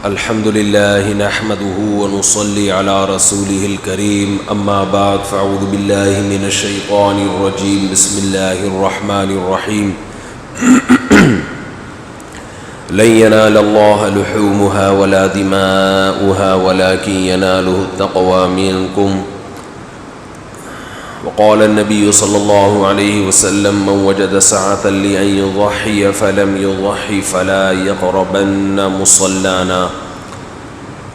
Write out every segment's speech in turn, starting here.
الحمد لله نحمده ونصلي على رسوله الكريم اما بعد فاعوذ بالله من الشيطان الرجيم بسم الله الرحمن الرحيم لن ينال الله لحومها ولا دماؤها ولكن يناله التقوى منكم وقال النبي صلى الله عليه وسلم من وجد سعة لأن يضحي فلم يضحي فلا يقربن مصلانا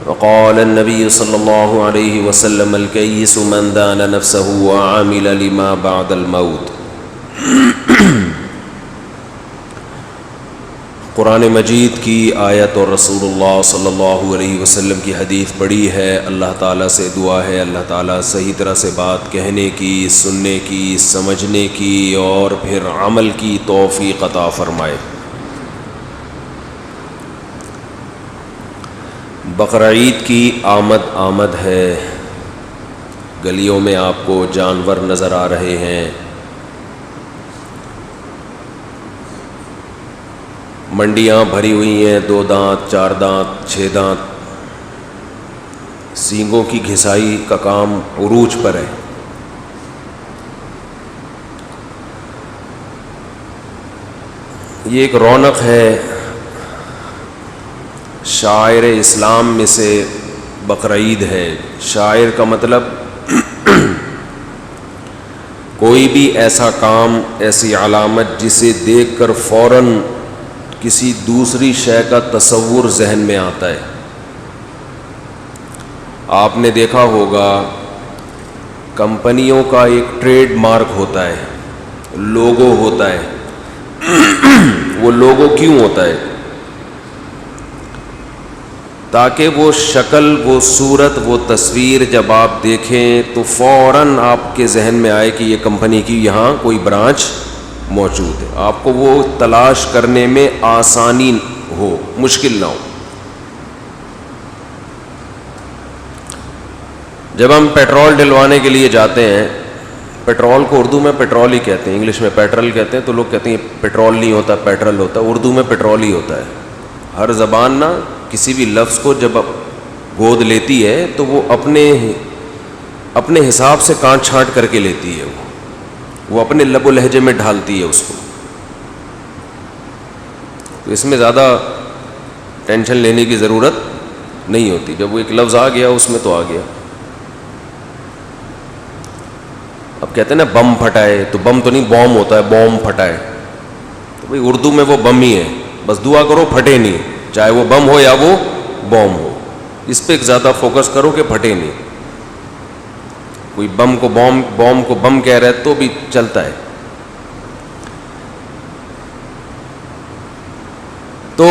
وقال النبي صلى الله عليه وسلم الكيس من دان نفسه وعمل لما بعد الموت. قرآن مجید کی آیت اور رسول اللہ صلی اللہ علیہ وسلم کی حدیث پڑھی ہے. اللہ تعالیٰ سے دعا ہے اللہ تعالیٰ صحیح طرح سے بات کہنے کی، سننے کی، سمجھنے کی اور پھر عمل کی توفیق عطا فرمائے. بقرعید کی آمد ہے. گلیوں میں آپ کو جانور نظر آ رہے ہیں، منڈیاں بھری ہوئی ہیں، 2 دانت 4 دانت 6 دانت، سینگوں کی گھسائی کا کام عروج پر ہے. یہ ایک رونق ہے. شاعر اسلام میں سے بقرعید ہے. شاعر کا مطلب کوئی بھی ایسا کام، ایسی علامت جسے دیکھ کر فوراً کسی دوسری شے کا تصور ذہن میں آتا ہے. آپ نے دیکھا ہوگا کمپنیوں کا ایک ٹریڈ مارک ہوتا ہے، لوگو ہوتا ہے. وہ لوگو کیوں ہوتا ہے؟ تاکہ وہ شکل، وہ صورت، وہ تصویر جب آپ دیکھیں تو فوراً آپ کے ذہن میں آئے کہ یہ کمپنی کی یہاں کوئی برانچ موجود ہے. آپ کو وہ تلاش کرنے میں آسانی ہو، مشکل نہ ہو. جب ہم پیٹرول ڈلوانے کے لیے جاتے ہیں، پیٹرول کو اردو میں پیٹرول ہی کہتے ہیں، انگلش میں پیٹرول کہتے ہیں، تو لوگ کہتے ہیں پیٹرول نہیں ہوتا پیٹرول ہوتا ہے. اردو میں پیٹرول ہی ہوتا ہے. ہر زبان نا کسی بھی لفظ کو جب گود لیتی ہے تو وہ اپنے حساب سے کانٹ چھانٹ کر کے لیتی ہے. وہ اپنے لب و لہجے میں ڈھالتی ہے اس کو. تو اس میں زیادہ ٹینشن لینے کی ضرورت نہیں ہوتی. جب وہ ایک لفظ آ گیا اس میں تو آ گیا. اب کہتے ہیں نا بم پھٹائے، تو بم تو نہیں بوم ہوتا ہے، بوم پھٹائے. تو بھائی اردو میں وہ بم ہی ہے. بس دعا کرو پھٹے نہیں، چاہے وہ بم ہو یا وہ بوم ہو. اس پہ زیادہ فوکس کرو کہ پھٹے نہیں. کوئی بم کو بوم کو بم کہہ رہا ہے تو بھی چلتا ہے. تو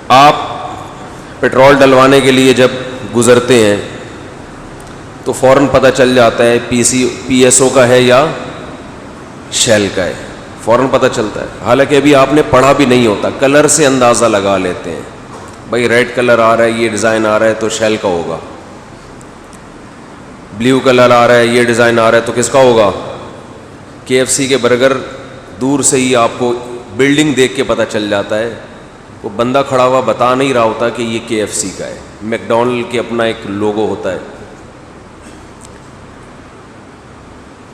آپ پیٹرول ڈلوانے کے لیے جب گزرتے ہیں تو فوراً پتہ چل جاتا ہے پی ایس او کا ہے یا شیل کا ہے. فوراً پتہ چلتا ہے. حالانکہ ابھی آپ نے پڑھا بھی نہیں ہوتا، کلر سے اندازہ لگا لیتے ہیں. بھائی ریڈ کلر آ رہا ہے، یہ ڈیزائن آ رہا ہے تو شیل کا ہوگا. بلیو کلر آ رہا ہے، یہ ڈیزائن آ رہا ہے تو کس کا ہوگا؟ KFC کے برگر دور سے ہی آپ کو بلڈنگ دیکھ کے پتہ چل جاتا ہے. وہ بندہ کھڑا ہوا بتا نہیں رہا ہوتا کہ یہ KFC کا ہے. میکڈونلڈ کے اپنا ایک لوگو ہوتا ہے.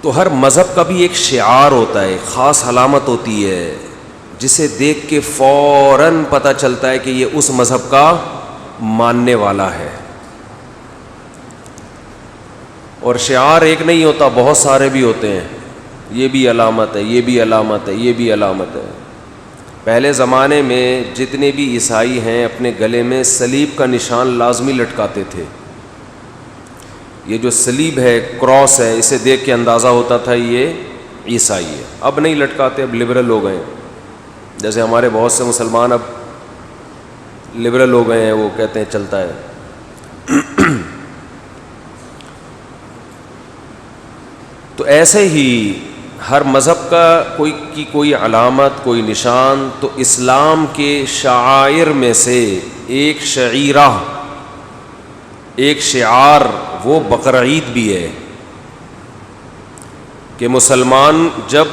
تو ہر مذہب کا بھی ایک شعار ہوتا ہے، خاص علامت ہوتی ہے جسے دیکھ کے فوراً پتہ چلتا ہے کہ یہ اس مذہب کا ماننے والا ہے. اور شعار ایک نہیں ہوتا، بہت سارے بھی ہوتے ہیں. یہ بھی علامت ہے، یہ بھی علامت ہے، یہ بھی علامت ہے. پہلے زمانے میں جتنے بھی عیسائی ہیں اپنے گلے میں صلیب کا نشان لازمی لٹکاتے تھے. یہ جو صلیب ہے، کراس ہے، اسے دیکھ کے اندازہ ہوتا تھا یہ عیسائی ہے. اب نہیں لٹکاتے، اب لبرل ہو گئے ہیں. جیسے ہمارے بہت سے مسلمان اب لبرل ہو گئے ہیں، وہ کہتے ہیں چلتا ہے. تو ایسے ہی ہر مذہب کا کوئی علامت، کوئی نشان. تو اسلام کے شعائر میں سے ایک شعیرہ، ایک شعار وہ بقرعید بھی ہے کہ کہ مسلمان جب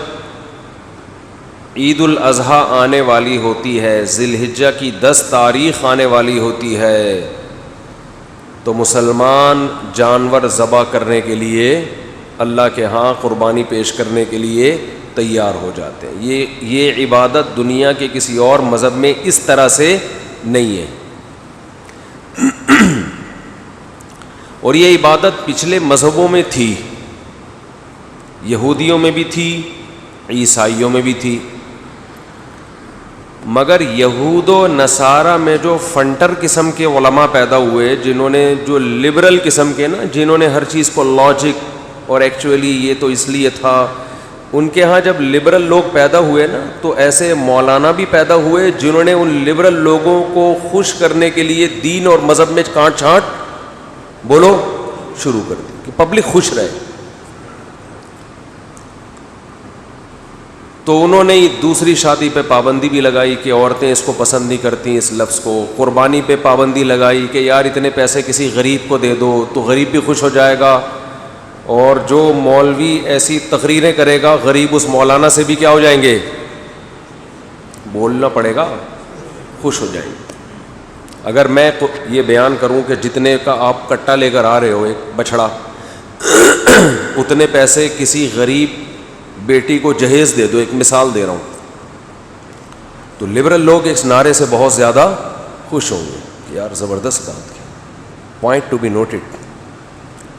عید الاضحیٰ آنے والی ہوتی ہے، ذی الحجہ کی 10 تاریخ آنے والی ہوتی ہے، تو مسلمان جانور ذبح کرنے کے لیے اللہ کے ہاں قربانی پیش کرنے کے لیے تیار ہو جاتے ہیں۔ یہ عبادت دنیا کے کسی اور مذہب میں اس طرح سے نہیں ہے، اور یہ عبادت پچھلے مذہبوں میں تھی، یہودیوں میں بھی تھی، عیسائیوں میں بھی تھی، مگر یہود و نصارہ میں جو فنٹر قسم کے علماء پیدا ہوئے، جنہوں نے جو لبرل قسم کے نا، جنہوں نے ہر چیز کو لاجک اور ایکچولی یہ تو اس لیے تھا، ان کے ہاں جب لبرل لوگ پیدا ہوئے نا، تو ایسے مولانا بھی پیدا ہوئے جنہوں نے ان لبرل لوگوں کو خوش کرنے کے لیے دین اور مذہب میں کانٹ چھانٹ بولو شروع کر دی کہ پبلک خوش رہے، تو انہوں نے دوسری شادی پہ پابندی بھی لگائی کہ عورتیں اس کو پسند نہیں کرتی اس لفظ کو، قربانی پہ پابندی لگائی کہ یار اتنے پیسے کسی غریب کو دے دو تو غریب بھی خوش ہو جائے گا، اور جو مولوی ایسی تقریریں کرے گا غریب اس مولانا سے بھی کیا ہو جائیں گے، بولنا پڑے گا، خوش ہو جائیں گے۔ اگر میں یہ بیان کروں کہ جتنے کا آپ کٹا لے کر آ رہے ہو ایک بچھڑا، اتنے پیسے کسی غریب بیٹی کو جہیز دے دو، ایک مثال دے رہا ہوں، تو لبرل لوگ اس نعرے سے بہت زیادہ خوش ہوں گے کہ یار زبردست بات کی، point to be noted,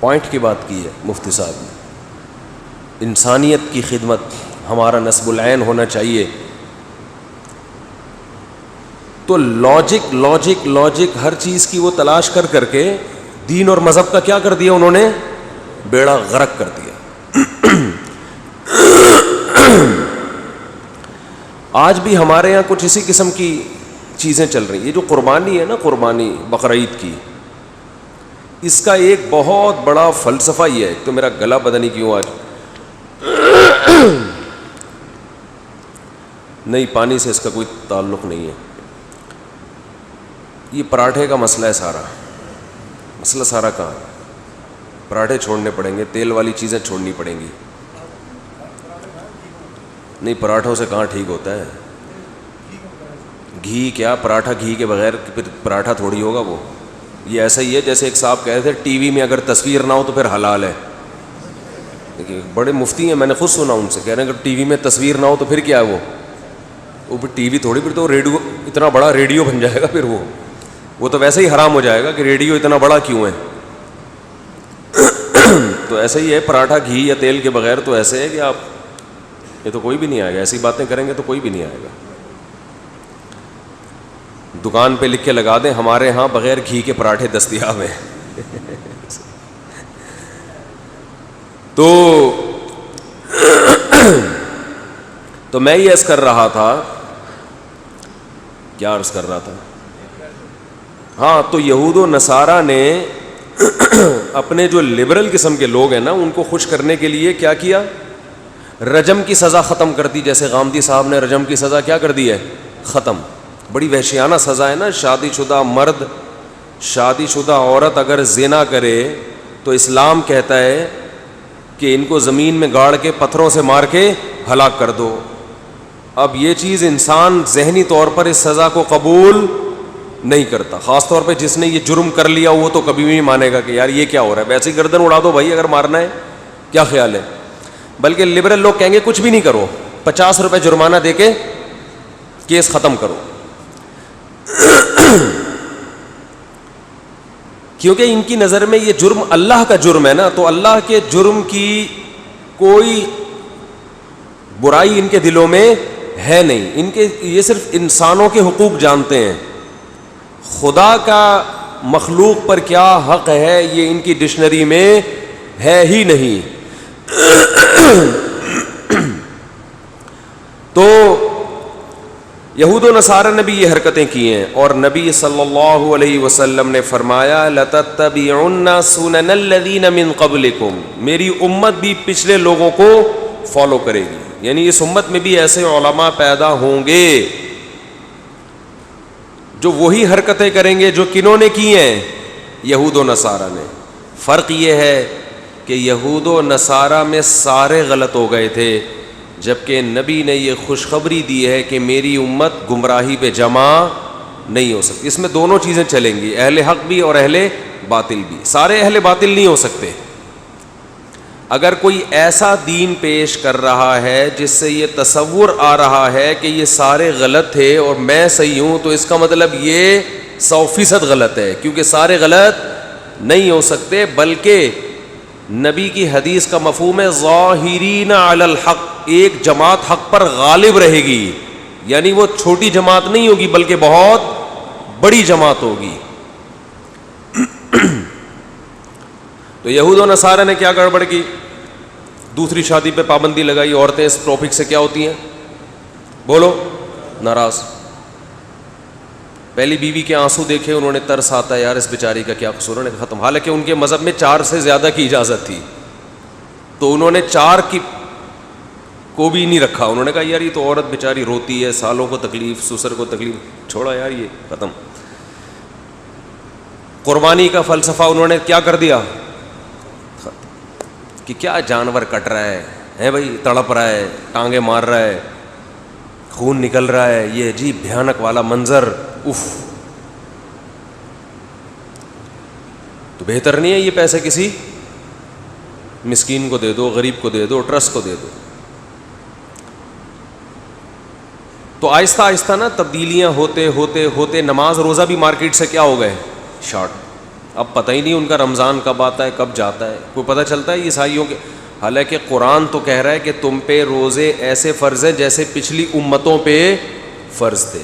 point کی بات کی ہے مفتی صاحب نے، انسانیت کی خدمت ہمارا نصب العین ہونا چاہیے۔ تو لاجک لاجک لاجک ہر چیز کی وہ تلاش کر کر کے دین اور مذہب کا کیا کر دیا انہوں نے، بیڑا غرق کر دیا۔ آج بھی ہمارے یہاں کچھ اسی قسم کی چیزیں چل رہی ہیں۔ یہ جو قربانی ہے نا، قربانی بقرعید کی، اس کا ایک بہت بڑا فلسفہ یہ ہے، ایک تو میرا گلا پتہ نہیں کیوں آج نہیں، پانی سے اس کا کوئی تعلق نہیں ہے، یہ پراٹھے کا مسئلہ ہے، مسئلہ سارا کہاں ہے، پراٹھے چھوڑنے پڑیں گے، تیل والی چیزیں چھوڑنی پڑیں گی، نہیں پراٹھوں سے کہاں ٹھیک ہوتا ہے، گھی کیا، پراٹھا گھی کے بغیر پھر پراٹھا تھوڑی ہوگا وہ، یہ ایسا ہی ہے جیسے ایک صاحب کہہ رہے تھے ٹی وی میں اگر تصویر نہ ہو تو پھر حلال ہے، دیکھیے بڑے مفتی ہیں، میں نے خود سنا ان سے، کہہ رہے ہیں اگر ٹی وی میں تصویر نہ ہو تو پھر کیا ہے وہ پھر ٹی وی تھوڑی، پھر تو ریڈیو اتنا بڑا ریڈیو بن جائے گا، پھر وہ تو ویسے ہی حرام ہو جائے گا کہ ریڈیو اتنا بڑا کیوں ہے۔ تو ایسا ہی ہے پراٹھا گھی یا تیل کے بغیر، تو ایسے ہے کہ آپ یہ تو کوئی بھی نہیں آئے گا، ایسی باتیں کریں گے تو کوئی بھی نہیں آئے گا۔ دکان پہ لکھ کے لگا دیں ہمارے ہاں بغیر گھی کے پراٹھے دستیاب ہیں۔ تو میں یہ عرض کر رہا تھا، کیا عرض کر رہا تھا، ہاں، تو یہود و نصارہ نے اپنے جو لبرل قسم کے لوگ ہیں نا، ان کو خوش کرنے کے لیے کیا کیا، رجم کی سزا ختم کر دی، جیسے غامدی صاحب نے رجم کی سزا کیا کر دی ہے، ختم، بڑی وحشیانہ سزا ہے نا، شادی شدہ مرد، شادی شدہ عورت اگر زنا کرے تو اسلام کہتا ہے کہ ان کو زمین میں گاڑ کے پتھروں سے مار کے ہلاک کر دو۔ اب یہ چیز انسان ذہنی طور پر اس سزا کو قبول نہیں کرتا، خاص طور پہ جس نے یہ جرم کر لیا وہ تو کبھی بھی نہیں مانے گا کہ یار یہ کیا ہو رہا ہے، ویسے ہی گردن اڑا دو بھائی اگر مارنا ہے، کیا خیال ہے۔ بلکہ لبرل لوگ کہیں گے کچھ بھی نہیں کرو، 50 روپے جرمانہ دے کے کیس ختم کرو، کیونکہ ان کی نظر میں یہ جرم اللہ کا جرم ہے نا، تو اللہ کے جرم کی کوئی برائی ان کے دلوں میں ہے نہیں، ان کے یہ صرف انسانوں کے حقوق جانتے ہیں، خدا کا مخلوق پر کیا حق ہے یہ ان کی ڈکشنری میں ہے ہی نہیں۔ تو یہود و نصارہ نے بھی یہ حرکتیں کی ہیں، اور نبی صلی اللہ علیہ وسلم نے فرمایا لَتَتَّبِعُنَّ سُنَنَ الَّذِينَ مِن قَبْلِكُمْ، میری امت بھی پچھلے لوگوں کو فالو کرے گی، یعنی اس امت میں بھی ایسے علماء پیدا ہوں گے جو وہی حرکتیں کریں گے جو کنہوں نے کی ہیں، یہود و نصارہ نے۔ فرق یہ ہے کہ یہود و نصارہ میں سارے غلط ہو گئے تھے، جبکہ نبی نے یہ خوشخبری دی ہے کہ میری امت گمراہی پہ جمع نہیں ہو سکتی. اس میں دونوں چیزیں چلیں گی, اہل حق بھی اور اہل باطل بھی. سارے اہل باطل نہیں ہو سکتے. اگر کوئی ایسا دین پیش کر رہا ہے جس سے یہ تصور آ رہا ہے کہ یہ سارے غلط تھے اور میں صحیح ہوں, تو اس کا مطلب یہ 100% غلط ہے, کیونکہ سارے غلط نہیں ہو سکتے. بلکہ نبی کی حدیث کا مفہوم ہے ظاہرین علی الحق, ایک جماعت حق پر غالب رہے گی, یعنی وہ چھوٹی جماعت نہیں ہوگی بلکہ بہت بڑی جماعت ہوگی. تو یہود و نصارہ نے کیا گڑبڑ کی؟ دوسری شادی پہ پابندی لگائی. عورتیں اس ٹاپک سے کیا ہوتی ہیں؟ بولو, ناراض. پہلی بیوی کے آنسو دیکھے انہوں نے ترس آتا ہے, یار اس بیچاری کا کیا قصور, انہوں نے ختم. حالانکہ ان کے مذہب میں 4 سے زیادہ کی اجازت تھی, تو انہوں نے 4 کی کو بھی نہیں رکھا. انہوں نے کہا یار یہ تو عورت بیچاری روتی ہے, سالوں کو تکلیف, سسر کو تکلیف, چھوڑا یار یہ ختم. قربانی کا فلسفہ انہوں نے کیا کر دیا کہ کیا جانور کٹ رہا ہے بھائی, تڑپ رہا ہے, ٹانگیں مار رہا ہے, خون نکل رہا ہے, یہ عجیب بھیانک والا منظر, اف. تو بہتر نہیں ہے یہ پیسے کسی مسکین کو دے دو, غریب کو دے دو, ٹرسٹ کو دے دو. تو آہستہ آہستہ نا تبدیلیاں ہوتے ہوتے ہوتے نماز روزہ بھی مارکیٹ سے کیا ہو گئے, شارٹ. اب پتہ ہی نہیں ان کا رمضان کب آتا ہے کب جاتا ہے, کوئی پتہ چلتا ہے عیسائیوں کے. حالانکہ قرآن تو کہہ رہا ہے کہ تم پہ روزے ایسے فرض ہیں جیسے پچھلی امتوں پہ فرض تھے.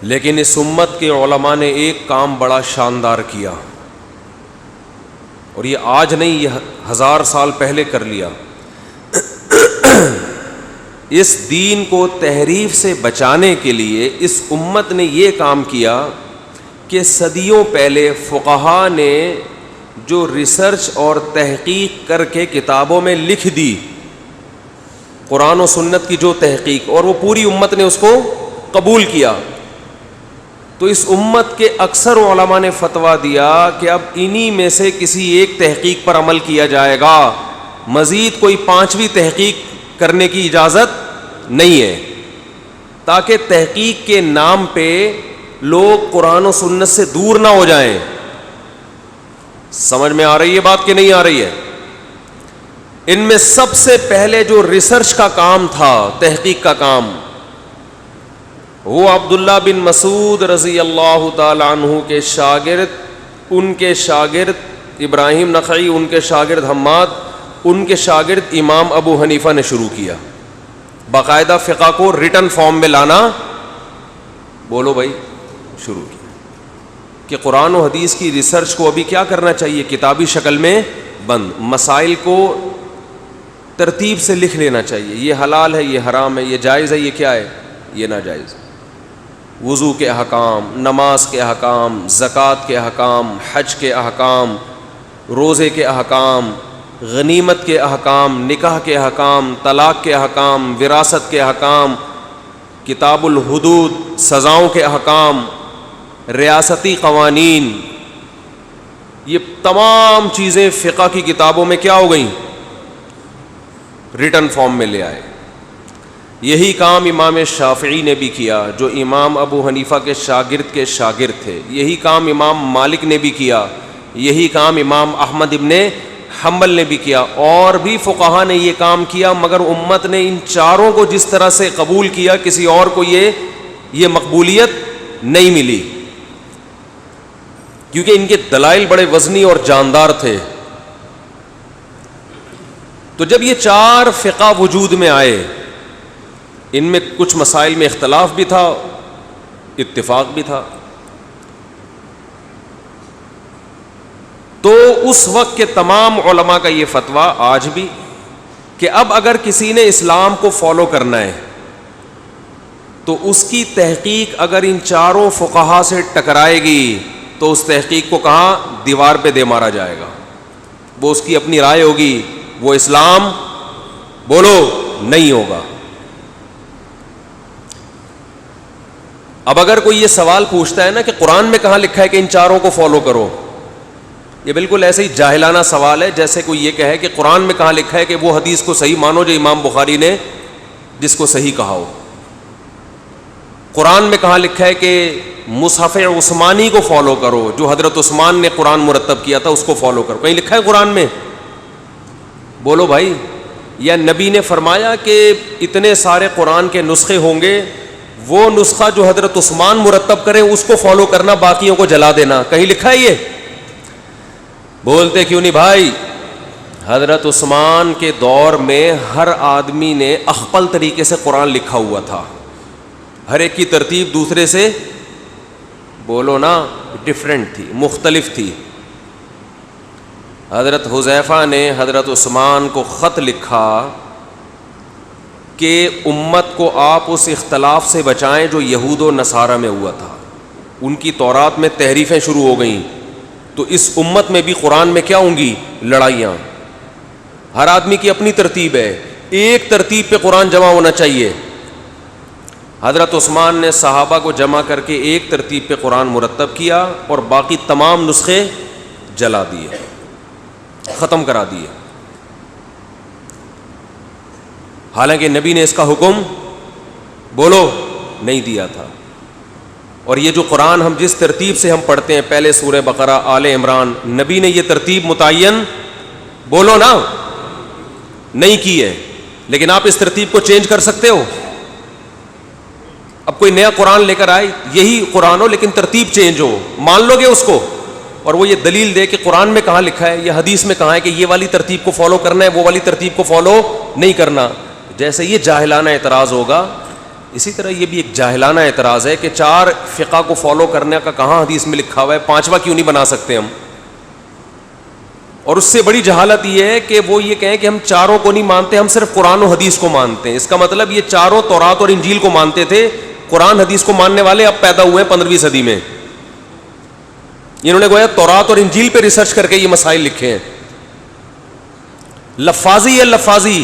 لیکن اس امت کے علماء نے ایک کام بڑا شاندار کیا, اور یہ آج نہیں, یہ 1000 سال پہلے کر لیا. اس دین کو تحریف سے بچانے کے لیے اس امت نے یہ کام کیا کہ صدیوں پہلے فقہا نے جو ریسرچ اور تحقیق کر کے کتابوں میں لکھ دی, قرآن و سنت کی جو تحقیق, اور وہ پوری امت نے اس کو قبول کیا. تو اس امت کے اکثر علماء نے فتویٰ دیا کہ اب انہی میں سے کسی ایک تحقیق پر عمل کیا جائے گا, مزید کوئی 5ویں تحقیق کرنے کی اجازت نہیں ہے, تاکہ تحقیق کے نام پہ لوگ قرآن و سنت سے دور نہ ہو جائیں. سمجھ میں آ رہی ہے بات کہ نہیں آ رہی ہے؟ ان میں سب سے پہلے جو ریسرچ کا کام تھا, تحقیق کا کام, وہ عبداللہ بن مسعود رضی اللہ تعالی عنہ کے شاگرد, ان کے شاگرد ابراہیم نخعی, ان کے شاگرد حماد, ان کے شاگرد امام ابو حنیفہ نے شروع کیا. باقاعدہ فقہ کو ریٹن فارم میں لانا, بولو بھائی, شروع کیا کہ قرآن و حدیث کی ریسرچ کو ابھی کیا کرنا چاہیے, کتابی شکل میں بند. مسائل کو ترتیب سے لکھ لینا چاہیے, یہ حلال ہے, یہ حرام ہے, یہ جائز ہے, یہ کیا ہے, یہ ناجائز. وضو کے احکام, نماز کے احکام, زکوٰۃ کے احکام, حج کے احکام, روزے کے احکام, غنیمت کے احکام, نکاح کے احکام, طلاق کے احکام, وراثت کے احکام, کتاب الحدود, سزاؤں کے احکام, ریاستی قوانین, یہ تمام چیزیں فقہ کی کتابوں میں کیا ہو گئیں, ریٹن فارم میں لے آئے. یہی کام امام شافعی نے بھی کیا جو امام ابو حنیفہ کے شاگرد تھے. یہی کام امام مالک نے بھی کیا. یہی کام امام احمد ابن حنبل نے بھی کیا. اور بھی فقہا نے یہ کام کیا, مگر امت نے ان چاروں کو جس طرح سے قبول کیا کسی اور کو یہ مقبولیت نہیں ملی, کیونکہ ان کے دلائل بڑے وزنی اور جاندار تھے. تو جب یہ 4 فقہ وجود میں آئے, ان میں کچھ مسائل میں اختلاف بھی تھا, اتفاق بھی تھا. تو اس وقت کے تمام علماء کا یہ فتویٰ آج بھی کہ اب اگر کسی نے اسلام کو فالو کرنا ہے تو اس کی تحقیق اگر ان 4 فقہا سے ٹکرائے گی تو اس تحقیق کو کہاں, دیوار پہ دے مارا جائے گا. وہ اس کی اپنی رائے ہوگی, وہ اسلام بولو نہیں ہوگا. اب اگر کوئی یہ سوال پوچھتا ہے نا کہ قرآن میں کہاں لکھا ہے کہ ان 4 کو فالو کرو, یہ بالکل ایسے ہی جاہلانہ سوال ہے جیسے کوئی یہ کہے کہ قرآن میں کہاں لکھا ہے کہ وہ حدیث کو صحیح مانو جو امام بخاری نے جس کو صحیح کہا ہو. قرآن میں کہاں لکھا ہے کہ مصحف عثمانی کو فالو کرو, جو حضرت عثمان نے قرآن مرتب کیا تھا اس کو فالو کرو. کہیں لکھا ہے قرآن میں؟ بولو بھائی. یا نبی نے فرمایا کہ اتنے سارے قرآن کے نسخے ہوں گے, وہ نسخہ جو حضرت عثمان مرتب کریں اس کو فالو کرنا, باقیوں کو جلا دینا. کہیں لکھا ہے یہ؟ بولتے کیوں نہیں بھائی؟ حضرت عثمان کے دور میں ہر آدمی نے اخپل طریقے سے قرآن لکھا ہوا تھا, ہر ایک کی ترتیب دوسرے سے بولو نا ڈفرینٹ تھی, مختلف تھی. حضرت حذیفہ نے حضرت عثمان کو خط لکھا کہ امت کو آپ اس اختلاف سے بچائیں جو یہود و نصارہ میں ہوا تھا. ان کی تورات میں تحریفیں شروع ہو گئیں, تو اس امت میں بھی قرآن میں کیا ہوں گی؟ لڑائیاں. ہر آدمی کی اپنی ترتیب ہے, ایک ترتیب پہ قرآن جمع ہونا چاہیے. حضرت عثمان نے صحابہ کو جمع کر کے ایک ترتیب پہ قرآن مرتب کیا اور باقی تمام نسخے جلا دیے, ختم کرا دیے. حالانکہ نبی نے اس کا حکم بولو نہیں دیا تھا. اور یہ جو قرآن ہم جس ترتیب سے ہم پڑھتے ہیں, پہلے سورہ بقرہ, آل عمران, نبی نے یہ ترتیب متعین بولو نا نہیں کی ہے. لیکن آپ اس ترتیب کو چینج کر سکتے ہو؟ اب کوئی نیا قرآن لے کر آئے, یہی قرآن ہو لیکن ترتیب چینج ہو, مان لو گے اس کو؟ اور وہ یہ دلیل دے کہ قرآن میں کہاں لکھا ہے یا حدیث میں کہاں ہے کہ یہ والی ترتیب کو فالو کرنا ہے, وہ والی ترتیب کو فالو نہیں کرنا. جیسے یہ جاہلانہ اعتراض ہوگا, اسی طرح یہ بھی ایک جاہلانہ اعتراض ہے کہ 4 فقہ کو فالو کرنے کا کہاں حدیث میں لکھا ہوا ہے, 5واں کیوں نہیں بنا سکتے ہم؟ اور اس سے بڑی جہالت یہ ہے کہ وہ یہ کہیں کہ ہم 4 کو نہیں مانتے, ہم صرف قرآن و حدیث کو مانتے ہیں. اس کا مطلب یہ 4 تورات اور انجیل کو مانتے تھے, قرآن حدیث کو ماننے والے اب پیدا ہوئے ہیں 15ویں صدی میں. انہوں نے گویا تورات اور انجیل پہ ریسرچ کر کے یہ مسائل لکھے ہیں. لفاظی ہے لفاظی.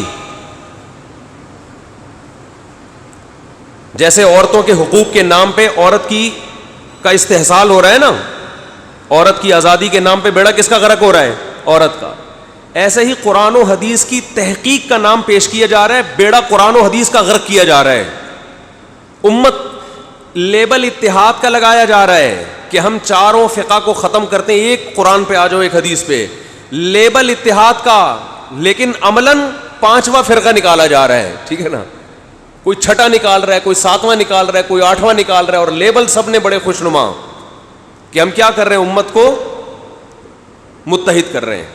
جیسے عورتوں کے حقوق کے نام پہ عورت کی کا استحصال ہو رہا ہے نا, عورت کی آزادی کے نام پہ بیڑا کس کا غرق ہو رہا ہے؟ عورت کا. ایسے ہی قرآن و حدیث کی تحقیق کا نام پیش کیا جا رہا ہے, بیڑا قرآن و حدیث کا غرق کیا جا رہا ہے. امت لیبل اتحاد کا لگایا جا رہا ہے کہ ہم 4 فقہ کو ختم کرتے ہیں, ایک قرآن پہ آ جاؤ, ایک حدیث پہ, لیبل اتحاد کا. لیکن عملاً 5واں فرقہ نکالا جا رہا ہے. ٹھیک ہے نا, کوئی 6واں نکال رہا ہے, کوئی 7واں نکال رہا ہے, کوئی 8واں نکال رہا ہے, اور لیبل سب نے بڑے خوشنما کہ ہم کیا کر رہے ہیں, امت کو متحد کر رہے ہیں.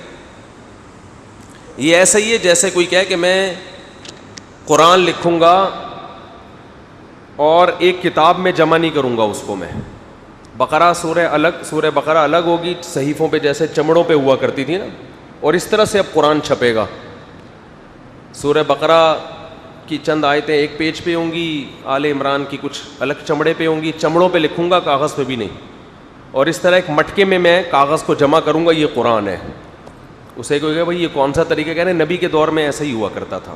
یہ ایسا ہی ہے جیسے کوئی کہے کہ میں قرآن لکھوں گا اور ایک کتاب میں جمع نہیں کروں گا اس کو, میں بقرہ سورہ الگ, سورہ بقرہ الگ ہوگی صحیفوں پہ جیسے چمڑوں پہ ہوا کرتی تھی نا, اور اس طرح سے اب قرآن چھپے گا. سورہ بقرہ کی چند آیتیں ایک پیج پہ ہوں گی, آل عمران کی کچھ الگ چمڑے پہ ہوں گی, چمڑوں پہ لکھوں گا, کاغذ پہ بھی نہیں. اور اس طرح ایک مٹکے میں کاغذ کو جمع کروں گا, یہ قرآن ہے. اسے کوئی کہے بھائی یہ کون سا طریقہ؟ کہہ رہے ہیں نبی کے دور میں ایسا ہی ہوا کرتا تھا.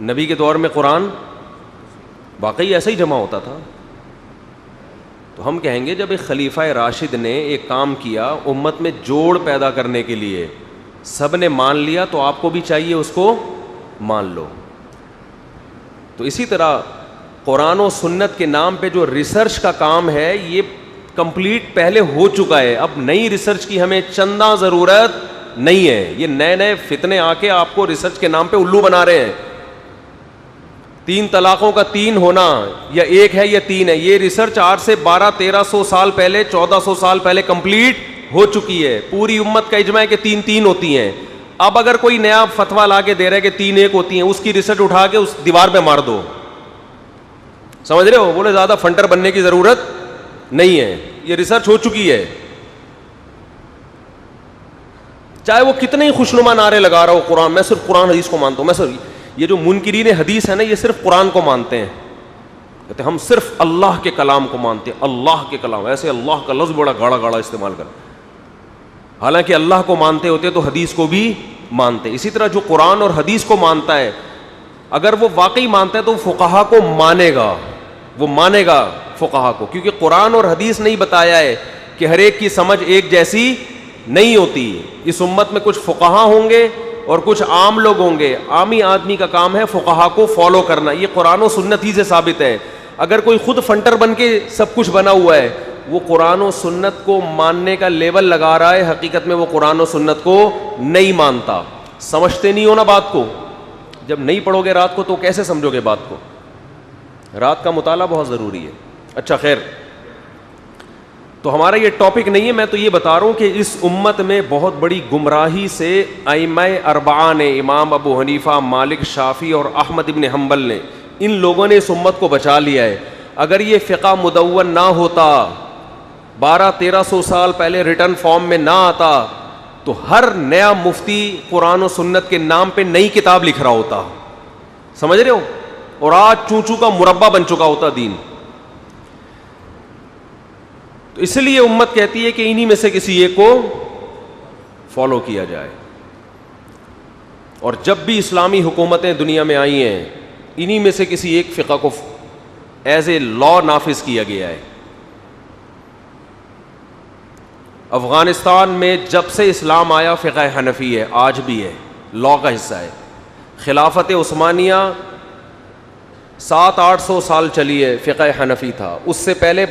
نبی کے دور میں قرآن واقعی ایسا ہی جمع ہوتا تھا. تو ہم کہیں گے جب ایک خلیفہ راشد نے ایک کام کیا امت میں جوڑ پیدا کرنے کے لیے, سب نے مان لیا, تو آپ کو بھی چاہیے اس کو مان لو. تو اسی طرح قرآن و سنت کے نام پہ جو ریسرچ کا کام ہے یہ کمپلیٹ پہلے ہو چکا ہے. اب نئی ریسرچ کی ہمیں چندہ ضرورت نہیں ہے. یہ نئے نئے فتنے آ کے آپ کو ریسرچ کے نام پہ الو بنا رہے ہیں. 3 طلاقوں کا 3 ہونا یا 1 ہے یا 3 ہے, یہ ریسرچ آج سے 1200-1300 سال پہلے, 1400 سال پہلے کمپلیٹ ہو چکی ہے. پوری امت کا اجماع ہے کہ 3 ہوتی ہیں. اب اگر کوئی نیا فتویٰ لا کے دے رہا ہے کہ 3 1 ہوتی ہیں, اس کی ریسرچ اٹھا کے اس دیوار پہ مار دو. سمجھ رہے ہو؟ بولے زیادہ فنٹر بننے کی ضرورت نہیں ہے, یہ ریسرچ ہو چکی ہے. چاہے وہ کتنے ہی خوشنما نعرے لگا رہا ہو, قرآن, میں صرف قرآن حدیث کو مانتا ہوں, میں صرف یہ جو منکرین حدیث ہے نا یہ صرف قرآن کو مانتے ہیں, کہتے ہیں ہم صرف اللہ کے کلام کو مانتے ہیں, اللہ کے کلام, ایسے اللہ کا لفظ بڑا گاڑا گاڑا استعمال کر, حالانکہ اللہ کو مانتے ہوتے تو حدیث کو بھی مانتے. اسی طرح جو قرآن اور حدیث کو مانتا ہے اگر وہ واقعی مانتا ہے تو فقہا کو مانے گا, وہ مانے گا فقہا کو, کیونکہ قرآن اور حدیث نہیں بتایا ہے کہ ہر ایک کی سمجھ ایک جیسی نہیں ہوتی. اس امت میں کچھ فقہا ہوں گے اور کچھ عام لوگ ہوں گے. عامی آدمی کا کام ہے فقہا کو فالو کرنا. یہ قرآن و سنت ہی سے ثابت ہے. اگر کوئی خود فنٹر بن کے سب کچھ بنا ہوا ہے, وہ قرآن و سنت کو ماننے کا لیبل لگا رہا ہے, حقیقت میں وہ قرآن و سنت کو نہیں مانتا. سمجھتے نہیں ہو نا بات کو. جب نہیں پڑھو گے رات کو تو کیسے سمجھو گے بات کو؟ رات کا مطالعہ بہت ضروری ہے. اچھا خیر, تو ہمارا یہ ٹاپک نہیں ہے. میں تو یہ بتا رہا ہوں کہ اس امت میں بہت بڑی گمراہی سے ائمہ اربعہ نے, امام ابو حنیفہ, مالک, شافعی اور احمد ابن حنبل نے, ان لوگوں نے اس امت کو بچا لیا ہے. اگر یہ فقہ مدون نہ ہوتا, 1200-1300 سال پہلے ریٹن فارم میں نہ آتا, تو ہر نیا مفتی قرآن و سنت کے نام پہ نئی کتاب لکھ رہا ہوتا. سمجھ رہے ہو؟ اور آج چونچو کا مربع بن چکا ہوتا دین. تو اس لیے امت کہتی ہے کہ انہی میں سے کسی ایک کو فالو کیا جائے. اور جب بھی اسلامی حکومتیں دنیا میں آئی ہیں, انہی میں سے کسی ایک فقہ کو ایز اے لا نافذ کیا گیا ہے. افغانستان میں جب سے اسلام آیا فقہ حنفی ہے, آج بھی ہے, لا کا حصہ ہے. خلافت عثمانیہ 700-800 سال چلی ہے, فقہ حنفی تھا. اس سے پہلے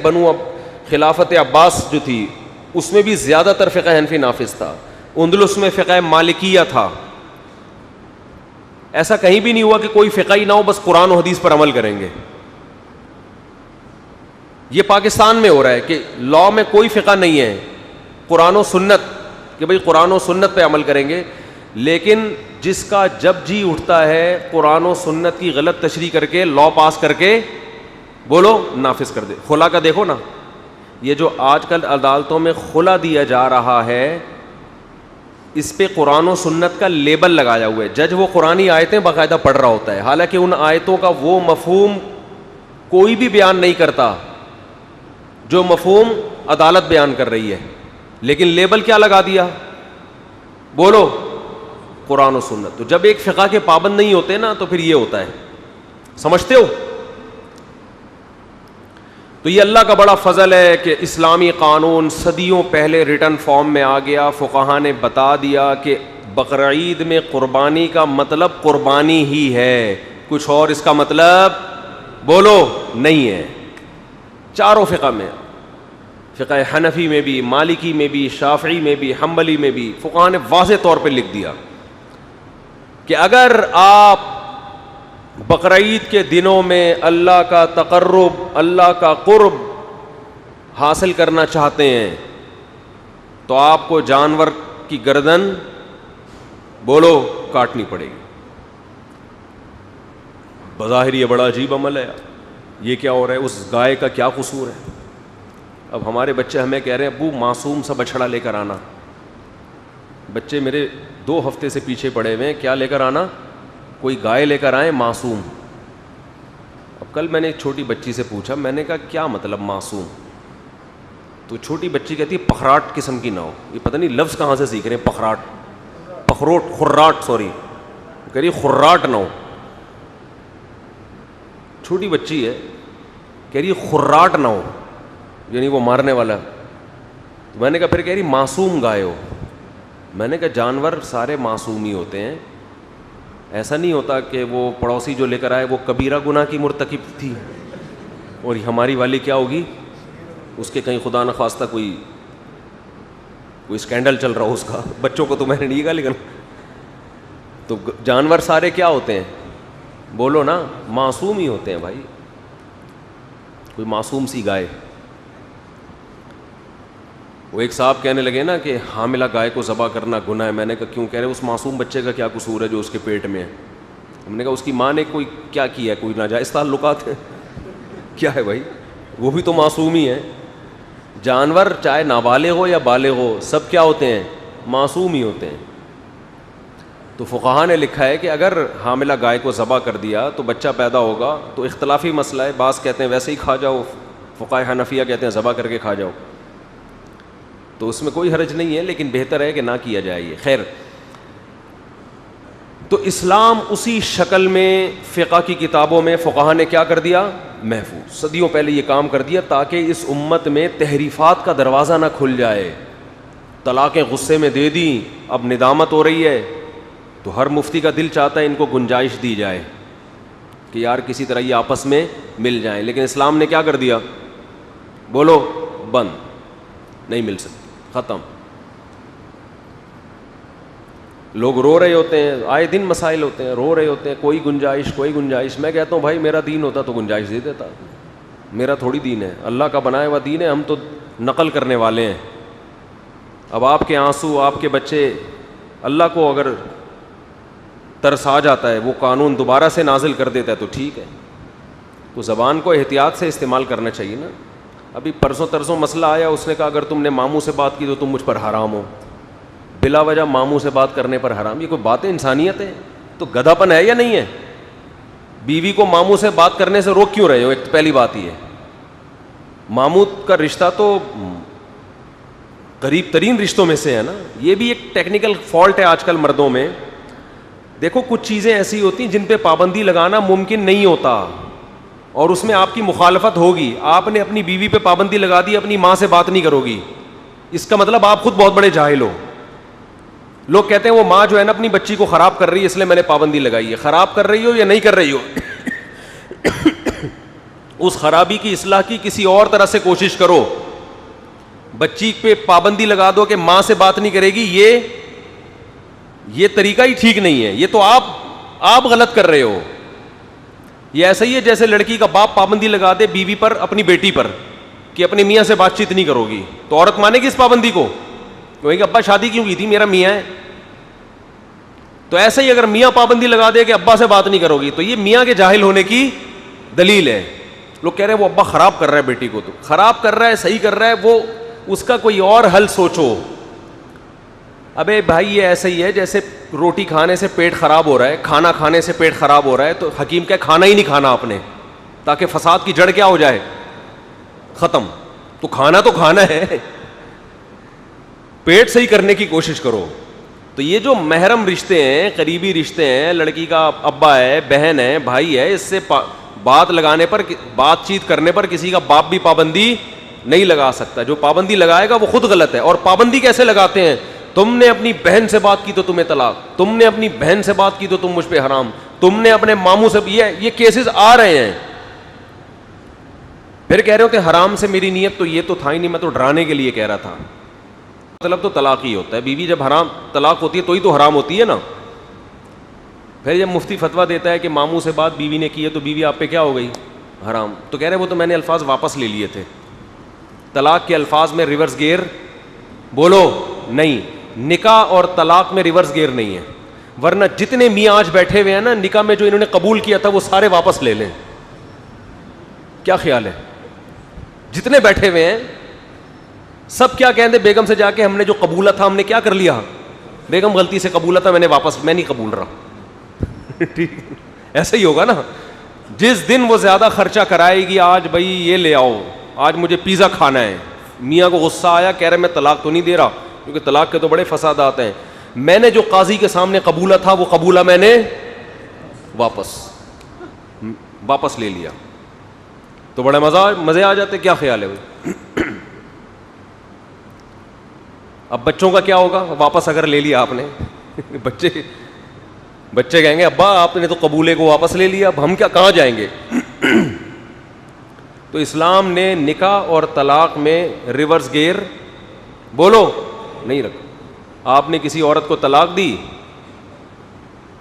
خلافت عباس جو تھی اس میں بھی زیادہ تر فقہ حنفی نافذ تھا. اندلس میں فقہ مالکیہ تھا. ایسا کہیں بھی نہیں ہوا کہ کوئی فقہ ہی نہ ہو, بس قرآن و حدیث پر عمل کریں گے. یہ پاکستان میں ہو رہا ہے کہ لا میں کوئی فقہ نہیں ہے, قرآن و سنت, کہ بھئی قرآن و سنت پہ عمل کریں گے. لیکن جس کا جب جی اٹھتا ہے قرآن و سنت کی غلط تشریح کر کے لا پاس کر کے بولو نافذ کر دے. خلا کا دیکھو نا, یہ جو آج کل عدالتوں میں خلا دیا جا رہا ہے, اس پہ قرآن و سنت کا لیبل لگایا ہوا ہے. جج وہ قرآنی آیتیں باقاعدہ پڑھ رہا ہوتا ہے, حالانکہ ان آیتوں کا وہ مفہوم کوئی بھی بیان نہیں کرتا جو مفہوم عدالت بیان کر رہی ہے. لیکن لیبل کیا لگا دیا؟ بولو قرآن و سنت. تو جب ایک فقہ کے پابند نہیں ہوتے نا تو پھر یہ ہوتا ہے. سمجھتے ہو؟ تو یہ اللہ کا بڑا فضل ہے کہ اسلامی قانون صدیوں پہلے ریٹن فارم میں آ گیا. فقہا نے بتا دیا کہ بقرعید میں قربانی کا مطلب قربانی ہی ہے, کچھ اور اس کا مطلب بولو نہیں ہے. چاروں فقہ میں, فقہ حنفی میں بھی, مالکی میں بھی, شافعی میں بھی, حنبلی میں بھی, فقہا نے واضح طور پہ لکھ دیا کہ اگر آپ بقرعید کے دنوں میں اللہ کا تقرب, اللہ کا قرب حاصل کرنا چاہتے ہیں تو آپ کو جانور کی گردن بولو کاٹنی پڑے گی. بظاہر یہ بڑا عجیب عمل ہے, یہ کیا ہو رہا ہے, اس گائے کا کیا قصور ہے؟ اب ہمارے بچے ہمیں کہہ رہے ہیں ابو معصوم سا بچھڑا لے کر آنا. بچے میرے 2 ہفتے سے پیچھے پڑے ہوئے ہیں, کیا لے کر آنا؟ کوئی گائے لے کر آئیں معصوم. اب کل میں نے ایک چھوٹی بچی سے پوچھا, میں نے کہا کیا مطلب معصوم؟ تو چھوٹی بچی کہتی ہے پخراٹ قسم کی نہ ہو. یہ پتہ نہیں لفظ کہاں سے سیکھ رہے ہیں, پخراٹ, پخروٹ, خراٹ, سوری, کہہ رہی خراٹ نہ ہو. چھوٹی بچی ہے, کہہ رہی خراٹ نہ ہو, یعنی وہ مارنے والا. تو میں نے کہا پھر کہہ رہی معصوم گائے ہو. میں نے کہا جانور سارے معصوم ہی ہوتے ہیں, ایسا نہیں ہوتا کہ وہ پڑوسی جو لے کر آئے وہ کبیرہ گناہ کی مرتکب تھی اور ہماری والی کیا ہوگی, اس کے کہیں خدا نخواستہ کوئی اسکینڈل چل رہا ہو اس کا. بچوں کو تو میں نے نہیں کہا, لیکن تو جانور سارے کیا ہوتے ہیں بولو نا, معصوم ہی ہوتے ہیں بھائی. کوئی معصوم سی گائے. وہ ایک صاحب کہنے لگے نا کہ حاملہ گائے کو ذبح کرنا گناہ ہے. میں نے کہا کیوں؟ کہہ رہے اس معصوم بچے کا کیا قصور ہے جو اس کے پیٹ میں ہے. ہم نے کہا اس کی ماں نے کوئی کیا کیا ہے, کوئی ناجائز تعلقات ہے کیا ہے بھائی, وہ بھی تو معصوم ہی ہے. جانور چاہے نابالغ ہو یا بالغ ہو, سب کیا ہوتے ہیں, معصوم ہی ہوتے ہیں. تو فقہا نے لکھا ہے کہ اگر حاملہ گائے کو ذبح کر دیا تو بچہ پیدا ہوگا, تو اختلافی مسئلہ ہے. بعض کہتے ہیں ویسے ہی کھا جاؤ, فقہاء حنفیہ کہتے ہیں ذبح کر کے کھا جاؤ. تو اس میں کوئی حرج نہیں ہے, لیکن بہتر ہے کہ نہ کیا جائے یہ. خیر, تو اسلام اسی شکل میں فقہ کی کتابوں میں فقہا نے کیا کر دیا, محفوظ. صدیوں پہلے یہ کام کر دیا تاکہ اس امت میں تحریفات کا دروازہ نہ کھل جائے. طلاقیں غصے میں دے دیں, اب ندامت ہو رہی ہے, تو ہر مفتی کا دل چاہتا ہے ان کو گنجائش دی جائے کہ یار کسی طرح یہ آپس میں مل جائیں, لیکن اسلام نے کیا کر دیا, بولو بند, نہیں مل سکتی, ختم. لوگ رو رہے ہوتے ہیں, آئے دن مسائل ہوتے ہیں, رو رہے ہوتے ہیں, کوئی گنجائش. میں کہتا ہوں بھائی میرا دین ہوتا تو گنجائش دے دیتا, میرا تھوڑی دین ہے, اللہ کا بنایا ہوا دین ہے, ہم تو نقل کرنے والے ہیں. اب آپ کے آنسو, آپ کے بچے, اللہ کو اگر ترس آ جاتا ہے وہ قانون دوبارہ سے نازل کر دیتا ہے تو ٹھیک ہے, تو زبان کو احتیاط سے استعمال کرنا چاہیے نا. ابھی پرسوں ترسوں مسئلہ آیا, اس نے کہا اگر تم نے ماموں سے بات کی تو تم مجھ پر حرام ہو, بلا وجہ ماموں سے بات کرنے پر حرام. یہ کوئی بات ہے؟ انسانیت ہے تو گدھا پن ہے یا نہیں ہے؟ بیوی کو ماموں سے بات کرنے سے روک کیوں رہے ہو؟ ایک تو پہلی بات یہ ہے, ماموں کا رشتہ تو قریب ترین رشتوں میں سے ہے نا. یہ بھی ایک ٹیکنیکل فالٹ ہے آج کل مردوں میں. دیکھو کچھ چیزیں ایسی ہوتی ہیں جن پہ پابندی لگانا ممکن نہیں ہوتا, اور اس میں آپ کی مخالفت ہوگی. آپ نے اپنی بیوی پہ پابندی لگا دی, اپنی ماں سے بات نہیں کرو گی, اس کا مطلب آپ خود بہت بڑے جاہل ہو. لوگ کہتے ہیں وہ ماں جو ہے نا اپنی بچی کو خراب کر رہی ہے اس لیے میں نے پابندی لگائی ہے. خراب کر رہی ہو یا نہیں کر رہی ہو, اس خرابی کی اصلاح کی کسی اور طرح سے کوشش کرو. بچی پہ پابندی لگا دو کہ ماں سے بات نہیں کرے گی, یہ طریقہ ہی ٹھیک نہیں ہے. یہ تو آپ غلط کر رہے ہو. یہ ایسا ہی ہے جیسے لڑکی کا باپ پابندی لگا دے بیوی پر, اپنی بیٹی پر, کہ اپنی میاں سے بات چیت نہیں کرو گی, تو عورت مانے گی اس پابندی کو؟ کہے گی ابا شادی کیوں کی تھی, میرا میاں ہے. تو ایسے ہی اگر میاں پابندی لگا دے کہ ابا سے بات نہیں کرو گی, تو یہ میاں کے جاہل ہونے کی دلیل ہے. لوگ کہہ رہے ہیں وہ ابا خراب کر رہا ہے بیٹی کو, تو خراب کر رہا ہے صحیح کر رہا ہے, وہ اس کا کوئی اور حل سوچو. ابے بھائی یہ ایسا ہی ہے جیسے روٹی کھانے سے پیٹ خراب ہو رہا ہے, کھانا کھانے سے پیٹ خراب ہو رہا ہے, تو حکیم کہ کھانا ہی نہیں کھانا آپ نے, تاکہ فساد کی جڑ کیا ہو جائے, ختم. تو کھانا ہے, پیٹ صحیح کرنے کی کوشش کرو. تو یہ جو محرم رشتے ہیں, قریبی رشتے ہیں, لڑکی کا ابا ہے, بہن ہے, بھائی ہے, اس سے بات لگانے پر, بات چیت کرنے پر کسی کا باپ بھی پابندی نہیں لگا سکتا. جو پابندی لگائے گا وہ خود غلط ہے. اور پابندی کیسے لگاتے ہیں؟ تم نے اپنی بہن سے بات کی تو تمہیں طلاق, تم نے اپنی بہن سے بات کی تو تم مجھ پہ حرام, تم نے اپنے ماموں سے, یہ کیسز آ رہے ہیں. پھر کہہ رہے ہو کہ حرام سے میری نیت تو یہ تو تھا ہی نہیں, میں تو ڈرانے کے لیے کہہ رہا تھا. مطلب تو طلاق ہی ہوتا ہے. بیوی جب حرام طلاق ہوتی ہے تو ہی تو حرام ہوتی ہے نا. پھر جب مفتی فتویٰ دیتا ہے کہ ماموں سے بات بیوی نے کی ہے تو بیوی آپ پہ کیا ہو گئی, حرام, تو کہہ رہے وہ تو میں نے الفاظ واپس لے لیے تھے. طلاق کے الفاظ میں ریورس گیئر بولو نہیں, نکاح اور طلاق میں ریورس گیئر نہیں ہے. ورنہ جتنے میاں آج بیٹھے ہوئے ہیں نا, نکاح میں جو انہوں نے قبول کیا تھا وہ سارے واپس لے لیں. کیا خیال ہے؟ جتنے بیٹھے ہوئے ہیں سب کیا کہیں گے, بیگم سے جا کے ہم نے جو قبولا تھا ہم نے کیا کر لیا, بیگم غلطی سے قبولا تھا, میں نہیں قبول رہا. ٹھیک ایسا ہی ہوگا نا. جس دن وہ زیادہ خرچہ کرائے گی, آج بھائی یہ لے آؤ, آج مجھے پیزا کھانا ہے, میاں کو غصہ آیا, کہہ رہے میں طلاق تو نہیں دے رہا, کیونکہ طلاق کے تو بڑے فسادات ہیں, میں نے جو قاضی کے سامنے قبولا تھا وہ قبولا میں نے واپس لے لیا, تو بڑے مزے آ جاتے. کیا خیال ہے بھائی؟ اب بچوں کا کیا ہوگا واپس اگر لے لیا آپ نے؟ بچے کہیں گے ابا آپ نے تو قبولے کو واپس لے لیا, اب ہم کہاں جائیں گے؟ تو اسلام نے نکاح اور طلاق میں ریورس گیئر بولو نہیں رکھا. آپ نے کسی عورت کو طلاق دی,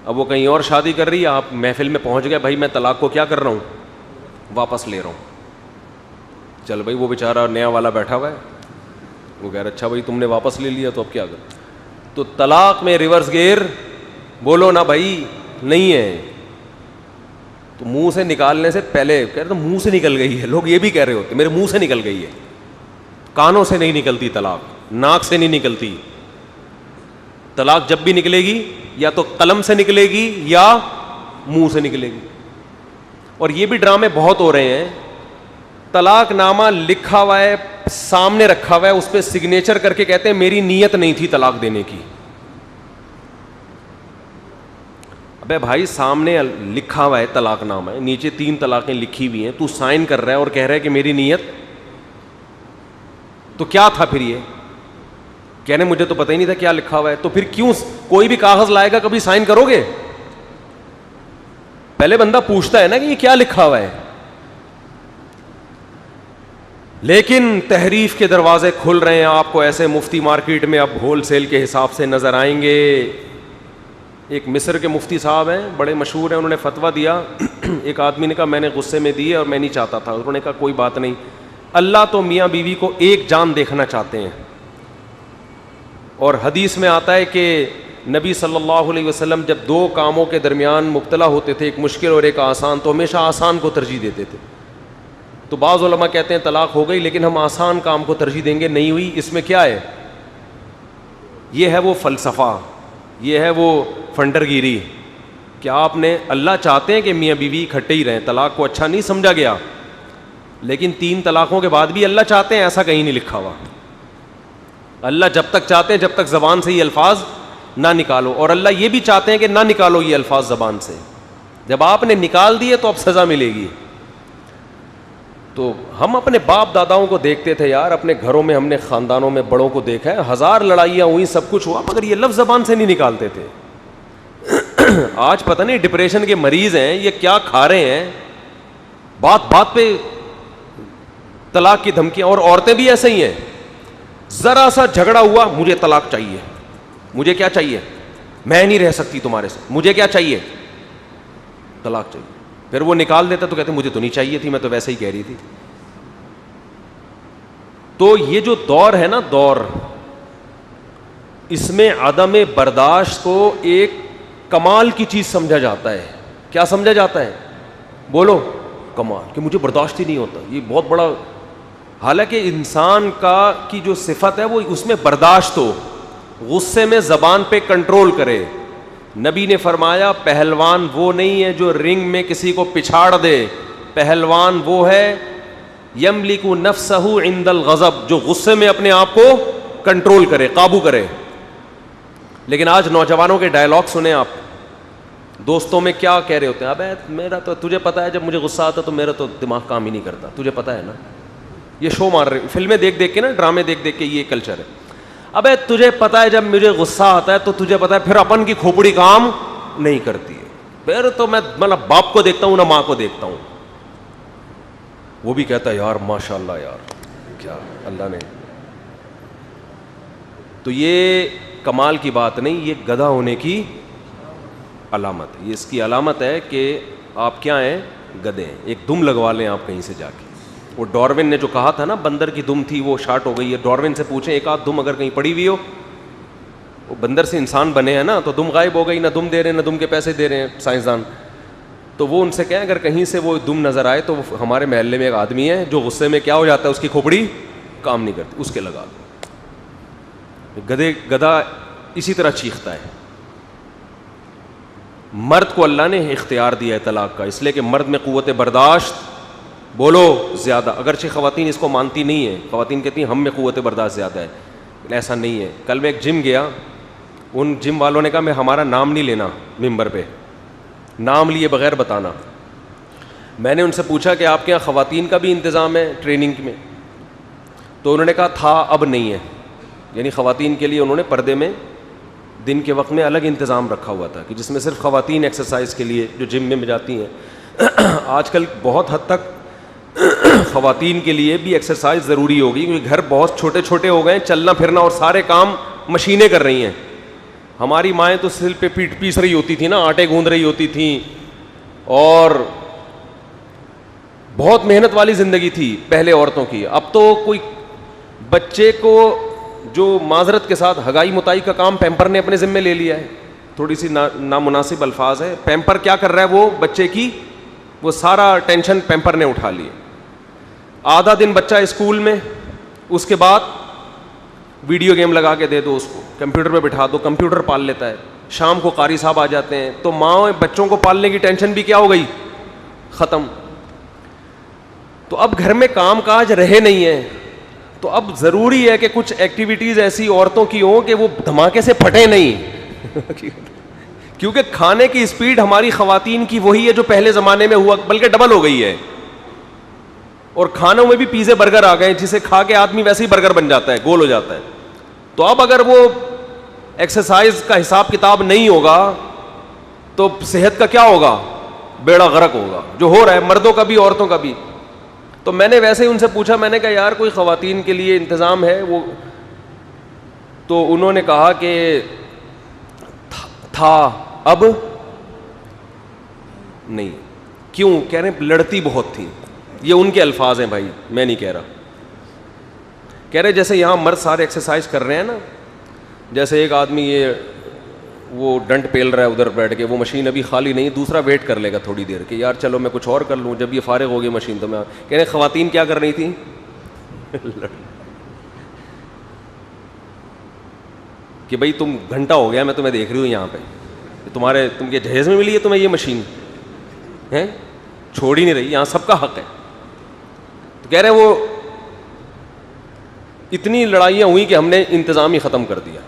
اب وہ کہیں اور شادی کر رہی ہے, آپ محفل میں پہنچ گئے, بھائی میں طلاق کو کیا کر رہا ہوں, واپس لے رہا ہوں. چل بھائی وہ بیچارہ نیا والا بیٹھا ہوا ہے, وہ کہہ رہا اچھا بھائی تم نے واپس لے لیا تو اب کیا کر. تو طلاق میں ریورس گیئر بولو نا بھائی نہیں ہے. تو منہ سے نکالنے سے پہلے کہہ رہے تو منہ سے نکل گئی ہے, لوگ یہ بھی کہہ رہے ہوتے میرے منہ سے نکل گئی ہے. کانوں سے نہیں نکلتی طلاق, ناک سے نہیں نکلتی طلاق. جب بھی نکلے گی یا تو قلم سے نکلے گی یا منہ سے نکلے گی. اور یہ بھی ڈرامے بہت ہو رہے ہیں, طلاق نامہ لکھا ہوا ہے, سامنے رکھا ہوا ہے, اس پہ سگنیچر کر کے کہتے ہیں میری نیت نہیں تھی طلاق دینے کی. ابے بھائی سامنے لکھا ہوا ہے طلاق نامہ ہے, نیچے 3 طلاقیں لکھی ہوئی ہیں, تو سائن کر رہا ہے اور کہہ رہا ہے کہ میری نیت, تو کیا تھا پھر یہ؟ کہنے مجھے تو پتہ ہی نہیں تھا کیا لکھا ہوا ہے. تو پھر کیوں کوئی بھی کاغذ لائے گا کبھی سائن کرو گے؟ پہلے بندہ پوچھتا ہے نا کہ یہ کیا لکھا ہوا ہے. لیکن تحریف کے دروازے کھل رہے ہیں آپ کو ایسے. مفتی مارکیٹ میں اب ہول سیل کے حساب سے نظر آئیں گے. ایک مصر کے مفتی صاحب ہیں, بڑے مشہور ہیں, انہوں نے فتویٰ دیا. ایک آدمی نے کہا میں نے غصے میں دیے اور میں نہیں چاہتا تھا. انہوں نے کہا کوئی بات نہیں, اللہ تو میاں بیوی کو ایک جان دیکھنا چاہتے ہیں, اور حدیث میں آتا ہے کہ نبی صلی اللہ علیہ وسلم جب دو کاموں کے درمیان مبتلا ہوتے تھے, ایک مشکل اور ایک آسان, تو ہمیشہ آسان کو ترجیح دیتے تھے. تو بعض علماء کہتے ہیں طلاق ہو گئی لیکن ہم آسان کام کو ترجیح دیں گے. نہیں ہوئی. اس میں کیا ہے؟ یہ ہے وہ فلسفہ, یہ ہے وہ فنڈر گیری کہ آپ نے, اللہ چاہتے ہیں کہ میاں بیوی اکٹھے ہی رہیں, طلاق کو اچھا نہیں سمجھا گیا, لیکن 3 طلاقوں کے بعد بھی اللہ چاہتے ہیں, ایسا کہیں نہیں لکھا ہوا. اللہ جب تک چاہتے ہیں جب تک زبان سے یہ الفاظ نہ نکالو, اور اللہ یہ بھی چاہتے ہیں کہ نہ نکالو یہ الفاظ زبان سے. جب آپ نے نکال دیے تو اب سزا ملے گی. تو ہم اپنے باپ داداؤں کو دیکھتے تھے یار, اپنے گھروں میں ہم نے خاندانوں میں بڑوں کو دیکھا ہے, 1000 لڑائیاں ہوئی, سب کچھ ہوا, مگر یہ لفظ زبان سے نہیں نکالتے تھے. آج پتہ نہیں ڈپریشن کے مریض ہیں, یہ کیا کھا رہے ہیں, بات بات پہ طلاق کی دھمکیاں. اور عورتیں بھی ایسے ہی ہیں, ذرا سا جھگڑا ہوا مجھے طلاق چاہیے, مجھے کیا چاہیے, میں نہیں رہ سکتی تمہارے ساتھ, مجھے کیا چاہیے, طلاق چاہیے. پھر وہ نکال دیتا تو کہتے مجھے تو نہیں چاہیے تھی, میں تو ویسے ہی کہہ رہی تھی. تو یہ جو دور ہے نا دور, اس میں عدم برداشت کو ایک کمال کی چیز سمجھا جاتا ہے. کیا سمجھا جاتا ہے؟ بولو. کمال, کہ مجھے برداشت ہی نہیں ہوتا, یہ بہت بڑا. حالانکہ انسان کی جو صفت ہے وہ اس میں برداشت ہو, غصے میں زبان پہ کنٹرول کرے. نبی نے فرمایا پہلوان وہ نہیں ہے جو رنگ میں کسی کو پچھاڑ دے, پہلوان وہ ہے یملک نفسہ عند الغضب, جو غصے میں اپنے آپ کو کنٹرول کرے, قابو کرے. لیکن آج نوجوانوں کے ڈائلاگ سنیں آپ, دوستوں میں کیا کہہ رہے ہوتے ہیں, ابے میرا تو تجھے پتا ہے جب مجھے غصہ آتا تو میرا تو دماغ کام ہی نہیں کرتا, تجھے پتا ہے نا. یہ شو مار رہے, فلمیں دیکھ دیکھ کے نا, ڈرامے دیکھ دیکھ کے, یہ کلچر ہے. ابے تجھے پتا ہے جب مجھے غصہ آتا ہے تو تجھے پتا ہے پھر اپن کی کھوپڑی کام نہیں کرتی ہے, پھر تو میں مطلب باپ کو دیکھتا ہوں نہ ماں کو دیکھتا ہوں. وہ بھی کہتا ہے یار ماشاء اللہ یار کیا اللہ نے. تو یہ کمال کی بات نہیں, یہ گدھا ہونے کی علامت ہے. یہ اس کی علامت ہے کہ آپ کیا ہیں, گدھے ہیں. ایک دم لگوا لیں آپ کہیں سے جا کے. وہ ڈاروین نے جو کہا تھا نا بندر کی دم تھی وہ شارٹ ہو گئی ہے, ڈاروین سے پوچھیں ایک آدھ دم اگر کہیں پڑی ہوئی ہو. وہ بندر سے انسان بنے ہیں نا, تو دم غائب ہو گئی, نہ دم دے رہے ہیں نہ دم کے پیسے دے رہے ہیں سائنسدان. تو وہ ان سے کہیں اگر کہیں سے وہ دم نظر آئے تو ہمارے محلے میں ایک آدمی ہے جو غصے میں کیا ہو جاتا ہے, اس کی کھوپڑی کام نہیں کرتی, اس کے لگا دو. گدھا اسی طرح چیختا ہے. مرد کو اللہ نے اختیار دیا ہے طلاق کا, اس لیے کہ مرد میں قوت برداشت بولو زیادہ. اگرچہ خواتین اس کو مانتی نہیں ہیں, خواتین کہتی ہیں ہم میں قوت برداشت زیادہ ہے, ایسا نہیں ہے. کل میں ایک جم گیا, ان جم والوں نے کہا میں ہمارا نام نہیں لینا ممبر پہ, نام لیے بغیر بتانا. میں نے ان سے پوچھا کہ آپ کے یہاں خواتین کا بھی انتظام ہے ٹریننگ میں؟ تو انہوں نے کہا تھا, اب نہیں ہے. یعنی خواتین کے لیے انہوں نے پردے میں دن کے وقت میں الگ انتظام رکھا ہوا تھا کہ جس میں صرف خواتین ایکسرسائز کے لیے جو جم میں جاتی ہیں. آج کل بہت حد تک خواتین کے لیے بھی ایکسرسائز ضروری ہوگی, کیونکہ گھر بہت چھوٹے چھوٹے ہو گئے ہیں, چلنا پھرنا اور سارے کام مشینیں کر رہی ہیں. ہماری مائیں تو سل پہ پیس رہی ہوتی تھی نا, آٹے گوندھ رہی ہوتی تھیں, اور بہت محنت والی زندگی تھی پہلے عورتوں کی. اب تو کوئی بچے کو جو معذرت کے ساتھ ہگائی متائی کا کام پیمپر نے اپنے ذمہ لے لیا ہے. تھوڑی سی نامناسب الفاظ ہے, پیمپر کیا کر رہا ہے وہ بچے کی, وہ سارا ٹینشن پیمپر نے اٹھا لی. آدھا دن بچہ اسکول میں, اس کے بعد ویڈیو گیم لگا کے دے دو اس کو, کمپیوٹر پہ بٹھا دو, کمپیوٹر پال لیتا ہے. شام کو قاری صاحب آ جاتے ہیں, تو ماں بچوں کو پالنے کی ٹینشن بھی کیا ہو گئی, ختم. تو اب گھر میں کام کاج رہے نہیں ہیں, تو اب ضروری ہے کہ کچھ ایکٹیویٹیز ایسی عورتوں کی ہوں کہ وہ دھماکے سے پھٹے نہیں. کیونکہ کھانے کی اسپیڈ ہماری خواتین کی وہی ہے جو پہلے زمانے میں ہوا, بلکہ ڈبل ہو گئی ہے. اور کھانوں میں بھی پیزے برگر آ گئے, جسے کھا کے آدمی ویسے ہی برگر بن جاتا ہے, گول ہو جاتا ہے. تو اب اگر وہ ایکسرسائز کا حساب کتاب نہیں ہوگا تو صحت کا کیا ہوگا؟ بیڑا غرق ہوگا، جو ہو رہا ہے مردوں کا بھی عورتوں کا بھی. تو میں نے ویسے ہی ان سے پوچھا، میں نے کہا یار کوئی خواتین کے لیے انتظام ہے؟ وہ تو انہوں نے کہا کہ تھا، اب نہیں. کیوں؟ کہہ رہے ہیں لڑتی بہت تھی. یہ ان کے الفاظ ہیں بھائی، میں نہیں کہہ رہا. کہہ رہے جیسے یہاں مرد سارے ایکسرسائز کر رہے ہیں نا، جیسے ایک آدمی یہ وہ ڈنٹ پیل رہا ہے ادھر بیٹھ کے، وہ مشین ابھی خالی نہیں، دوسرا ویٹ کر لے گا تھوڑی دیر کہ یار چلو میں کچھ اور کر لوں، جب یہ فارغ ہو گئی مشین تو میں. کہہ رہے خواتین کیا کر رہی تھیں؟ کہ بھائی تم گھنٹہ ہو گیا میں تمہیں دیکھ رہی ہوں یہاں پہ، تم کے جہیز میں ملی ہے تمہیں یہ مشین ہے، چھوڑ ہی نہیں رہی، یہاں سب کا حق ہے. تو کہہ رہے وہ اتنی لڑائیاں ہوئی کہ ہم نے انتظام ہی ختم کر دیا.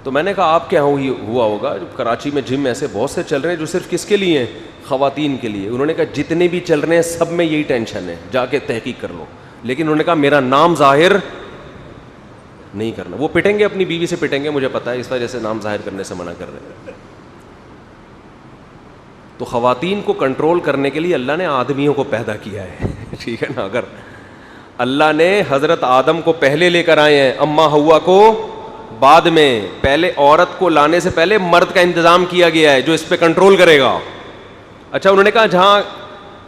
تو میں نے کہا آپ کے یہاں ہوا ہوگا، کراچی میں جم ایسے بہت سے چل رہے ہیں جو صرف کس کے لیے ہیں؟ خواتین کے لیے. انہوں نے کہا جتنے بھی چل رہے ہیں سب میں یہی ٹینشن ہے، جا کے تحقیق کر لو. لیکن انہوں نے کہا میرا نام ظاہر نہیں کرنا. وہ پٹیں گے، اپنی بیوی سے پٹیں گے، مجھے پتا ہے، اس وجہ سے نام ظاہر کرنے سے منع کر رہے ہیں. تو خواتین کو کنٹرول کرنے کے لیے اللہ نے آدمیوں کو پیدا کیا ہے. ٹھیک ہے نا؟ اگر اللہ نے حضرت آدم کو پہلے لے کر آئے ہیں، اما ہوا کو بعد میں، پہلے عورت کو لانے سے پہلے مرد کا انتظام کیا گیا ہے جو اس پہ کنٹرول کرے گا. اچھا انہوں نے کہا جہاں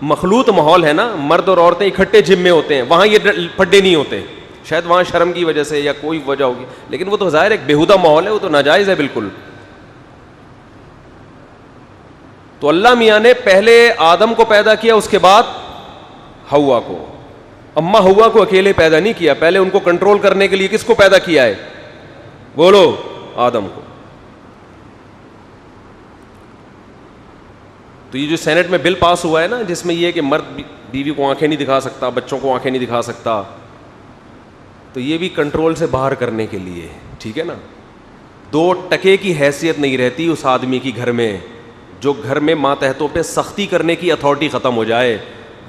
مخلوط ماحول ہے نا، مرد اور عورتیں اکٹھے جم میں ہوتے ہیں، وہاں یہ پھڈے نہیں ہوتے. شاید وہاں شرم کی وجہ سے یا کوئی وجہ ہوگی، لیکن وہ تو ظاہر ایک بےہودہ ماحول ہے، وہ تو ناجائز ہے بالکل. تو اللہ میاں نے پہلے آدم کو پیدا کیا، اس کے بعد ہوا کو. اما ہوا کو اکیلے پیدا نہیں کیا، پہلے ان کو کنٹرول کرنے کے لیے کس کو پیدا کیا ہے؟ بولو، آدم کو. تو یہ جو سینٹ میں بل پاس ہوا ہے نا، جس میں یہ کہ مرد بیوی کو آنکھیں نہیں دکھا سکتا، بچوں کو آنکھیں نہیں دکھا سکتا، تو یہ بھی کنٹرول سے باہر کرنے کے لیے. ٹھیک ہے نا؟ 2 ٹکے کی حیثیت نہیں رہتی اس آدمی کی گھر میں، جو گھر میں ماتحتوں پہ سختی کرنے کی اتھارٹی ختم ہو جائے،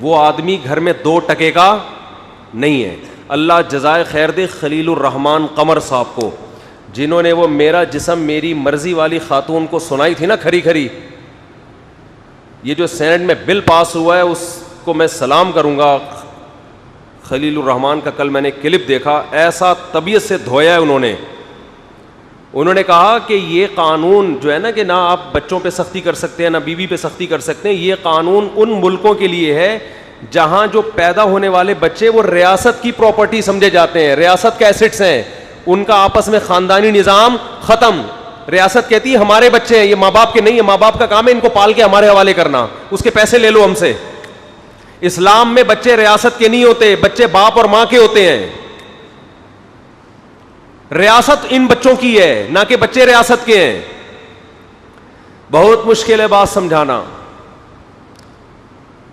وہ آدمی گھر میں 2 ٹکے کا نہیں ہے. اللہ جزائے خیر دے خلیل الرحمان قمر صاحب کو، جنہوں نے وہ میرا جسم میری مرضی والی خاتون کو سنائی تھی نا کھری کھری. یہ جو سینٹ میں بل پاس ہوا ہے اس کو میں سلام کروں گا. خلیل الرحمان کا کل میں نے کلپ دیکھا، ایسا طبیعت سے دھویا ہے انہوں نے کہا کہ یہ قانون جو ہے نا کہ نہ آپ بچوں پہ سختی کر سکتے ہیں نہ بیوی پہ سختی کر سکتے ہیں، یہ قانون ان ملکوں کے لیے ہے جہاں جو پیدا ہونے والے بچے وہ ریاست کی پراپرٹی سمجھے جاتے ہیں، ریاست کے ایسٹس ہیں، ان کا آپس میں خاندانی نظام ختم. ریاست کہتی ہے ہمارے بچے ہیں، یہ ماں باپ کے نہیں ہیں، ماں باپ کا کام ہے ان کو پال کے ہمارے حوالے کرنا، اس کے پیسے لے لو ہم سے. اسلام میں بچے ریاست کے نہیں ہوتے، بچے باپ اور ماں کے ہوتے ہیں. ریاست ان بچوں کی ہے، نہ کہ بچے ریاست کے ہیں. بہت مشکل ہے بات سمجھانا.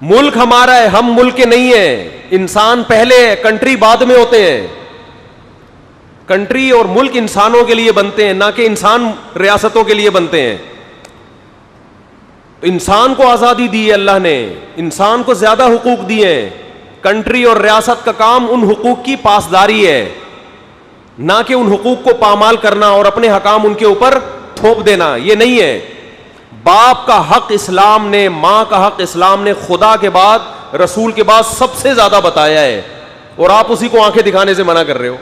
ملک ہمارا ہے، ہم ملک کے نہیں ہیں. انسان پہلے ہے، کنٹری بعد میں ہوتے ہیں. کنٹری اور ملک انسانوں کے لیے بنتے ہیں، نہ کہ انسان ریاستوں کے لیے بنتے ہیں. انسان کو آزادی دی ہے اللہ نے، انسان کو زیادہ حقوق دیے ہیں. کنٹری اور ریاست کا کام ان حقوق کی پاسداری ہے، نہ کہ ان حقوق کو پامال کرنا اور اپنے حکام ان کے اوپر تھوپ دینا. یہ نہیں ہے. باپ کا حق اسلام نے، ماں کا حق اسلام نے خدا کے بعد، رسول کے بعد سب سے زیادہ بتایا ہے، اور آپ اسی کو آنکھیں دکھانے سے منع کر رہے ہو.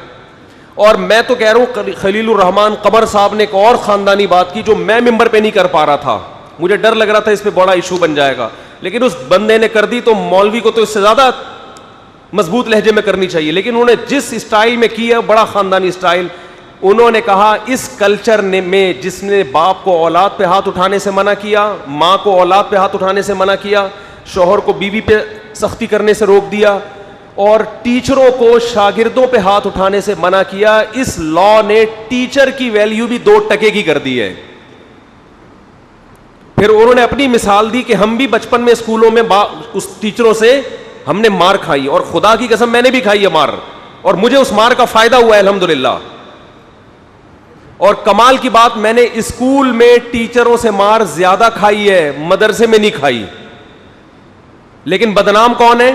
اور میں تو کہہ رہا ہوں خلیل الرحمان قمر صاحب نے ایک اور خاندانی بات کی جو میں ممبر پہ نہیں کر پا رہا تھا، مجھے ڈر لگ رہا تھا اس پہ بڑا ایشو بن جائے گا، لیکن اس بندے نے کر دی. تو مولوی کو تو اس سے زیادہ مضبوط لہجے میں کرنی چاہیے، لیکن انہوں نے جس اسٹائل میں کیا، بڑا خاندانی اسٹائل. انہوں نے کہا اس کلچر میں جس نے باپ کو اولاد پہ ہاتھ اٹھانے سے منع کیا، ماں کو اولاد پہ ہاتھ اٹھانے سے منع کیا، شوہر کو بیوی پہ سختی کرنے سے روک دیا، اور ٹیچروں کو شاگردوں پہ ہاتھ اٹھانے سے منع کیا، اس لا نے ٹیچر کی ویلیو بھی 2 ٹکے کی کر دی ہے. پھر انہوں نے اپنی مثال دی کہ ہم بھی بچپن میں اسکولوں میں اس ٹیچروں سے ہم نے مار کھائی، اور خدا کی قسم میں نے بھی کھائی ہے مار، اور مجھے اس مار کا فائدہ ہوا ہے الحمدللہ. اور کمال کی بات، میں نے اسکول میں ٹیچروں سے مار زیادہ کھائی ہے، مدرسے میں نہیں کھائی. لیکن بدنام کون ہے؟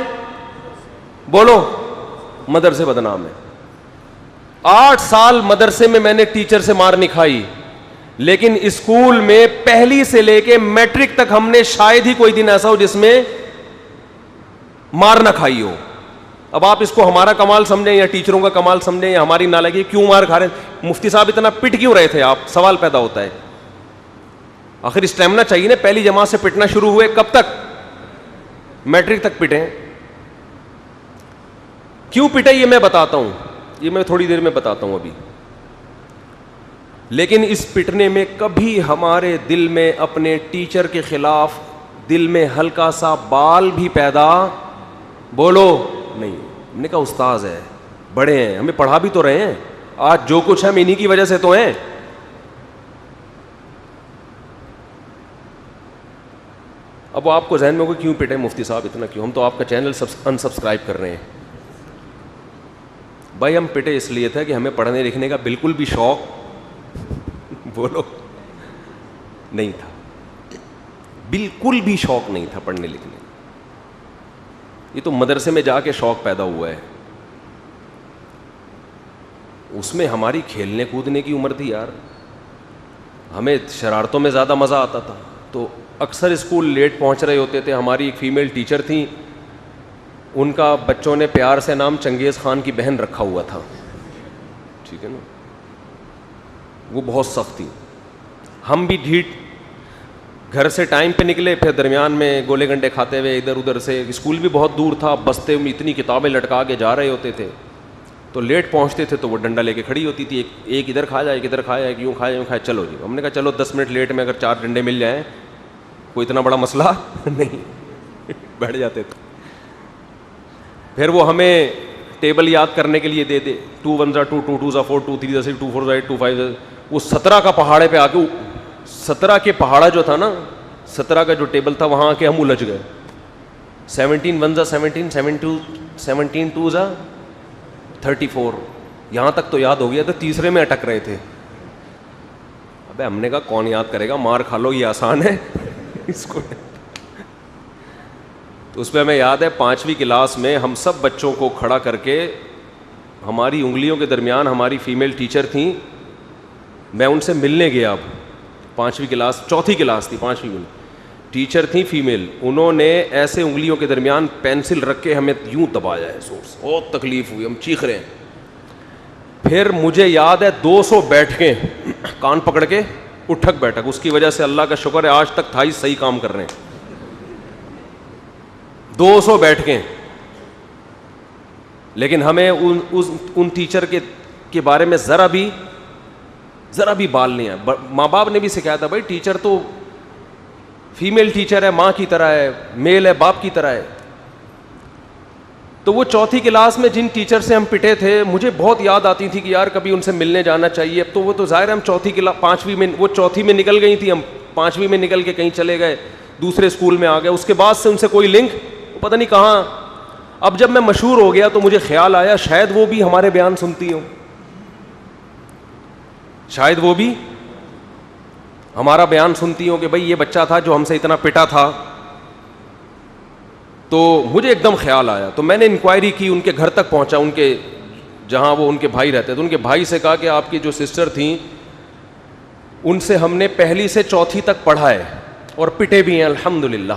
بولو. مدرسے بدنام ہے. 8 سال مدرسے میں نے ٹیچر سے مار نہیں کھائی, لیکن اسکول میں پہلی سے لے کے میٹرک تک ہم نے شاید ہی کوئی دن ایسا ہو جس میں مار نہ کھائی ہو. اب آپ اس کو ہمارا کمال سمجھیں یا ٹیچروں کا کمال سمجھیں یا ہماری نالائکی, کیوں مار کھا رہے ہیں؟ مفتی صاحب اتنا پٹ کیوں رہے تھے آپ؟ سوال پیدا ہوتا ہے. آخر اسٹیمنا چاہیے نا, پہلی جماعت سے پٹنا شروع ہوئے کب تک؟ میٹرک تک پٹے. کیوں پٹے یہ میں بتاتا ہوں, یہ میں تھوڑی دیر میں بتاتا ہوں ابھی. لیکن اس پٹنے میں کبھی ہمارے دل میں اپنے ٹیچر کے خلاف دل میں ہلکا سا بال بھی پیدا بولو نہیں. ہم نے کہا استاذ ہے, بڑے ہیں, ہمیں پڑھا بھی تو رہے ہیں, آج جو کچھ ہم انہی کی وجہ سے تو ہیں. اب وہ آپ کو ذہن میں ہوگا کیوں پٹے مفتی صاحب اتنا کیوں؟ ہم تو آپ کا چینل انسبسکرائب کر رہے ہیں. بھائی ہم پٹے اس لیے تھے کہ ہمیں پڑھنے لکھنے کا بالکل بھی شوق بولو نہیں تھا, بالکل بھی شوق نہیں تھا پڑھنے لکھنے کا. یہ تو مدرسے میں جا کے شوق پیدا ہوا ہے. اس میں ہماری کھیلنے کودنے کی عمر تھی یار, ہمیں شرارتوں میں زیادہ مزہ آتا تھا. تو اکثر اسکول لیٹ پہنچ رہے ہوتے تھے. ہماری ایک فیمیل ٹیچر تھیں, ان کا بچوں نے پیار سے نام چنگیز خان کی بہن رکھا ہوا تھا, ٹھیک ہے نا. وہ بہت سخت تھی. ہم بھی ڈھیٹ, گھر سے ٹائم پہ نکلے, پھر درمیان میں گولے گنڈے کھاتے ہوئے ادھر ادھر سے, اسکول بھی بہت دور تھا, بستے میں اتنی کتابیں لٹکا کے جا رہے ہوتے تھے. تو لیٹ پہنچتے تھے تو وہ ڈنڈا لے کے کھڑی ہوتی تھی, ایک ادھر کھا جائے, ایک ادھر کھا جائے, یوں کھائے یوں کھائے, چلو جی. ہم نے کہا چلو 10 منٹ لیٹ میں اگر 4 ڈنڈے مل جائیں کوئی اتنا بڑا مسئلہ نہیں. بیٹھ جاتے تھے. پھر وہ ہمیں ٹیبل یاد کرنے کے لیے دے دے, 2 1 2 2 2 4 2 3 6 2 4 8 2 5. وہ 17 کا پہاڑے پہ آ کے, 17 کے پہاڑا جو تھا نا, 17 کا جو ٹیبل تھا وہاں آ کے ہم الجھ گئے. 17 1 17 17 2 34. یہاں تک تو یاد ہو گیا, تو تیسرے میں اٹک رہے تھے. ابے ہم نے کہا کون یاد کرے گا, مار کھا لو, یہ آسان ہے اس کو. تو اس پہ ہمیں یاد ہے 5ویں کلاس میں ہم سب بچوں کو کھڑا کر کے, ہماری انگلیوں کے درمیان ہماری فیمیل ٹیچر تھیں, میں ان سے ملنے گیا. اب 5ویں کلاس, 4تھی کلاس تھی, 5ویں میں ٹیچر تھیں فیمیل, انہوں نے ایسے انگلیوں کے درمیان پینسل رکھ کے ہمیں یوں دبایا ہے, سورس بہت تکلیف ہوئی, ہم چیخ رہے ہیں. پھر مجھے یاد ہے 200 بیٹھ کے کان پکڑ کے اٹھک بیٹھک, اس کی وجہ سے اللہ کا شکر ہے آج تک 28 صحیح کام کر رہے ہیں. 200 بیٹھ کے. لیکن ہمیں ان ٹیچر کے بارے میں ذرا بھی بال نہیں ہے. ماں باپ نے بھی سکھایا تھا بھائی ٹیچر تو فیمیل ٹیچر ہے, ماں کی طرح ہے, میل ہے باپ کی طرح ہے. تو وہ 4تھی کلاس میں جن ٹیچر سے ہم پٹے تھے, مجھے بہت یاد آتی تھی کہ یار کبھی ان سے ملنے جانا چاہیے. اب تو وہ تو ظاہر ہے ہم 4تھی کلاس 5ویں میں, وہ 4تھی میں نکل گئی تھی, ہم 5ویں میں نکل کے کہیں چلے گئے, دوسرے اسکول میں آ گئے. اس کے بعد سے ان سے کوئی لنک پتہ نہیں کہاں. اب جب میں مشہور ہو گیا تو مجھے خیال آیا شاید وہ بھی ہمارے بیان سنتی ہوں, شاید وہ بھی ہمارا بیان سنتی ہوں کہ بھئی یہ بچہ تھا جو ہم سے اتنا پٹا تھا. تو مجھے ایک دم خیال آیا, تو میں نے انکوائری کی, ان کے گھر تک پہنچا, ان کے جہاں وہ ان کے بھائی رہتے. تو ان کے بھائی سے کہا کہ آپ کی جو سسٹر تھیں ان سے ہم نے 1 سے 4 تک پڑھا ہے اور پٹے بھی ہیں الحمدللہ,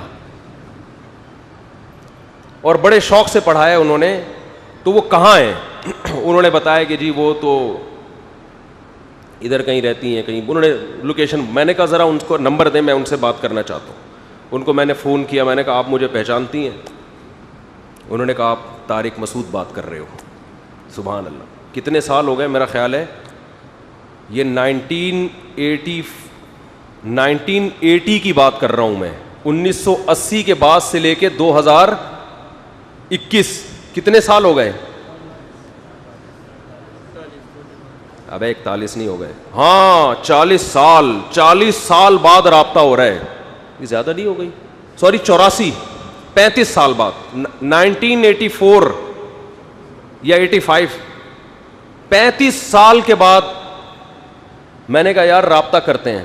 اور بڑے شوق سے پڑھایا انہوں نے. تو وہ کہاں ہیں؟ انہوں نے بتایا کہ جی وہ تو ادھر کہیں رہتی ہیں کہیں. انہوں نے لوکیشن, میں نے کہا ذرا ان کو نمبر دیں, میں ان سے بات کرنا چاہتا ہوں. ان کو میں نے فون کیا, میں نے کہا آپ مجھے پہچانتی ہیں؟ انہوں نے کہا آپ طارق مسعود بات کر رہے ہو. سبحان اللہ, کتنے سال ہو گئے, میرا خیال ہے یہ 1980 کی بات کر رہا ہوں میں, 1980 کے بعد سے لے کے 2021, کتنے سال ہو گئے؟ ابے 41 نہیں ہو گئے, ہاں 40 سال بعد رابطہ ہو رہا ہے. یہ زیادہ نہیں ہو گئی, سوری 84, 35 سال بعد, 1984 یا 85, 35 سال کے بعد میں نے کہا یار رابطہ کرتے ہیں.